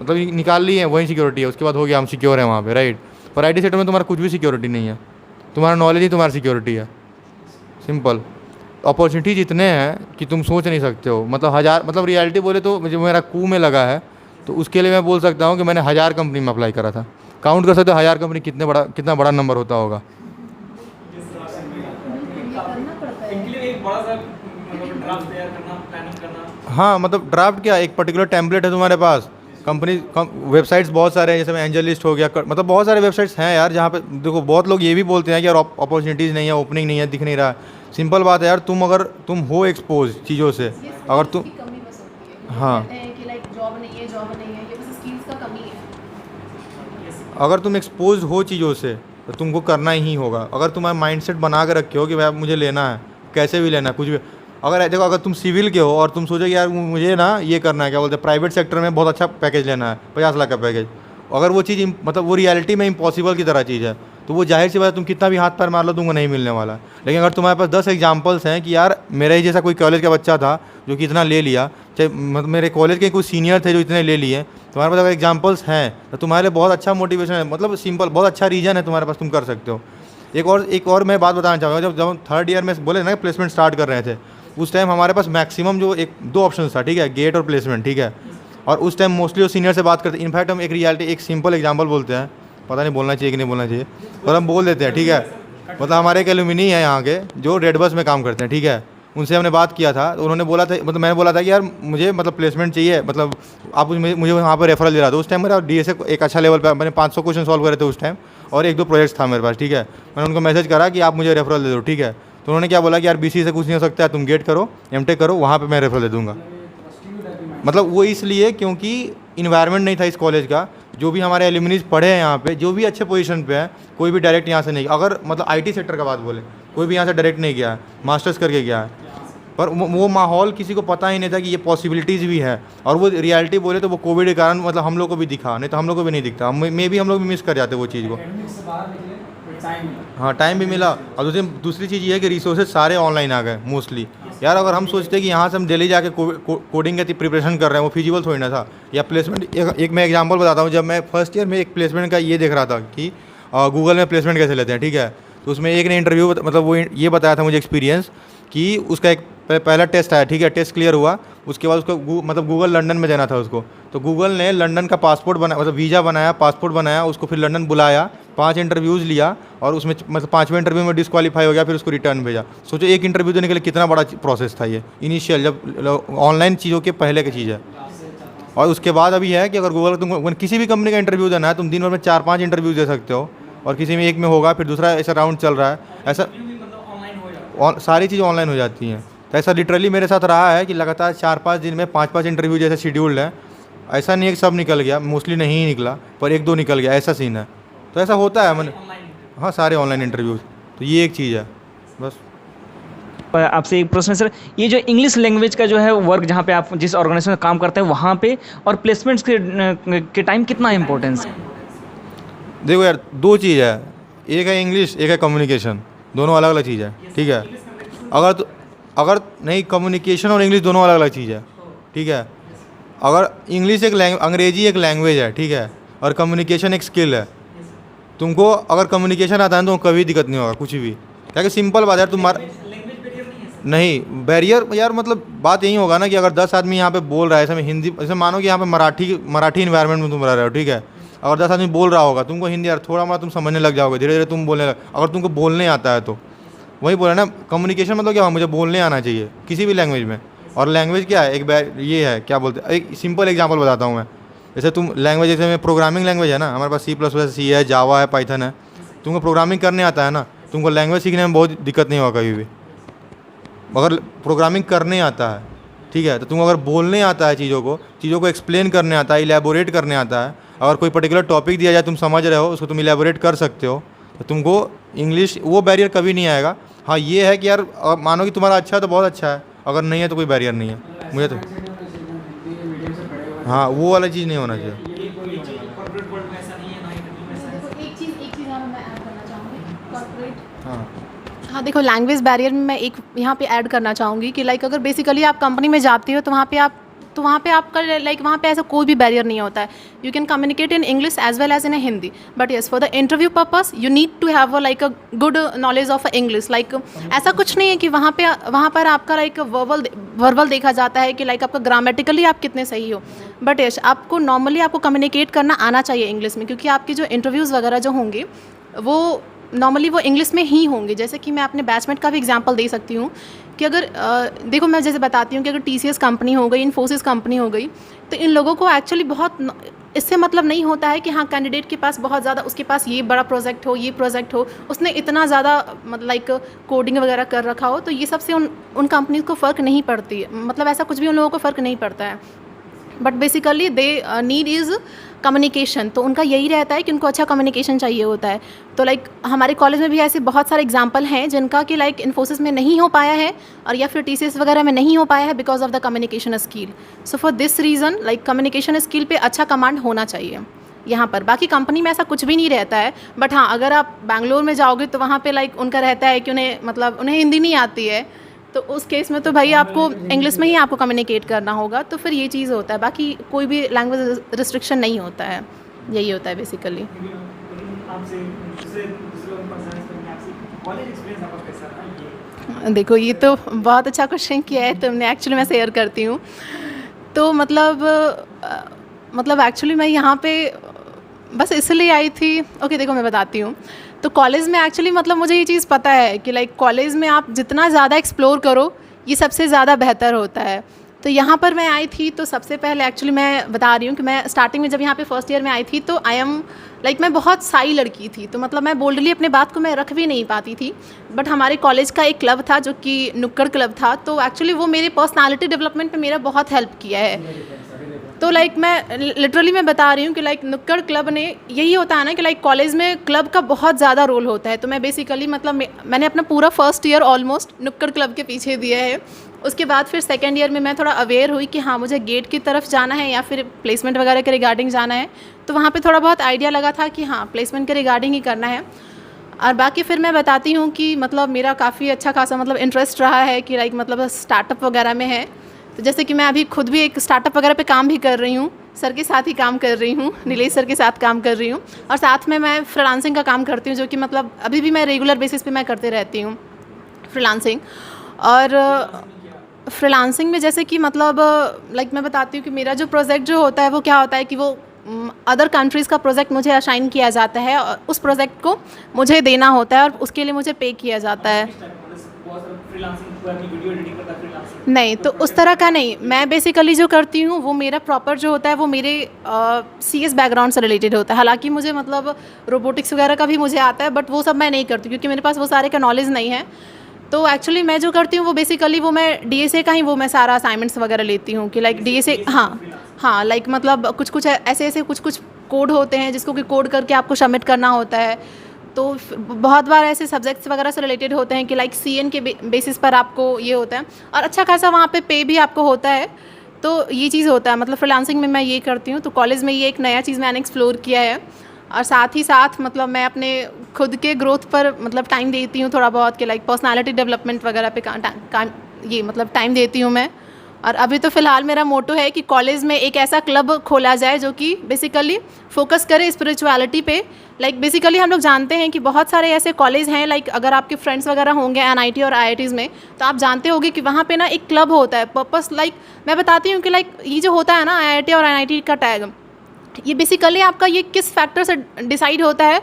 मतलब निकाल ली है वही सिक्योरिटी है, उसके बाद हो गया हम सिक्योर हैं वहाँ पे, राइट। पर आईटी सेक्टर में तुम्हारा कुछ भी सिक्योरिटी नहीं है, तुम्हारा नॉलेज ही तुम्हारी सिक्योरिटी है, सिंपल। अपॉर्चुनिटीज इतने हैं कि तुम सोच नहीं सकते हो। मतलब 1000, मतलब रियलिटी बोले तो मुझे मेरा कू में लगा है, तो उसके लिए मैं बोल सकता हूँ कि मैंने 1000 कंपनी में अप्लाई करा था। काउंट कर सकते हो 1000 कंपनी कितना बड़ा नंबर होता होगा। हाँ, मतलब ड्राफ्ट क्या, एक पर्टिकुलर टेम्पलेट है तुम्हारे पास, कंपनी वेबसाइट्स बहुत सारे हैं, जैसे मैं एंजल लिस्ट हो गया, मतलब बहुत सारे वेबसाइट्स हैं यार, जहाँ पे देखो बहुत लोग ये भी बोलते हैं कि यार अपॉर्चुनिटीज़ नहीं है, ओपनिंग नहीं है, दिख नहीं रहा है। सिंपल बात है यार, तुम हो एक्सपोज चीज़ों से, अगर तुम, हाँ, अगर तुम एक्सपोज हो चीज़ों से तो तुमको करना ही होगा। अगर तुम्हारा माइंडसेट बना के रखे हो कि भाई मुझे लेना है, कैसे भी लेना है, कुछ भी, अगर देखो अगर तुम सिविल के हो और तुम सोचो कि यार मुझे ना ये करना है, क्या बोलते हैं, प्राइवेट सेक्टर में बहुत अच्छा पैकेज लेना है, 50 लाख का पैकेज, अगर वो चीज़ मतलब वो रियलिटी में इम्पॉसिबल की तरह चीज़ है, तो वो जाहिर सी बात है तुम कितना भी हाथ पैर मार लो तुमको नहीं मिलने वाला। लेकिन अगर तुम्हारे पास 10 एग्जाम्पल्स हैं कि यार मेरा ही जैसा कोई कॉलेज का बच्चा था जो कि इतना ले लिया, चाहे मतलब मेरे कॉलेज के कुछ सीनियर थे जो इतने ले लिए, तुम्हारे पास अगर एग्जाम्पल्स हैं तो तुम्हारे लिए बहुत अच्छा मोटिवेशन है, मतलब सिंपल बहुत अच्छा रीज़न है तुम्हारे पास, तुम कर सकते हो। एक और मैं बात बताना चाहूँगा, जब हम थर्ड ईयर में बोले ना प्लेसमेंट स्टार्ट कर रहे थे, उस टाइम हमारे पास मैक्सिमम जो 2 ऑप्शन था, ठीक है, गेट और प्लेसमेंट, ठीक है। और उस टाइम मोस्टली वो सीनियर से बात करते, इनफैक्ट हम एक रियलिटी एक सिंपल एग्जांपल बोलते हैं, पता नहीं बोलना चाहिए कि नहीं बोलना चाहिए, और हम बोल देते हैं, ठीक है। मतलब हमारे एक एलुमिनी है यहाँ के जो रेड बस में काम करते हैं, ठीक है, उनसे हमने बात किया था, तो उन्होंने बोला था, मतलब मैंने बोला था कि यार मुझे मतलब प्लेसमेंट चाहिए, मतलब आप मुझे वहाँ पर रेफरल दे रहा था। उस टाइम मेरा DSA एक अच्छा लेवल पर, मैंने 500 क्वेश्चन सॉल्व करे थे उस टाइम, और 1-2 प्रोजेक्ट्स था मेरे पास, ठीक है। मैंने उनको मैसेज करा कि आप मुझे रेफरल दे दो, ठीक है। तो उन्होंने क्या बोला कि यार BC से कुछ नहीं हो सकता है, तुम गेट करो, MTech करो, वहाँ पे मैं रेफरल दे दूँगा। मतलब वो इसलिए क्योंकि इन्वायरमेंट नहीं था इस कॉलेज का, जो भी हमारे एल्यूमिनीज पढ़े हैं यहाँ पे, जो भी अच्छे पोजीशन पे है, कोई भी डायरेक्ट यहाँ से नहीं, अगर मतलब IT सेक्टर का बात बोले, कोई भी यहाँ से डायरेक्ट नहीं गया है, मास्टर्स करके गया है। पर वो माहौल किसी को पता ही नहीं था कि ये पॉसिबिलिटीज़ भी है, और वो रियलिटी बोले तो वो कोविड के कारण मतलब हम लोग को भी दिखा, नहीं तो हम लोग को भी नहीं दिखता, मे भी हम लोग भी मिस कर जाते वो चीज़ को। हाँ, टाइम भी मिला, और दूसरी चीज़ ये है कि रिसोर्सेज सारे ऑनलाइन आ गए मोस्टली। यार अगर हम सोचते कि यहाँ से हम दिल्ली जाके कोडिंग की प्रिपरेशन कर रहे हैं, वो फिजिबल थोड़ी ना था। या प्लेसमेंट, एक मैं एग्जांपल बताता हूँ, जब मैं फर्स्ट ईयर में एक प्लेसमेंट का ये देख रहा था कि गूगल में प्लेसमेंट कैसे लेते हैं, ठीक है। तो उसमें एक ने इंटरव्यू मतलब वो ये बताया था मुझे एक्सपीरियंस कि उसका एक पहला टेस्ट आया, ठीक है, टेस्ट क्लियर हुआ, उसके बाद उसको मतलब गूगल लंदन में देना था उसको, तो गूगल ने लंदन का पासपोर्ट बनाया, मतलब वीज़ा बनाया, पासपोर्ट बनाया, उसको फिर लंदन बुलाया, 5 इंटरव्यूज़ लिया, और उसमें मतलब 5वें इंटरव्यू में डिस्क्वालीफाई हो गया, फिर उसको रिटर्न भेजा। सोचो एक इंटरव्यू देने के लिए कितना बड़ा प्रोसेस था ये इनिशियल, जब ऑनलाइन चीज़ों के पहले की चीज़ है। और उसके बाद अभी है कि अगर गूगल तुम किसी भी कंपनी का इंटरव्यू देना है, तुम दिन भर में 4-5 इंटरव्यू दे सकते हो, और किसी में एक में होगा, फिर दूसरा ऐसा राउंड चल रहा है, ऐसा सारी चीज़ ऑनलाइन हो जाती हैं। तो ऐसा लिटरली मेरे साथ रहा है कि लगातार 4-5 दिन में 5-5 इंटरव्यू जैसे शेड्यूल्ड है। ऐसा नहीं है कि सब निकल गया, मोस्टली नहीं निकला, पर 1-2 निकल गया, ऐसा सीन है। तो ऐसा होता है मैंने, हाँ, सारे ऑनलाइन इंटरव्यूज़, तो ये एक चीज़ है बस। आपसे एक प्रश्न है सर, ये जो इंग्लिश लैंग्वेज का जो है वर्क, जहाँ पे आप जिस ऑर्गेनाइजेशन में काम करते हैं वहाँ पे, और प्लेसमेंट्स के टाइम कितना इम्पोर्टेंस है? देखो यार, 2 चीज़ है, एक है इंग्लिश, एक है कम्युनिकेशन, दोनों अलग अलग चीज़ है, ठीक है। अगर नहीं, कम्युनिकेशन और इंग्लिश दोनों अलग अलग चीज़ है, ठीक है। अगर इंग्लिश अंग्रेजी एक लैंग्वेज है, ठीक है, और कम्युनिकेशन एक स्किल है। तुमको अगर कम्युनिकेशन आता है तो कभी दिक्कत नहीं होगा कुछ भी, क्या कि सिंपल बात है। नहीं, बैरियर यार मतलब बात यही होगा ना कि अगर 10 आदमी यहाँ पे बोल रहा है, ऐसे में हिंदी, जैसे मानो कि यहाँ पे मराठी इन्वायरमेंट में तुम रह रहे हो, ठीक है। अगर 10 आदमी बोल रहा होगा, तुमको हिंदी यार थोड़ा मोड़ा तुम समझने लग जाओगे, धीरे धीरे तुम बोलने लग। अगर तुमको बोलने आता है तो वही बोला ना, कम्युनिकेशन मतलब क्या, मुझे बोलने आना चाहिए किसी भी लैंग्वेज में। और लैंग्वेज क्या है, ये है, क्या बोलते हैं, एक सिंपल एग्जांपल बताता हूँ मैं। जैसे तुम लैंग्वेज, जैसे में प्रोग्रामिंग लैंग्वेज है ना, हमारे पास C++, है, जावा है, पाइथन है। तुमको प्रोग्रामिंग करने आता है ना, तुमको लैंग्वेज सीखने में बहुत दिक्कत नहीं होगा कभी भी। अगर प्रोग्रामिंग करने आता है, ठीक है, तो तुम अगर बोलने आता है चीज़ों को एक्सप्लेन करने आता है, इलेबोरेट करने आता है, अगर कोई पर्टिकुलर टॉपिक दिया जाए, तुम समझ रहे हो उसको, तुम इलेबोरेट कर सकते हो, तो तुमको इंग्लिश वो बैरियर कभी नहीं आएगा। हाँ, ये है कि यार मानो कि तुम्हारा अच्छा है तो बहुत अच्छा है, अगर नहीं है तो कोई बैरियर नहीं है मुझे तो। हाँ, वो वाला चीज़ नहीं होना चाहिए। हाँ, देखो, लैंग्वेज बैरियर में मैं एक यहाँ पे ऐड करना चाहूँगी कि लाइक अगर बेसिकली आप कंपनी में जाते हो तो वहाँ पे आपका लाइक वहाँ पे ऐसा कोई भी बैरियर नहीं होता है। You can communicate in English as well as in Hindi, but yes for the interview purpose you need to have like a good knowledge of English. Like ऐसा कुछ नहीं है कि वहाँ पर आपका लाइक वर्बल देखा जाता है कि लाइक आपका ग्रामेटिकली आप कितने सही हो, बट यस आपको नॉर्मली आपको कम्युनिकेट करना आना चाहिए इंग्लिश में, क्योंकि आपके जो इंटरव्यूज़ वगैरह जो होंगे वो नॉर्मली वो इंग्लिश में ही होंगे। जैसे कि मैं अपने बैचमेट का भी एग्जांपल दे सकती हूँ कि अगर देखो, मैं जैसे बताती हूँ कि अगर TCS कंपनी हो गई, इन्फोसिस कंपनी हो गई, तो इन लोगों को एक्चुअली बहुत इससे मतलब नहीं होता है कि हाँ कैंडिडेट के पास बहुत ज़्यादा, उसके पास ये बड़ा प्रोजेक्ट हो, ये प्रोजेक्ट हो, उसने इतना ज़्यादा मतलब लाइक कोडिंग वगैरह कर रखा हो, तो ये सबसे उन कंपनीज को फ़र्क नहीं पड़ती है, मतलब ऐसा कुछ भी उन लोगों को फ़र्क नहीं पड़ता है। But basically they need is communication. तो उनका यही रहता है कि उनको अच्छा कम्युनिकेशन चाहिए होता है। तो लाइक हमारे कॉलेज में भी ऐसे बहुत सारे एग्जांपल हैं जिनका कि लाइक इन्फोसिस में नहीं हो पाया है और या फिर TCS वगैरह में नहीं हो पाया है because of the communication skill. So for this reason like communication skill पे अच्छा कमांड होना चाहिए यहाँ पर। बाकी कंपनी में ऐसा कुछ भी नहीं रहता है, बट हाँ अगर आप बैंगलोर में जाओगे तो वहाँ पे लाइक उनका रहता है कि उन्हें हिंदी नहीं आती है, तो उस केस में तो भाई आपको इंग्लिश में ही आपको कम्युनिकेट करना होगा। तो फिर ये चीज़ होता है, बाकी कोई भी लैंग्वेज रिस्ट्रिक्शन नहीं होता है, यही होता है बेसिकली। देखो ये तो बहुत अच्छा क्वेश्चन किया है तुमने, एक्चुअली मैं शेयर करती हूँ। तो मतलब एक्चुअली मैं यहाँ पे बस इसलिए आई थी। ओके देखो मैं बताती हूँ। तो कॉलेज में एक्चुअली मतलब मुझे ये चीज़ पता है कि लाइक कॉलेज में आप जितना ज़्यादा एक्सप्लोर करो ये सबसे ज़्यादा बेहतर होता है। तो यहाँ पर मैं आई थी तो सबसे पहले एक्चुअली मैं बता रही हूँ कि मैं स्टार्टिंग में जब यहाँ पे फर्स्ट ईयर में आई थी तो मैं बहुत साई लड़की थी। तो मतलब मैं बोल्डली अपने बात को मैं रख भी नहीं पाती थी। बट हमारे कॉलेज का एक क्लब था जो कि नुक्कड़ क्लब था, तो एक्चुअली वो मेरे पर्सनालिटी डेवलपमेंट में मेरा बहुत हेल्प किया है। तो लाइक मैं लिटरली मैं बता रही हूँ कि लाइक नुक्कड़ क्लब ने यही होता है ना कि लाइक कॉलेज में क्लब का बहुत ज़्यादा रोल होता है। तो मैं बेसिकली मतलब मैंने अपना पूरा फर्स्ट ईयर ऑलमोस्ट नुक्कड़ क्लब के पीछे दिया है। उसके बाद फिर सेकेंड ईयर में मैं थोड़ा अवेयर हुई कि हाँ मुझे गेट की तरफ जाना है या फिर प्लेसमेंट वगैरह के रिगार्डिंग जाना है। तो वहाँ पे थोड़ा बहुत आइडिया लगा था कि हाँ प्लेसमेंट के रिगार्डिंग ही करना है। और बाकी फिर मैं बताती हूँ कि मतलब मेरा काफ़ी अच्छा खासा मतलब इंटरेस्ट रहा है कि लाइक मतलब स्टार्टअप वगैरह में है। तो जैसे कि मैं अभी खुद भी एक स्टार्टअप वगैरह पे काम भी कर रही हूँ, सर के साथ ही काम कर रही हूँ, नीलेश सर के साथ काम कर रही हूँ। और साथ में मैं फ्रीलांसिंग का काम करती हूँ, जो कि मतलब अभी भी मैं रेगुलर बेसिस पे मैं करते रहती हूँ फ्रीलांसिंग। और फ्रीलांसिंग में जैसे कि मतलब लाइक मैं बताती हूँ कि मेरा जो प्रोजेक्ट जो होता है वो क्या होता है कि वो अदर कंट्रीज़ का प्रोजेक्ट मुझे असाइन किया जाता है और उस प्रोजेक्ट को मुझे देना होता है और उसके लिए मुझे पे किया जाता है। नहीं, तो उस तरह का नहीं। मैं बेसिकली जो करती हूँ वो मेरा प्रॉपर जो होता है वो मेरे CS बैकग्राउंड से रिलेटेड होता है। हालांकि मुझे मतलब रोबोटिक्स वगैरह का भी मुझे आता है, बट वो सब मैं नहीं करती क्योंकि मेरे पास वो सारे का नॉलेज नहीं है। तो एक्चुअली मैं जो करती हूँ वो बेसिकली वो मैं DSA का ही वो मैं सारा असाइनमेंट्स वगैरह लेती हूँ कि लाइक DSA हाँ लाइक मतलब कुछ ऐसे कुछ कोड होते हैं जिसको कि कोड करके आपको सबमिट करना होता है। तो बहुत बार ऐसे सब्जेक्ट्स वगैरह से रिलेटेड होते हैं कि लाइक CN के बेसिस पर आपको ये होता है और अच्छा खासा वहाँ पे पे भी आपको होता है। तो ये चीज़ होता है मतलब फ्रीलांसिंग में मैं ये करती हूँ। तो कॉलेज में ये एक नया चीज़ मैंने एक्सप्लोर किया है और साथ ही साथ मतलब मैं अपने खुद के ग्रोथ पर मतलब टाइम देती हूँ थोड़ा बहुत कि लाइक पर्सनालिटी डेवलपमेंट वगैरह पे ये मतलब टाइम देती हूँ मैं। और अभी तो फ़िलहाल मेरा मोटो है कि कॉलेज में एक ऐसा क्लब खोला जाए जो कि बेसिकली फोकस करे स्पिरिचुअलिटी पे। लाइक बेसिकली हम लोग जानते हैं कि बहुत सारे ऐसे कॉलेज हैं, लाइक अगर आपके फ्रेंड्स वगैरह होंगे NIT और IITs में तो आप जानते होंगे कि वहाँ पे ना एक क्लब होता है पर्पस। लाइक मैं बताती हूँ कि लाइक ये जो होता है ना IIT और NIT का टैग, ये बेसिकली आपका ये किस फैक्टर से डिसाइड होता है।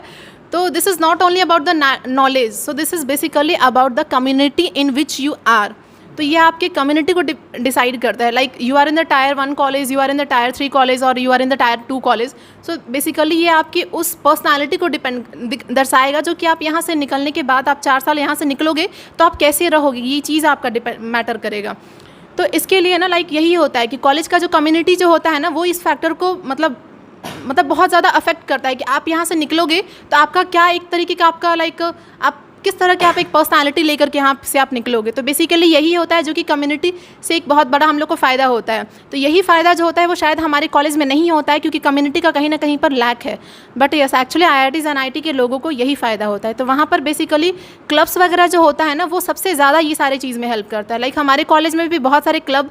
तो this is not only about the knowledge, so this is basically about the community in which you are. तो ये आपके कम्युनिटी को डिसाइड करता है। Like you are in the tier 1 college, you are in the tier 3 college और you are in the tier 2 college. So basically ये आपकी उस पर्सनालिटी को दर्शाएगा जो कि आप यहाँ से निकलने के बाद आप 4 साल यहाँ से निकलोगे तो आप कैसे रहोगे, ये चीज़ आपका मैटर करेगा। तो इसके लिए ना लाइक यही होता है कि कॉलेज का जो कम्युनिटी जो होता है ना वो इस फैक्टर को मतलब बहुत ज़्यादा अफेक्ट करता है कि आप यहाँ से निकलोगे तो आपका क्या एक तरीके का आपका लाइक आप किस तरह के आप एक पर्सनालिटी लेकर के यहाँ से आप निकलोगे। तो बेसिकली यही होता है जो कि कम्युनिटी से एक बहुत बड़ा हम लोग को फ़ायदा होता है। तो यही फ़ायदा जो होता है वो शायद हमारे कॉलेज में नहीं होता है क्योंकि कम्युनिटी का कहीं ना कहीं पर लैक है। But yes actually IITs NIT के लोगों को यही फ़ायदा होता है। तो वहाँ पर बेसिकली क्लब्स वगैरह जो होता है ना वो सबसे ज़्यादा ये सारी चीज़ में हेल्प करता है। लाइक हमारे कॉलेज में भी बहुत सारे क्लब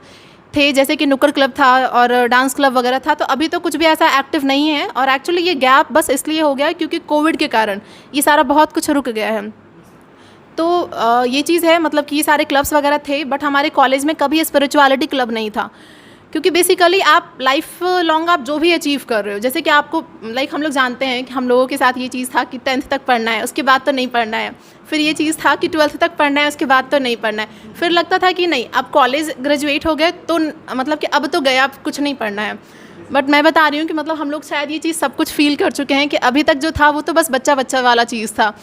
थे जैसे कि नुक्कड़ क्लब था और डांस क्लब वगैरह था। तो अभी तो कुछ भी ऐसा एक्टिव नहीं है और एक्चुअली ये गैप बस इसलिए हो गया क्योंकि कोविड के कारण ये सारा बहुत कुछ रुक गया है। तो ये चीज़ है मतलब कि ये सारे क्लब्स वगैरह थे बट हमारे कॉलेज में कभी स्पिरिचुअलिटी क्लब नहीं था क्योंकि बेसिकली आप लाइफ लॉन्ग आप जो भी अचीव कर रहे हो, जैसे कि आपको लाइक हम लोग जानते हैं कि हम लोगों के साथ ये चीज़ था कि 10th तक पढ़ना है उसके बाद तो नहीं पढ़ना है, फिर ये चीज़ था कि 12th तक पढ़ना है उसके बाद तो नहीं पढ़ना है, फिर लगता था कि नहीं अब कॉलेज ग्रेजुएट हो गए तो मतलब कि अब तो गए अब कुछ नहीं पढ़ना है। बट मैं बता रही हूँ कि मतलब हम लोग शायद ये चीज़ सब कुछ फील कर चुके हैं कि अभी तक जो था वो तो बस बच्चा वाला चीज़ था।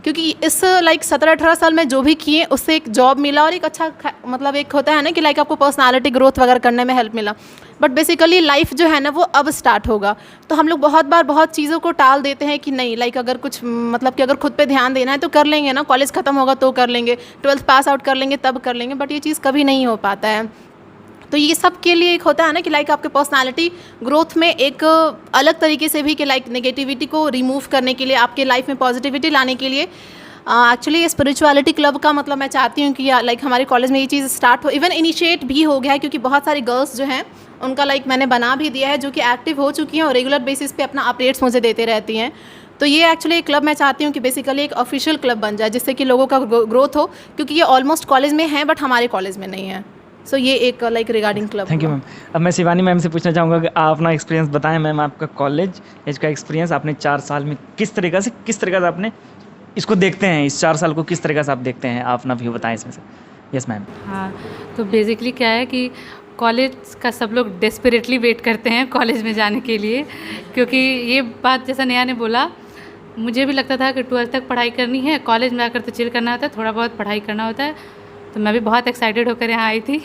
क्योंकि इस लाइक 17-18 साल में जो भी किए उससे एक जॉब मिला और एक अच्छा मतलब एक होता है ना कि लाइक आपको पर्सनालिटी ग्रोथ वगैरह करने में हेल्प मिला। बट बेसिकली लाइफ जो है ना वो अब स्टार्ट होगा। तो हम लोग बहुत बार बहुत चीज़ों को टाल देते हैं कि नहीं लाइक अगर कुछ मतलब कि अगर खुद पे ध्यान देना है तो कर लेंगे ना, कॉलेज ख़त्म होगा तो कर लेंगे, 12th पास आउट कर लेंगे तब कर लेंगे, बट ये चीज़ कभी नहीं हो पाता है। तो ये सब के लिए एक होता है ना कि लाइक आपके पर्सनालिटी ग्रोथ में एक अलग तरीके से भी कि लाइक नेगेटिविटी को रिमूव करने के लिए, आपके लाइफ में पॉजिटिविटी लाने के लिए एक्चुअली ये स्पिरिचुअलिटी क्लब का मतलब मैं चाहती हूँ कि लाइक हमारे कॉलेज में ये चीज़ स्टार्ट हो। इवन इनिशिएट भी हो गया है क्योंकि बहुत सारी गर्ल्स जो हैं उनका लाइक मैंने बना भी दिया है जो कि एक्टिव हो चुकी हैं और रेगुलर बेसिस पे अपना अपडेट्स मुझे देते रहती हैं। तो ये एक्चुअली एक क्लब मैं चाहती हूँ कि बेसिकली एक ऑफिशियल क्लब बन जाए जिससे कि लोगों का ग्रोथ हो, क्योंकि ये ऑलमोस्ट कॉलेज में है बट हमारे कॉलेज में नहीं है। सो ये एक like regarding club. Thank you ma'am. अब मैं शिवानी मैम से पूछना चाहूँगा कि आप अपना एक्सपीरियंस बताएं मैम, आपका कॉलेज एज का एक्सपीरियंस आपने 4 साल में किस तरीक़ा से आपने इसको देखते हैं, इस 4 साल को किस तरीक़ा से आप देखते हैं, आप अपना व्यू बताएं इसमें से। Yes ma'am. हाँ, तो बेसिकली क्या है कि कॉलेज का सब लोग डेस्परेटली वेट करते हैं कॉलेज में जाने के लिए, क्योंकि ये बात जैसा नेहा ने बोला, मुझे भी लगता था कि 12th तक पढ़ाई करनी है, कॉलेज में आकर तो चिल करना होता है, थोड़ा बहुत पढ़ाई करना होता है। तो मैं भी बहुत एक्साइटेड होकर यहाँ आई थी,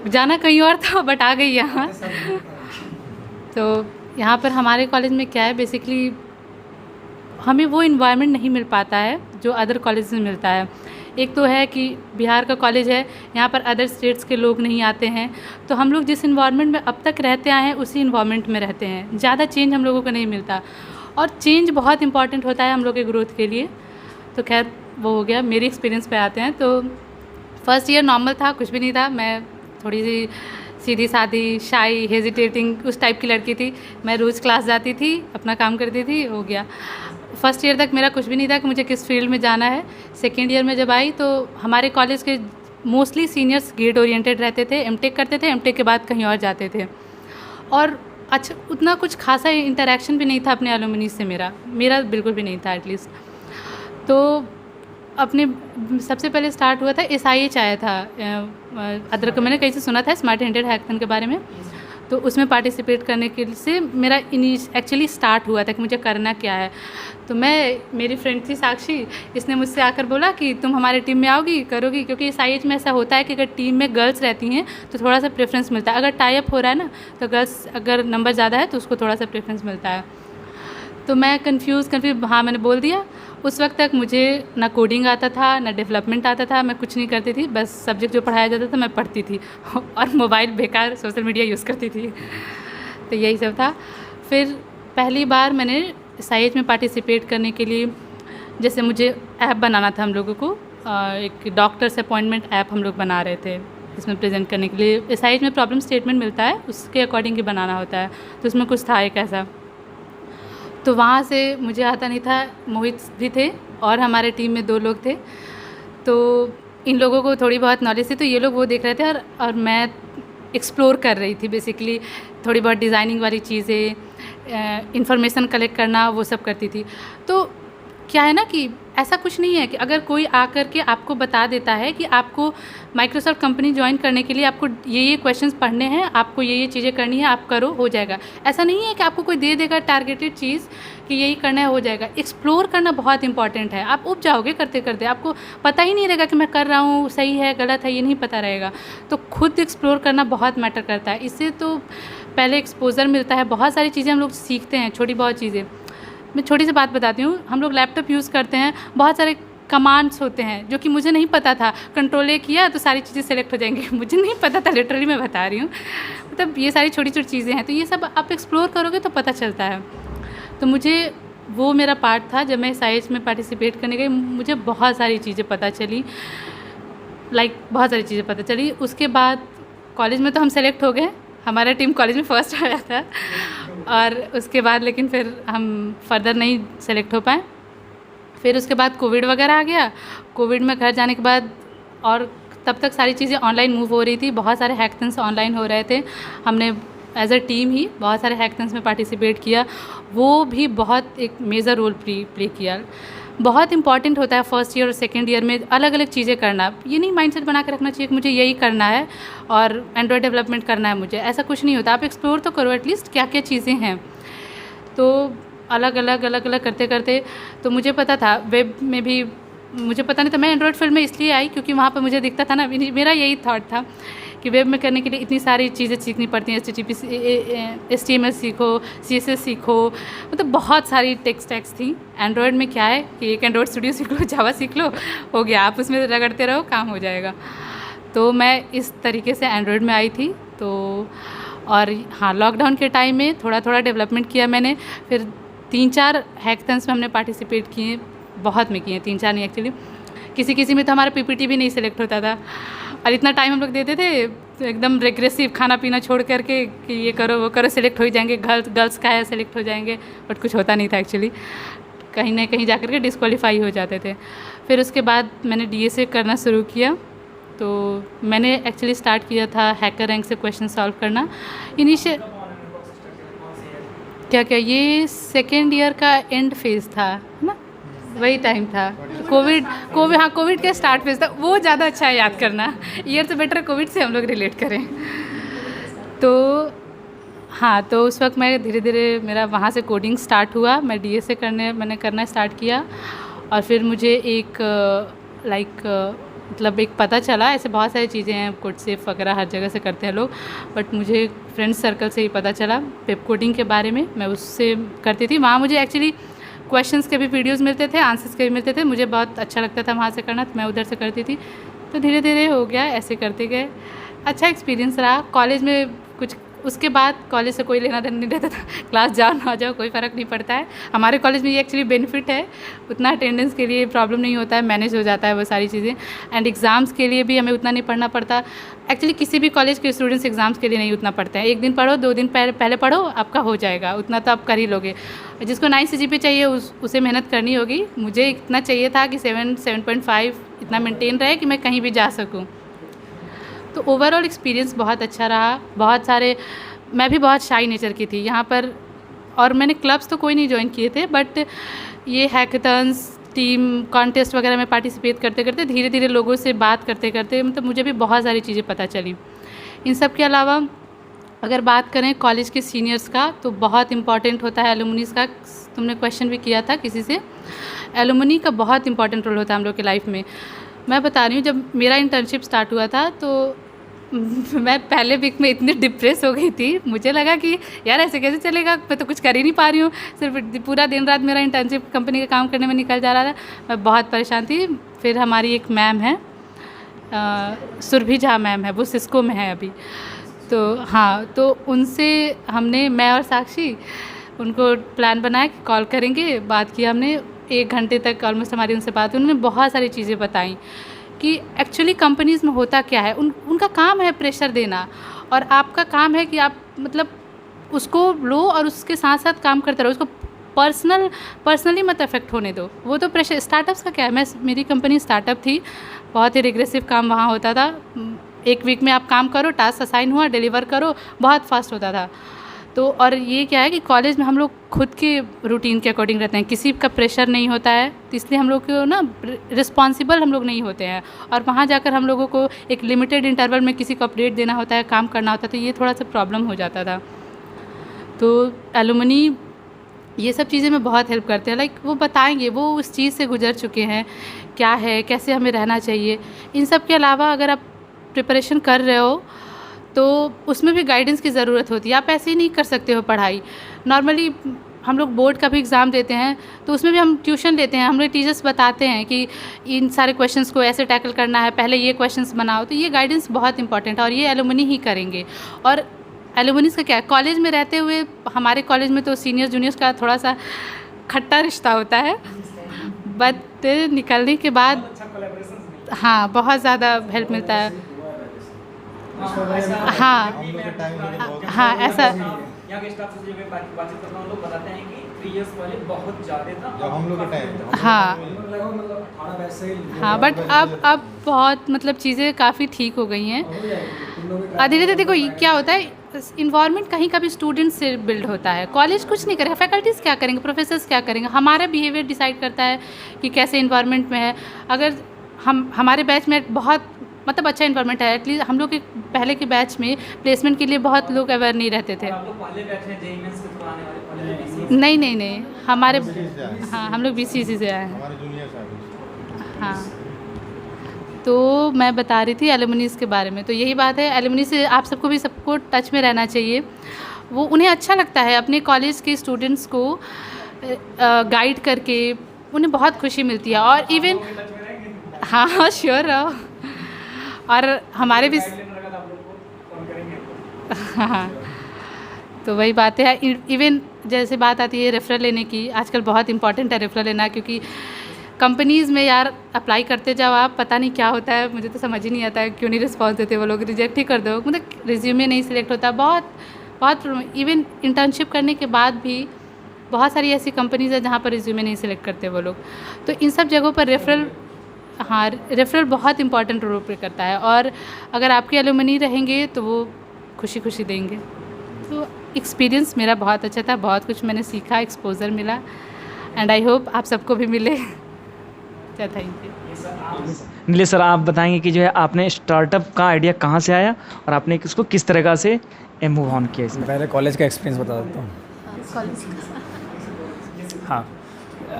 जाना कहीं और था बट आ गई यहाँ। तो यहाँ पर हमारे कॉलेज में क्या है, बेसिकली हमें वो इन्वायरमेंट नहीं मिल पाता है जो अदर कॉलेज में मिलता है। एक तो है कि बिहार का कॉलेज है, यहाँ पर अदर स्टेट्स के लोग नहीं आते हैं, तो हम लोग जिस इन्वायरमेंट में अब तक रहते आए हैं उसी इन्वायरमेंट में रहते हैं, ज़्यादा चेंज हम लोगों को नहीं मिलता। और चेंज बहुत इंपॉर्टेंट होता है हम लोग के ग्रोथ के लिए। तो खैर वो हो गया, मेरी एक्सपीरियंस पे आते हैं। तो फर्स्ट ईयर नॉर्मल था, कुछ भी नहीं था, मैं थोड़ी सी सीधी सादी, शाई, हेजिटेटिंग उस टाइप की लड़की थी। मैं रोज़ क्लास जाती थी, अपना काम करती थी, हो गया। फर्स्ट ईयर तक मेरा कुछ भी नहीं था कि मुझे किस फील्ड में जाना है। सेकेंड ईयर में जब आई तो हमारे कॉलेज के मोस्टली सीनियर्स गेट ओरिएंटेड रहते थे, एमटेक करते थे, एमटेक के बाद कहीं और जाते थे, और अच्छा उतना कुछ खासा इंटरेक्शन भी नहीं था अपने एलुमनी से, मेरा बिल्कुल भी नहीं था एटलीस्ट। तो अपने सबसे पहले स्टार्ट हुआ था SIH आया था, अदरक मैंने कहीं से सुना था स्मार्ट हैंडेड हैकथन के बारे में, तो उसमें पार्टिसिपेट करने के से मेरा एक्चुअली स्टार्ट हुआ था कि मुझे करना क्या है। तो मेरी फ्रेंड थी साक्षी, इसने मुझसे आकर बोला कि तुम हमारे टीम में आओगी, करोगी, क्योंकि SIH में ऐसा होता है कि अगर टीम में गर्ल्स रहती हैं तो थोड़ा सा प्रेफरेंस मिलता है। अगर टाई अप हो रहा है ना तो गर्ल्स अगर नंबर ज़्यादा है तो उसको थोड़ा सा प्रेफरेंस मिलता है। तो मैं कन्फ्यूज़ हाँ मैंने बोल दिया। उस वक्त तक मुझे ना कोडिंग आता था ना डेवलपमेंट आता था, मैं कुछ नहीं करती थी, बस सब्जेक्ट जो पढ़ाया जाता था मैं पढ़ती थी और मोबाइल बेकार सोशल मीडिया यूज़ करती थी। तो यही सब था। फिर पहली बार मैंने SIH में पार्टिसिपेट करने के लिए, जैसे मुझे ऐप बनाना था हम लोगों को, एक डॉक्टर से अपॉइंटमेंट ऐप हम लोग बना रहे थे इसमें प्रेजेंट करने के लिए। SIH में प्रॉब्लम स्टेटमेंट मिलता है, उसके अकॉर्डिंग ही बनाना होता है, तो उसमें कुछ था एक ऐसा। तो वहाँ से मुझे आता नहीं था, मोहित भी थे और हमारे टीम में 2 लोग थे, तो इन लोगों को थोड़ी बहुत नॉलेज थी, तो ये लोग वो देख रहे थे और मैं एक्सप्लोर कर रही थी बेसिकली, थोड़ी बहुत डिज़ाइनिंग वाली चीज़ें, इंफॉर्मेशन कलेक्ट करना, वो सब करती थी। तो क्या है ना कि ऐसा कुछ नहीं है कि अगर कोई आकर के आपको बता देता है कि आपको माइक्रोसॉफ्ट कंपनी ज्वाइन करने के लिए आपको ये क्वेश्चंस पढ़ने हैं, आपको ये चीज़ें करनी है, आप करो, हो जाएगा। ऐसा नहीं है कि आपको कोई दे देगा टारगेटेड चीज़ कि यही करना है, हो जाएगा। एक्सप्लोर करना बहुत इंपॉर्टेंट है। आप उब जाओगे करते करते, आपको पता ही नहीं रहेगा कि मैं कर रहा हूँ, सही है गलत है, ये नहीं पता रहेगा। तो खुद एक्सप्लोर करना बहुत मैटर करता है। इससे तो पहले एक्सपोजर मिलता है, बहुत सारी चीज़ें हम लोग सीखते हैं, छोटी बहुत चीज़ें। मैं छोटी सी बात बताती हूँ, हम लोग लैपटॉप यूज़ करते हैं, बहुत सारे कमांड्स होते हैं जो कि मुझे नहीं पता था, कंट्रोल A किया तो सारी चीज़ें सेलेक्ट हो जाएंगी, मुझे नहीं पता था, लिटरली मैं बता रही हूँ। मतलब ये सारी छोटी छोटी चीज़ें हैं, तो ये सब आप एक्सप्लोर करोगे तो पता चलता है। तो मुझे वो मेरा पार्ट था। जब मैं SIH में पार्टिसिपेट करने गई, मुझे बहुत सारी चीज़ें पता चली, बहुत सारी चीज़ें पता चली। उसके बाद कॉलेज में तो हम सेलेक्ट हो गए, हमारा टीम कॉलेज में फर्स्ट आया था, और उसके बाद लेकिन फिर हम फर्दर नहीं सेलेक्ट हो पाए। फिर उसके बाद कोविड वगैरह आ गया। कोविड में घर जाने के बाद, और तब तक सारी चीज़ें ऑनलाइन मूव हो रही थी, बहुत सारे हैकथन्स ऑनलाइन हो रहे थे। हमने एज अ टीम ही बहुत सारे हैकथन्स में पार्टिसिपेट किया, वो भी बहुत एक मेजर रोल प्ले किया। बहुत इंपॉर्टेंट होता है फर्स्ट ईयर और सेकेंड ईयर में अलग अलग चीज़ें करना। ये नहीं माइंडसेट बना के रखना चाहिए कि मुझे यही करना है और एंड्रॉयड डेवलपमेंट करना है मुझे, ऐसा कुछ नहीं होता। आप एक्सप्लोर तो करो एटलीस्ट क्या क्या चीज़ें हैं। तो अलग अलग करते करते तो मुझे पता था वेब में भी मुझे पता नहीं था। मैं एंड्रॉयड फील्ड में इसलिए आई क्योंकि वहाँ पर मुझे दिखता था ना, मेरा यही थॉट था कि वेब में करने के लिए इतनी सारी चीज़ें सीखनी पड़ती हैं, HTML सीखो, CSS सीखो, मतलब बहुत सारी टेक स्टैक्स थी। एंड्रॉयड में क्या है कि एक एंड्रॉयड स्टूडियो सीख लो, जावा सीख लो, हो गया, आप उसमें रगड़ते रहो, काम हो जाएगा। तो मैं इस तरीके से एंड्रॉयड में आई थी। तो और हाँ, लॉकडाउन के टाइम में थोड़ा थोड़ा डेवलपमेंट किया मैंने। फिर 3-4 हैकथन्स में हमने पार्टिसिपेट किए, बहुत में किए, 3-4 नहीं एक्चुअली। किसी में तो हमारा PPT भी नहीं सिलेक्ट होता था और इतना टाइम हम लोग देते थे, तो एकदम रेग्रेसिव, खाना पीना छोड़ करके कि ये करो वो करो, सिलेक्ट हो ही जाएंगे, गर्ल्स का है सिलेक्ट हो जाएंगे, बट कुछ होता नहीं था एक्चुअली। कहीं ना कहीं जाकर के डिस्क्वालीफाई हो जाते थे। फिर उसके बाद मैंने DSA करना शुरू किया। तो मैंने एक्चुअली स्टार्ट किया था हैकर रैंक से क्वेश्चन सॉल्व करना। इनिशियल क्या ये सेकेंड ईयर का एंड फेज़ था, है ना, वही टाइम था। कोविड का स्टार्ट फेज़ था, वो ज़्यादा अच्छा है याद करना। ईयर तो बेटर कोविड से हम लोग रिलेट करें। तो हाँ, तो उस वक्त मैं धीरे धीरे मेरा वहाँ से कोडिंग स्टार्ट हुआ। मैं DSA मैंने करना स्टार्ट किया और फिर मुझे एक मतलब एक पता चला, ऐसे बहुत सारी चीज़ें हैं, कोड सेफ वगैरह हर जगह से करते हैं लोग, बट मुझे फ्रेंड सर्कल से ही पता चला वेब कोडिंग के बारे में। मैं उससे करती थी। वहाँ मुझे एक्चुअली क्वेश्चंस के भी वीडियोस मिलते थे, आंसर्स के भी मिलते थे, मुझे बहुत अच्छा लगता था वहाँ से करना, तो मैं उधर से करती थी। तो धीरे धीरे हो गया, ऐसे करते गए। अच्छा एक्सपीरियंस रहा। कॉलेज में कुछ उसके बाद कॉलेज से कोई लेना देना नहीं रहता था, क्लास जाओ ना जाओ कोई फ़र्क नहीं पड़ता है। हमारे कॉलेज में ये एक्चुअली बेनिफिट है, उतना अटेंडेंस के लिए प्रॉब्लम नहीं होता है, मैनेज हो जाता है वो सारी चीज़ें। एंड एग्ज़ाम्स के लिए भी हमें उतना नहीं पढ़ना पड़ता। एक्चुअली किसी भी कॉलेज के स्टूडेंट्स एग्ज़ाम्स के लिए नहीं उतना पढ़ते हैं। एक दिन पढ़ो, 2 दिन पहले पढ़ो, आपका हो जाएगा, उतना तो आप कर ही लोगे। जिसको 9 CGPA चाहिए उसे मेहनत करनी होगी। मुझे इतना चाहिए था कि 7.5 इतना मेंटेन रहे कि मैं कहीं भी जा सकूँ। तो ओवरऑल एक्सपीरियंस बहुत अच्छा रहा। बहुत सारे, मैं भी बहुत शाई नेचर की थी यहाँ पर, और मैंने क्लब्स तो कोई नहीं ज्वाइन किए थे, बट ये हैकेथन्स, टीम कॉन्टेस्ट वगैरह में पार्टिसिपेट करते करते धीरे धीरे लोगों से बात करते करते मतलब मुझे भी बहुत सारी चीज़ें पता चली। इन सब के अलावा अगर बात करें कॉलेज के सीनियर्स का, तो बहुत इंपॉर्टेंट होता है एलुमनीज़ का। तुमने क्वेश्चन भी किया था किसी से, एलुमनी का बहुत इंपॉर्टेंट रोल होता है हम लोग की लाइफ में। मैं बता रही हूँ, जब मेरा इंटर्नशिप स्टार्ट हुआ था तो मैं पहले वीक में इतनी डिप्रेस हो गई थी, मुझे लगा कि यार ऐसे कैसे चलेगा, मैं तो कुछ कर ही नहीं पा रही हूँ, सिर्फ पूरा दिन रात मेरा इंटर्नशिप कंपनी का काम करने में निकल जा रहा था। मैं बहुत परेशान थी। फिर हमारी एक मैम है, सुरभि झा मैम है, वो सिस्को में है अभी। तो हाँ, तो उनसे हमने, मैं और साक्षी, उनको प्लान बनाया कि कॉल करेंगे। बात किया हमने 1 घंटे तक, ऑलमोस्ट हमारी उनसे बात हुई। उन्होंने बहुत सारी चीज़ें बताई कि एक्चुअली कंपनीज़ में होता क्या है। उनका काम है प्रेशर देना, और आपका काम है कि आप मतलब उसको लो और उसके साथ साथ काम करते रहो, उसको पर्सनली मत अफेक्ट होने दो। वो तो प्रेशर, स्टार्टअप्स का क्या है, मेरी कंपनी स्टार्टअप थी, बहुत ही रिग्रेसिव काम वहाँ होता था। 1 वीक में आप काम करो, टास्क असाइन हुआ, डिलीवर करो, बहुत फास्ट होता था। तो और ये क्या है कि कॉलेज में हम लोग खुद के रूटीन के अकॉर्डिंग रहते हैं, किसी का प्रेशर नहीं होता है, तो इसलिए हम लोग को ना रिस्पॉन्सिबल हम लोग नहीं होते हैं। और वहाँ जाकर हम लोगों को एक लिमिटेड इंटरवल में किसी को अपडेट देना होता है, काम करना होता है, तो ये थोड़ा सा प्रॉब्लम हो जाता था। तो एलुमनी ये सब चीज़ें में बहुत हेल्प करते हैं। लाइक वो बताएंगे, वो उस चीज़ से गुजर चुके हैं, क्या है, कैसे हमें रहना चाहिए। इन सब के अलावा अगर आप प्रिपरेशन कर रहे हो तो उसमें भी गाइडेंस की ज़रूरत होती है। आप ऐसे ही नहीं कर सकते हो पढ़ाई। नॉर्मली हम लोग बोर्ड का भी एग्ज़ाम देते हैं, तो उसमें भी हम ट्यूशन लेते हैं, हमें टीचर्स बताते हैं कि इन सारे क्वेश्चंस को ऐसे टैकल करना है, पहले ये क्वेश्चंस बनाओ। तो ये गाइडेंस बहुत इंपॉर्टेंट है, और ये एलुमनी ही करेंगे। और एलुमनीज़ का क्या है, कॉलेज में रहते हुए, हमारे कॉलेज में तो सीनियर जूनियर्स का थोड़ा सा खट्टा रिश्ता होता है, बट निकलने के बाद हाँ बहुत ज़्यादा हेल्प मिलता है। हाँ हाँ, ऐसा यहाँ के स्टाफ से मैं बातचीत करता हूँ, लोग बताते हैं कि 3 इयर्स पहले बहुत ज़्यादा था, जब हम लोग का टाइम। हाँ, बट अब बहुत मतलब चीज़ें काफ़ी ठीक हो गई हैं। धीरे धीरे देखो क्या होता है, इन्वायरमेंट कहीं का भी स्टूडेंट से बिल्ड होता है। कॉलेज कुछ नहीं करेगा, फैकल्टीज़ क्या करेंगे, प्रोफेसर्स क्या करेंगे, हमारा बिहेवियर डिसाइड करता है कि कैसे इन्वायरमेंट में है। अगर हमारे बैच में बहुत मतलब अच्छा इन्वायरमेंट है। एटलीस्ट हम लोग के पहले के बैच में प्लेसमेंट के लिए बहुत लोग अवेयर नहीं रहते थे। आप लोग पहले बैच हैं जेईई मेंस के थ्रू आने वाले, पहले तो BCS नहीं, हमारे हाँ हम लोग BCSC से आए हैं। हाँ, तो मैं बता रही थी एलुमनीज़ के बारे में। तो यही बात है, एलुमनी से आप सबको भी सबको टच में रहना चाहिए। वो उन्हें अच्छा लगता है अपने कॉलेज के स्टूडेंट्स को गाइड करके, उन्हें बहुत खुशी मिलती है। और इवन हाँ श्योर रहो। और हमारे भी हाँ, तो वही बात है। इवन जैसे बात आती है रेफरल लेने की, आजकल बहुत इंपॉर्टेंट है रेफरल लेना, क्योंकि कंपनीज़ में यार अप्लाई करते जाओ आप, पता नहीं क्या होता है, मुझे तो समझ ही नहीं आता है क्यों नहीं रिस्पॉन्स देते वो लोग, रिजेक्ट ही कर दो, मतलब रिज्यूमे नहीं सिलेक्ट होता। बहुत इवन इंटर्नशिप करने के बाद भी बहुत सारी ऐसी कंपनीज़ है जहाँ पर रिज्यूमे नहीं सिलेक्ट करते वो लोग। तो इन सब जगहों पर रेफरल बहुत इंपॉर्टेंट रोल प्ले करता है। और अगर आपके एलुमनी रहेंगे तो वो खुशी खुशी देंगे। तो एक्सपीरियंस मेरा बहुत अच्छा था, बहुत कुछ मैंने सीखा, एक्सपोजर मिला, एंड आई होप आप सबको भी मिले। Thank you. नीलेश सर, आप बताएंगे कि जो है आपने स्टार्टअप का आइडिया कहाँ से आया और आपने इसको किस तरह से मूव ऑन किया इसमें? पहले कॉलेज का एक्सपीरियंस बता देता हूँ। हाँ,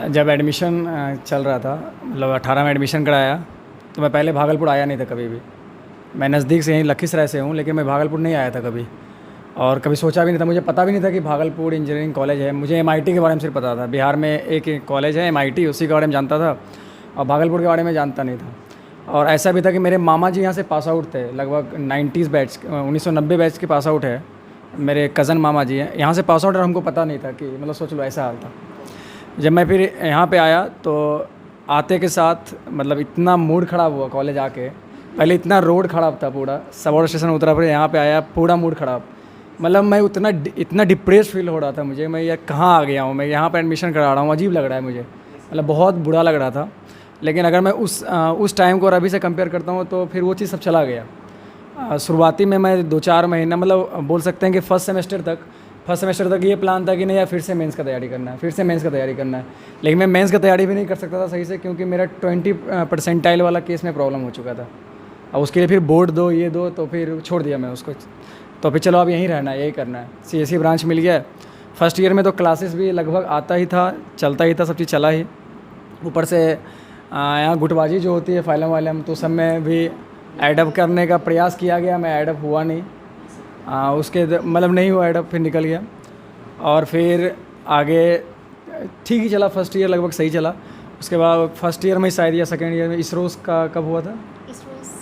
जब एडमिशन चल रहा था, मतलब 18 में एडमिशन कराया, तो मैं पहले भागलपुर आया नहीं था कभी भी। मैं नज़दीक से यहीं लखीसराय से हूँ, लेकिन मैं भागलपुर नहीं आया था कभी, और कभी सोचा भी नहीं था, मुझे पता भी नहीं था कि भागलपुर इंजीनियरिंग कॉलेज है। मुझे MIT के बारे में सिर्फ पता था, बिहार में एक कॉलेज है MIT, उसी के बारे में जानता था, और भागलपुर के बारे में जानता नहीं था। और ऐसा भी था कि मेरे मामा जी यहाँ से पास आउट थे, लगभग 90s बैच 1990 बैच के पास आउट है, मेरे कज़न मामा जी हैं यहाँ से पास आउट, और हमको पता नहीं था कि, मतलब सोच लो ऐसा हाल था। जब मैं फिर यहाँ पे आया तो आते के साथ मतलब इतना मूड ख़राब हुआ कॉलेज आके। पहले इतना रोड ख़राब था, पूरा सबौर स्टेशन उतरा, फिर यहाँ पे आया पूरा मूड ख़राब। मतलब मैं इतना डिप्रेस फील हो रहा था मुझे, मैं यार कहाँ आ गया हूँ, मैं यहाँ पे एडमिशन करा रहा हूँ, अजीब लग रहा है मुझे, मतलब बहुत बुरा लग रहा था। लेकिन अगर मैं उस टाइम को और अभी से कंपेयर करता हूँ तो फिर वो चीज़ सब चला गया। शुरुआती में मैं 2-4 महीना, मतलब बोल सकते हैं कि फर्स्ट सेमेस्टर तक ये प्लान था कि नहीं यार फिर से मेंस का तैयारी करना है, लेकिन मैं मेंस का तैयारी भी नहीं कर सकता था सही से, क्योंकि मेरा 20 परसेंटाइल वाला केस में प्रॉब्लम हो चुका था। अब उसके लिए फिर बोर्ड दो, ये दो, तो फिर छोड़ दिया मैं उसको। तो फिर चलो अब यहीं रहना है, यही करना है। CSE ब्रांच मिल गया। फर्स्ट ईयर में तो क्लासेस भी लगभग आता ही था, चलता ही था, सब चीज़ चला ही। ऊपर से यहाँ गुटबाजी जो होती है फाइलम वाइलम, तो सब में भी एडअप करने का प्रयास किया गया, मैं एडअप हुआ नहीं। उसके मतलब नहीं हुआ एडअप, फिर निकल गया। और फिर आगे ठीक ही चला, फर्स्ट ईयर लगभग सही चला। उसके बाद फर्स्ट ईयर में शायद या सेकेंड ईयर में इसरोस का कब हुआ था,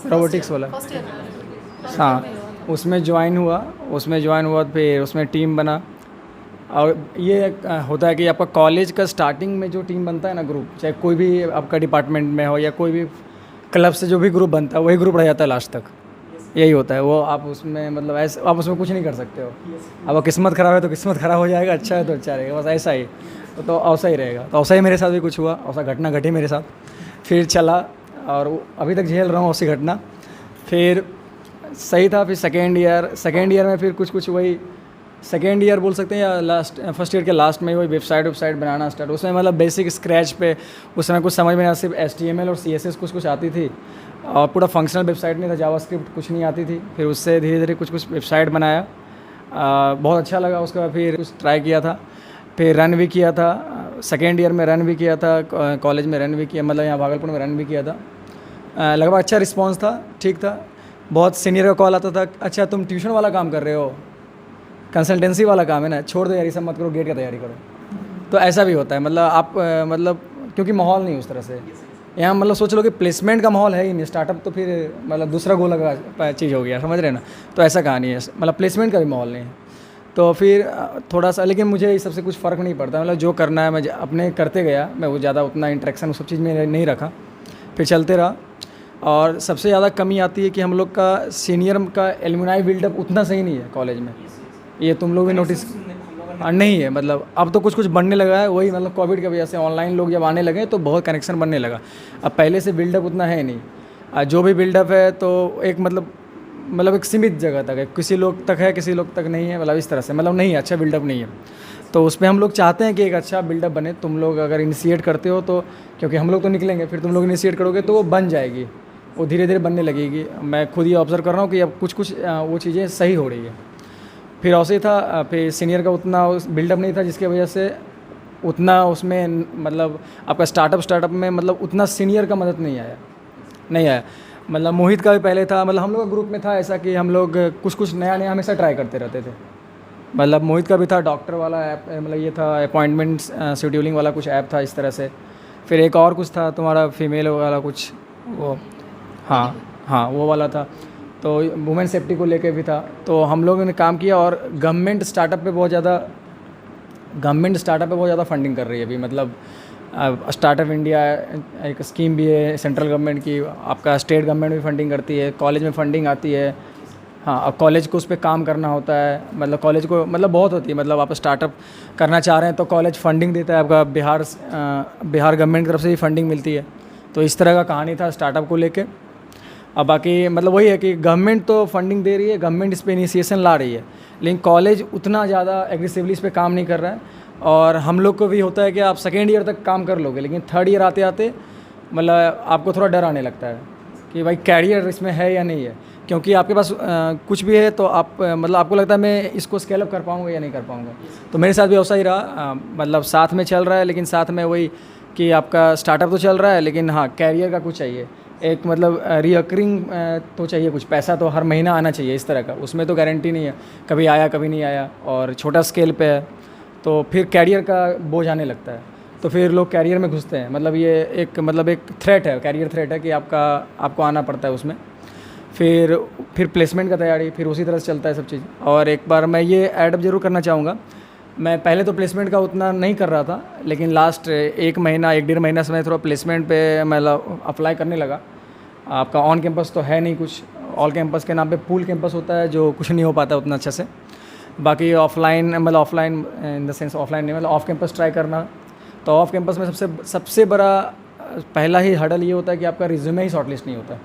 रोबोटिक्स वाला, हाँ, उसमें ज्वाइन हुआ। फिर उसमें टीम बना। और ये होता है कि आपका कॉलेज का स्टार्टिंग में जो टीम बनता है ना, ग्रुप, चाहे कोई भी आपका डिपार्टमेंट में हो या कोई भी क्लब से जो भी ग्रुप बनता है, वही ग्रुप रह जाता है लास्ट तक। यही होता है वो, आप उसमें मतलब ऐसे आप उसमें कुछ नहीं कर सकते हो। अब किस्मत ख़राब है तो किस्मत ख़राब हो जाएगा, अच्छा है तो अच्छा रहेगा, बस ऐसा ही। तो ऐसा ही रहेगा। तो ऐसा ही मेरे साथ भी कुछ हुआ, ऐसा घटना घटी मेरे साथ, फिर चला और अभी तक झेल रहा हूँ उसी घटना। फिर सही था। फिर सेकेंड ईयर में फिर कुछ वही, सेकेंड ईयर बोल सकते हैं या फर्स्ट ईयर के लास्ट में वही वेबसाइट बनाना स्टार्ट। उसमें मतलब बेसिक स्क्रैच पे उस समय कुछ समझ में नहीं, सिर्फ HTML और CSS कुछ आती थी, और पूरा फंक्शनल वेबसाइट नहीं था, जावास्क्रिप्ट कुछ नहीं आती थी। फिर उससे धीरे धीरे कुछ वेबसाइट बनाया, बहुत अच्छा लगा। उसके बाद फिर कुछ ट्राई किया था, फिर रन भी किया था। सेकेंड ईयर में रन भी किया था, कॉलेज में रन भी किया, मतलब यहाँ भागलपुर में रन भी किया था। लगभग अच्छा रिस्पॉन्स था, ठीक था। बहुत सीनियर का कॉल आता था, अच्छा तुम ट्यूशन वाला काम कर रहे हो, कंसल्टेंसी वाला काम है ना, छोड़ दो यार ये सब मत करो, गेट का तैयारी करो। तो ऐसा भी होता है, मतलब आप मतलब क्योंकि माहौल नहीं उस तरह से यहाँ, मतलब सोच लो कि प्लेसमेंट का माहौल है ही नहीं। स्टार्टअप तो फिर मतलब दूसरा गोला का चीज़ हो गया, समझ रहे ना। तो ऐसा कहानी है, मतलब प्लेसमेंट का भी माहौल नहीं है। तो फिर थोड़ा सा, लेकिन मुझे इस सबसे कुछ फ़र्क नहीं पड़ता, मतलब जो करना है मैं अपने करते गया। मैं वो ज़्यादा उतना इंटरेक्शन उस सब चीज़ में नहीं रखा, फिर चलते रहा। और सबसे ज़्यादा कमी आती है कि हम लोग का सीनियर का एलुमनाई बिल्डअप उतना सही नहीं है कॉलेज में। ये तुम लोग भी नोटिस नहीं है, मतलब अब तो कुछ बनने लगा है, वही मतलब कोविड की वजह से ऑनलाइन लोग जब आने लगे तो बहुत कनेक्शन बनने लगा। अब पहले से बिल्डअप उतना है नहीं, जो भी बिल्डअप है तो एक मतलब एक सीमित जगह तक है, किसी लोग तक है, किसी लोग तक नहीं है, मतलब इस तरह से, मतलब नहीं है, अच्छा बिल्डअप नहीं है। तो उस पर हम लोग चाहते हैं कि एक अच्छा बिल्डअप बने। तुम लोग अगर इनिशिएट करते हो तो, क्योंकि हम लोग तो निकलेंगे, फिर तुम लोग इनिशिएट करोगे तो वो बन जाएगी। वो धीरे धीरे बनने लगेगी। मैं खुद ही ऑब्ज़र्व कर रहा हूँ कि अब कुछ कुछ वो चीज़ें सही हो रही है। फिर ऐसे ही था, फिर सीनियर का उतना बिल्डअप नहीं था, जिसकी वजह से उतना उसमें मतलब आपका स्टार्टअप में मतलब उतना सीनियर का मदद नहीं आया। मतलब मोहित का भी पहले था, मतलब हम लोग का ग्रुप में था ऐसा कि हम लोग कुछ नया हमेशा ट्राई करते रहते थे। मतलब मोहित का भी था डॉक्टर वाला ऐप, मतलब ये था अपॉइंटमेंट शेड्यूलिंग वाला कुछ ऐप था इस तरह से। फिर एक और कुछ था तुम्हारा फीमेल वाला कुछ, वो हाँ वो वाला था। तो वुमेन सेफ्टी को लेके भी था। तो हम लोगों ने काम किया और गवर्नमेंट स्टार्टअप पे बहुत ज़्यादा फंडिंग कर रही है अभी। मतलब स्टार्टअप इंडिया एक स्कीम भी है सेंट्रल गवर्नमेंट की, आपका स्टेट गवर्नमेंट भी फंडिंग करती है, कॉलेज में फंडिंग आती है। हाँ, अब कॉलेज को उस पर काम करना होता है, मतलब कॉलेज को मतलब बहुत होती है। मतलब आप स्टार्टअप करना चाह रहे हैं तो कॉलेज फंडिंग देता है, आपका बिहार गवर्नमेंट की तरफ से भी फंडिंग मिलती है। तो इस तरह का कहानी था स्टार्टअप को लेके। अब बाकी मतलब वही है कि गवर्नमेंट तो फंडिंग दे रही है, गवर्नमेंट इस पर इनिशिएशन ला रही है, लेकिन कॉलेज उतना ज़्यादा एग्रेसिवली इस पर काम नहीं कर रहा है। और हम लोग को भी होता है कि आप सेकेंड ईयर तक काम कर लोगे, लेकिन थर्ड ईयर आते आते मतलब आपको थोड़ा डर आने लगता है कि भाई कैरियर इसमें है या नहीं है। क्योंकि आपके पास कुछ भी है तो आप मतलब आपको लगता है मैं इसको स्केल अप कर पाऊँगा या नहीं कर पाऊँगा। तो मेरे साथ भी ऐसा ही रहा, मतलब साथ में चल रहा है, लेकिन साथ में वही कि आपका स्टार्टअप तो चल रहा है, लेकिन हाँ कैरियर का कुछ चाहिए, एक मतलब रिकरिंग तो चाहिए, कुछ पैसा तो हर महीना आना चाहिए इस तरह का। उसमें तो गारंटी नहीं है कभी आया कभी नहीं आया, और छोटा स्केल पे है तो फिर कैरियर का बोझ आने लगता है। तो फिर लोग कैरियर में घुसते हैं। मतलब ये एक थ्रेट है, कैरियर थ्रेट है कि आपको आना पड़ता है उसमें। फिर प्लेसमेंट का तैयारी, फिर उसी तरह से चलता है सब चीज़। और एक बार मैं ये ऐड जरूर करना चाहूँगा, मैं पहले तो प्लेसमेंट का उतना नहीं कर रहा था, लेकिन लास्ट 1-1.5 महीना से मैं थोड़ा प्लेसमेंट पे मतलब अप्लाई करने लगा। आपका ऑन कैंपस तो है नहीं कुछ, ऑल कैंपस के नाम पे पूल कैंपस होता है जो कुछ नहीं हो पाता उतना अच्छा से। बाकी offline in the sense offline नहीं, मतलब ऑफ कैंपस ट्राई करना। तो ऑफ कैंपस में सबसे बड़ा पहला ही हर्डल ये होता है कि आपका रिज्यूमे ही शॉर्टलिस्ट नहीं होता।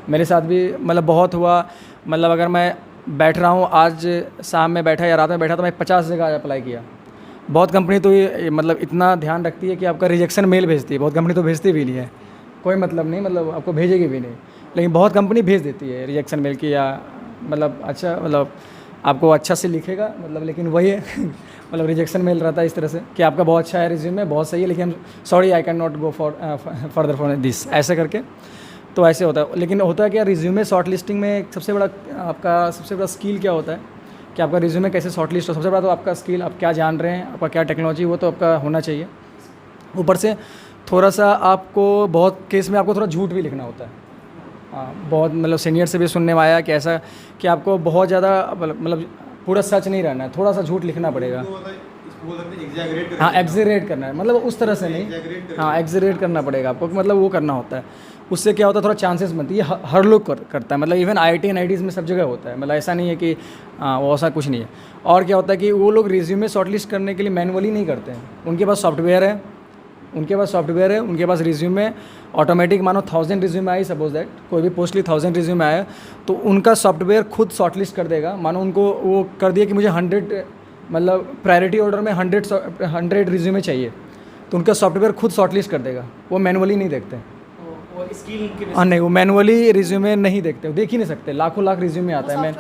मेरे साथ भी मतलब बहुत हुआ। मतलब अगर मैं बैठ रहा हूँ, आज शाम में बैठा या रात में बैठा, तो मैं 50 जगह अप्लाई किया। बहुत कंपनी तो ये मतलब इतना ध्यान रखती है कि आपका रिजेक्शन मेल भेजती है, बहुत कंपनी तो भेजती भी नहीं है, कोई मतलब नहीं, मतलब आपको भेजेगी भी नहीं, लेकिन बहुत कंपनी भेज देती है रिजेक्शन मेल की, या मतलब अच्छा मतलब आपको अच्छा से लिखेगा मतलब, लेकिन वही है मतलब रिजेक्शन मेल रहता है इस तरह से कि आपका बहुत अच्छा है, रिज्यूमे बहुत सही है, लेकिन sorry I can not go further for this, ऐसे करके। तो ऐसे होता है। लेकिन होता है क्या, रिज्यूमे शॉर्ट लिस्टिंग में सबसे बड़ा स्किल क्या होता है कि आपका रिज्यूमे कैसे शॉर्ट लिस्ट हो। सबसे बड़ा तो आपका स्किल, आप क्या जान रहे हैं, आपका क्या टेक्नोलॉजी, वो तो आपका होना चाहिए। ऊपर से थोड़ा सा आपको बहुत केस में आपको थोड़ा झूठ भी लिखना होता है। हाँ, बहुत मतलब सीनियर से भी सुनने में आया कि ऐसा कि आपको बहुत ज़्यादा मतलब पूरा सच नहीं रहना है, थोड़ा सा झूठ लिखना पड़ेगा। हाँ, एग्जरेट करना है, मतलब उस तरह से नहीं, हाँ एग्जरेट करना पड़ेगा आपको, मतलब वो करना होता है। उससे क्या होता है, थोड़ा चांसेस बनती है, हर लोग करता है, मतलब इवन IIT NITs में सब जगह होता है, मतलब ऐसा नहीं है कि वो ऐसा कुछ नहीं है। और क्या होता है कि वो लोग रिज्यूमे शॉर्टलिस्ट करने के लिए मैनुअली नहीं करते हैं, उनके पास सॉफ्टवेयर है, उनके पास रिज्यूमे ऑटोमेटिक, मानो 1000 रिज्यूमे आई, सपोज दैट कोई भी पोस्टली 1000 रिज्यूमे आया, तो उनका सॉफ्टवेयर खुद शॉर्टलिस्ट कर देगा। मानो उनको वो कर दिया कि मुझे 100 मतलब प्रायोरिटी ऑर्डर में 100 रिज्यूमे चाहिए, तो उनका सॉफ्टवेयर खुद शॉर्टलिस्ट कर देगा, वो मैनुअली नहीं देखते। हाँ नहीं, वो मैनुअली रिज्यूमे नहीं देखते, देख ही नहीं सकते, लाखों लाख रिज्यूमे आता है, मैं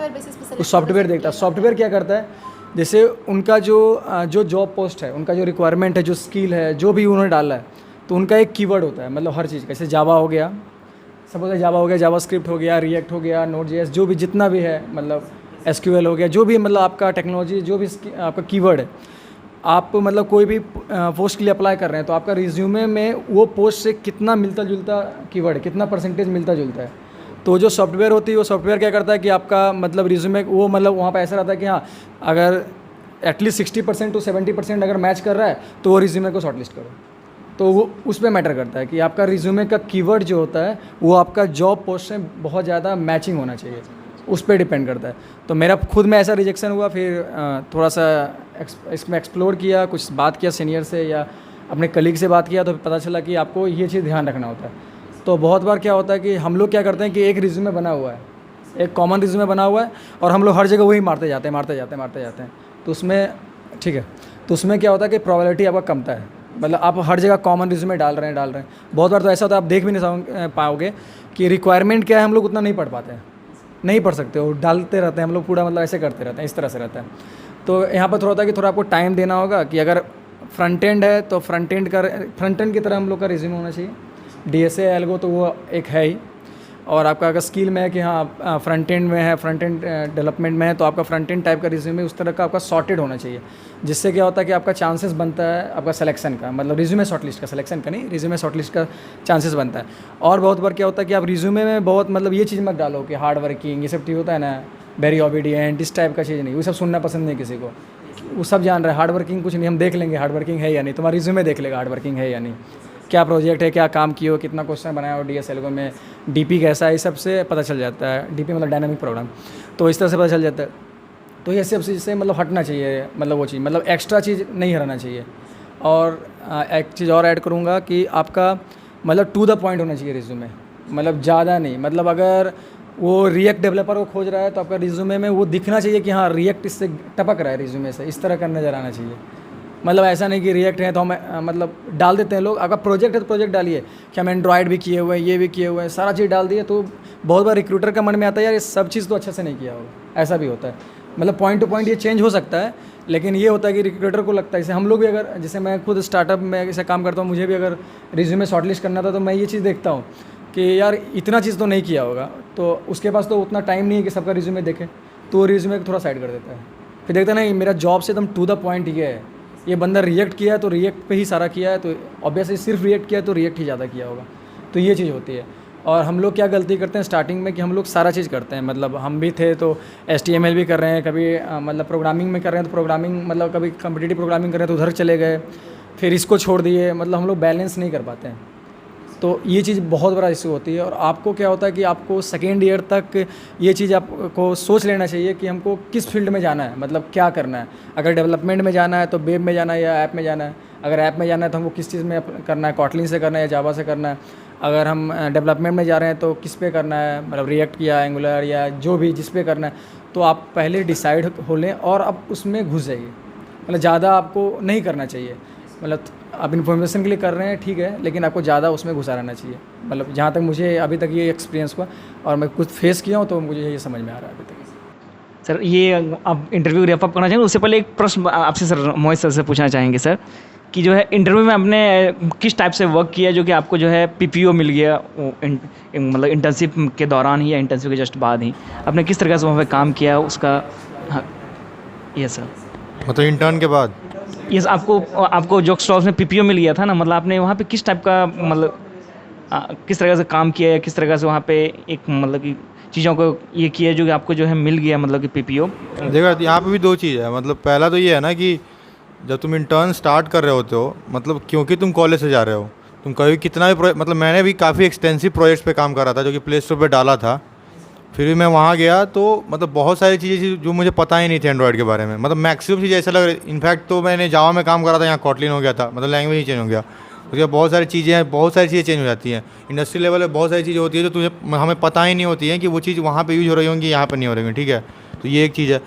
सॉफ्टवेयर देखता है। सॉफ्टवेयर क्या करता है, जैसे उनका जो जॉब पोस्ट है, उनका जो रिक्वायरमेंट है, जो स्किल है, जो भी उन्होंने डाला है, तो उनका एक कीवर्ड होता है, मतलब हर चीज़ का। जैसे जावा हो गया, सपोज जावा हो गया, जावा स्क्रिप्ट हो गया, रिएक्ट हो गया, Node.js, जो भी जितना भी है, मतलब SQL हो गया, जो भी मतलब आपका टेक्नोलॉजी, जो भी आपका कीवर्ड है, आप मतलब कोई भी पोस्ट के लिए अप्लाई कर रहे हैं, तो आपका रिज्यूमे में वो पोस्ट से कितना मिलता जुलता कीवर्ड है, कितना परसेंटेज मिलता जुलता है। तो जो सॉफ्टवेयर होती है, वो सॉफ्टवेयर क्या करता है कि आपका मतलब रिज्यूमे वो मतलब वहाँ पर ऐसा रहता है कि हाँ, अगर एटलीस्ट 60% to 70% अगर मैच कर रहा है, तो वो रिज्यूमे को शॉर्टलिस्ट करो। तो वो उस पर मैटर करता है कि आपका रिज्यूमे का कीवर्ड जो होता है, वो आपका जॉब पोस्ट से बहुत ज़्यादा मैचिंग होना चाहिए, उस पर डिपेंड करता है। तो मेरा खुद में ऐसा रिजेक्शन हुआ, फिर थोड़ा सा इसमें एक्सप्लोर किया, कुछ बात किया सीनियर से या अपने कलीग से बात किया, तो पता चला कि आपको ये चीज़ ध्यान रखना होता है। तो बहुत बार क्या होता है कि हम लोग क्या करते हैं कि एक रिज्यूमे बना हुआ है, एक कॉमन रिज्यूमे बना हुआ है, और हम लोग हर जगह वही मारते जाते हैं। तो उसमें ठीक है, तो उसमें क्या होता है कि प्रोबेबिलिटी आपका कमता है, मतलब आप हर जगह कॉमन रिज्यूमे डाल रहे हैं। बहुत बार तो ऐसा होता है आप देख भी नहीं पाओगे कि रिक्वायरमेंट क्या है, हम लोग उतना नहीं पढ़ पाते हैं, नहीं पढ़ सकते हो, डालते रहते हैं हम लोग, पूरा मतलब ऐसे करते रहते हैं, इस तरह से रहता है। तो यहाँ पर थोड़ा होता है कि थोड़ा आपको टाइम देना होगा कि अगर फ्रंट एंड है तो फ्रंट एंड की तरह हम लोग का रिज्यूमे होना चाहिए। DSA एल्गो तो वो एक है ही, और आपका अगर स्किल में है कि हाँ फ्रंट एंड में है, फ्रंट एंड डेवलपमेंट में है, तो आपका फ्रंट एंड टाइप का रिज्यूमे उस तरह का आपका सॉर्टेड होना चाहिए, जिससे क्या होता है कि आपका चांसेस बनता है आपका सिलेक्शन का, मतलब रिज्यूमे शॉर्टलिस्ट का, सिलेक्शन का नहीं, रिज्यूमे शॉर्टलिस्ट का चांसेस बनता है। और बहुत बार क्या होता है कि आप रिज्यूमे में बहुत मतलब ये चीज़ मत डालो कि हार्ड वर्किंग ये सब ठीक होता है ना, वेरी ओबीडिएंट, इस टाइप का चीज़ नहीं, वो सब सुनना पसंद नहीं किसी को। वो सब जान रहे हैं हार्ड वर्किंग कुछ नहीं, हम देख लेंगे हार्ड वर्किंग है या नहीं, तुम्हारा रिज्यूमे देख लेगा हार्ड वर्किंग है या नहीं, क्या प्रोजेक्ट है, क्या काम किए हो, कितना क्वेश्चन बनाया हो DSA एल्गो में, DP कैसा है, ये सब से पता चल जाता है। DP मतलब डायनामिक प्रोग्राम, तो इस तरह से पता चल जाता है। तो ये सब चीज़ से मतलब हटना चाहिए, मतलब वो चीज़ मतलब एक्स्ट्रा चीज़ नहीं हराना चाहिए। और एक चीज़ और ऐड करूँगा कि आपका मतलब टू द पॉइंट होना चाहिए रिज्यूमे, मतलब ज़्यादा नहीं। मतलब अगर वो रिएक्ट डेवलपर को खोज रहा है तो आपका रिज्यूमे में वो दिखना चाहिए कि हाँ रिएक्ट इससे टपक रहा है रिज्यूमे से, इस तरह का नज़र आना चाहिए। मतलब ऐसा नहीं कि रिएक्ट है तो हम मतलब डाल देते हैं लोग, अगर प्रोजेक्ट है तो प्रोजेक्ट डालिए कि हम एंड्रॉयड भी किए हुए हैं, ये भी किए हुए हैं, सारा चीज़ डाल दिए, तो बहुत बार रिक्रूटर का मन में आता है यार ये सब चीज़ तो अच्छे से नहीं किया होगा, ऐसा भी होता है। मतलब पॉइंट टू पॉइंट ये चेंज हो सकता है, लेकिन ये होता है कि रिक्रूटर को लगता है, जैसे हम लोग भी अगर, जैसे मैं खुद स्टार्टअप में ऐसे काम करता हूँ, मुझे भी अगर रिज्यूमे शॉर्टलिस्ट करना था तो मैं ये चीज़ देखता हूँ कि यार इतना चीज़ तो नहीं किया होगा, तो उसके पास तो उतना टाइम नहीं है कि सबका रिज्यूमे देखे, तो रिज्यूमे को थोड़ा साइड कर देता है। फिर देखता नहीं मेरा जॉब से एकदम टू द पॉइंट ये है, ये बंदा रिएक्ट किया है तो रिएक्ट पे ही सारा किया है, तो ऑब्वियसली सिर्फ रिएक्ट किया है तो रिएक्ट ही ज़्यादा किया होगा, तो ये चीज़ होती है। और हम लोग क्या गलती करते हैं स्टार्टिंग में कि हम लोग सारा चीज़ करते हैं, मतलब हम भी थे तो HTML भी कर रहे हैं, कभी मतलब प्रोग्रामिंग में कर रहे हैं तो प्रोग्रामिंग मतलब कभी कम्पिटिटिव प्रोग्रामिंग कर रहे हैं तो उधर चले गए, फिर इसको छोड़ दिए, मतलब हम लोग बैलेंस नहीं कर पाते हैं। तो ये चीज़ बहुत बड़ा इशू होती है। और आपको क्या होता है कि आपको सेकेंड ईयर तक ये चीज़ आपको सोच लेना चाहिए कि हमको किस फील्ड में जाना है, मतलब क्या करना है। अगर डेवलपमेंट में जाना है तो वेब में जाना है या ऐप में जाना है, अगर ऐप में जाना है तो हमको किस चीज़ में करना है, कॉटलिन से करना है या जावा से करना है, अगर हम डेवलपमेंट में जा रहे हैं तो किस पे करना है, मतलब रिएक्ट या एंगुलर या जो भी जिस पे करना है, तो आप पहले डिसाइड हो लें और अब उसमें घुस जाइए। मतलब ज़्यादा आपको नहीं करना चाहिए, मतलब आप इन्फॉर्मेशन के लिए कर रहे हैं ठीक है, लेकिन आपको ज़्यादा उसमें घुसा रहना चाहिए। मतलब जहाँ तक मुझे अभी तक ये एक्सपीरियंस हुआ और मैं कुछ फेस किया हूँ तो मुझे ये समझ में आ रहा है अभी तक। सर ये अब इंटरव्यू रैप अप करना चाहेंगे, उससे पहले एक प्रश्न आपसे सर मोहित सर से पूछना चाहेंगे सर कि जो है इंटरव्यू में आपने किस टाइप से वर्क किया जो कि आपको जो है PPO मिल गया, मतलब इंटर्नशिप के दौरान ही या इंटर्नशिप के जस्ट बाद ही आपने किस तरह से वहाँ पे काम किया उसका। हाँ ये सर मतलब इंटर्न के बाद यस आपको जो स्टॉक्स में PPO मिल गया था ना, मतलब आपने वहाँ पे किस टाइप का मतलब किस तरह से काम किया है, किस तरह से वहाँ पे एक मतलब कि चीज़ों को ये किया जो कि आपको जो है मिल गया मतलब कि PPO। देखो यहाँ पे भी दो चीज़ है, मतलब पहला तो ये है ना कि जब तुम इंटर्न स्टार्ट कर रहे होते हो, मतलब क्योंकि तुम कॉलेज से जा रहे हो, तुम कभी कितना भी मतलब मैंने भी काफ़ी एक्सटेंसिव प्रोजेक्ट्स पे काम कर रहा था जो कि प्ले स्टोर पे डाला था, फिर भी मैं वहाँ गया तो मतलब बहुत सारी चीज़ें जो मुझे पता ही नहीं थी एंड्रॉयड के बारे में, मतलब मैक्सिमम चीज़ें ऐसा लग रही। इनफैक्ट तो मैंने जावा में काम करा था, यहाँ कॉटलिन हो गया था, मतलब लैंग्वेज ही चेंज हो गया। उसके बाद बहुत सारी चीज़ें चेंज हो जाती हैं। इंडस्ट्री लेवल पे बहुत सारी चीज़ें होती है जो तुझे हमें पता ही नहीं होती है कि वो चीज़ वहाँ पे यूज हो रही होंगी, यहाँ पे नहीं हो रही होंगी, ठीक है। तो ये एक चीज़ है।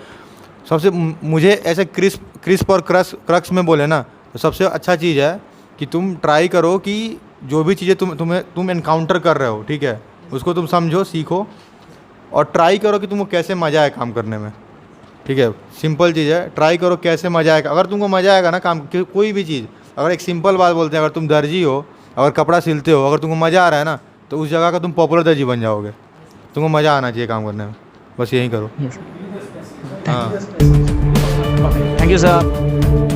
सबसे मुझे ऐसे क्रिस्प और क्रक्स में बोले ना, तो सबसे अच्छा चीज़ है कि तुम ट्राई करो कि जो भी चीज़ें तुम एनकाउंटर कर रहे हो, ठीक है, उसको तुम समझो, सीखो और ट्राई करो कि तुमको कैसे मज़ा आए काम करने में, ठीक है। सिंपल चीज़ है, ट्राई करो कैसे मज़ा आएगा। अगर तुमको मज़ा आएगा ना काम कोई भी चीज़, अगर एक सिंपल बात बोलते हैं, अगर तुम दर्जी हो, अगर कपड़ा सिलते हो, अगर तुमको मज़ा आ रहा है ना, तो उस जगह का तुम पॉपुलर दर्जी बन जाओगे। तुमको मज़ा आना चाहिए काम करने में, बस यही करो। हाँ थैंक यू सर।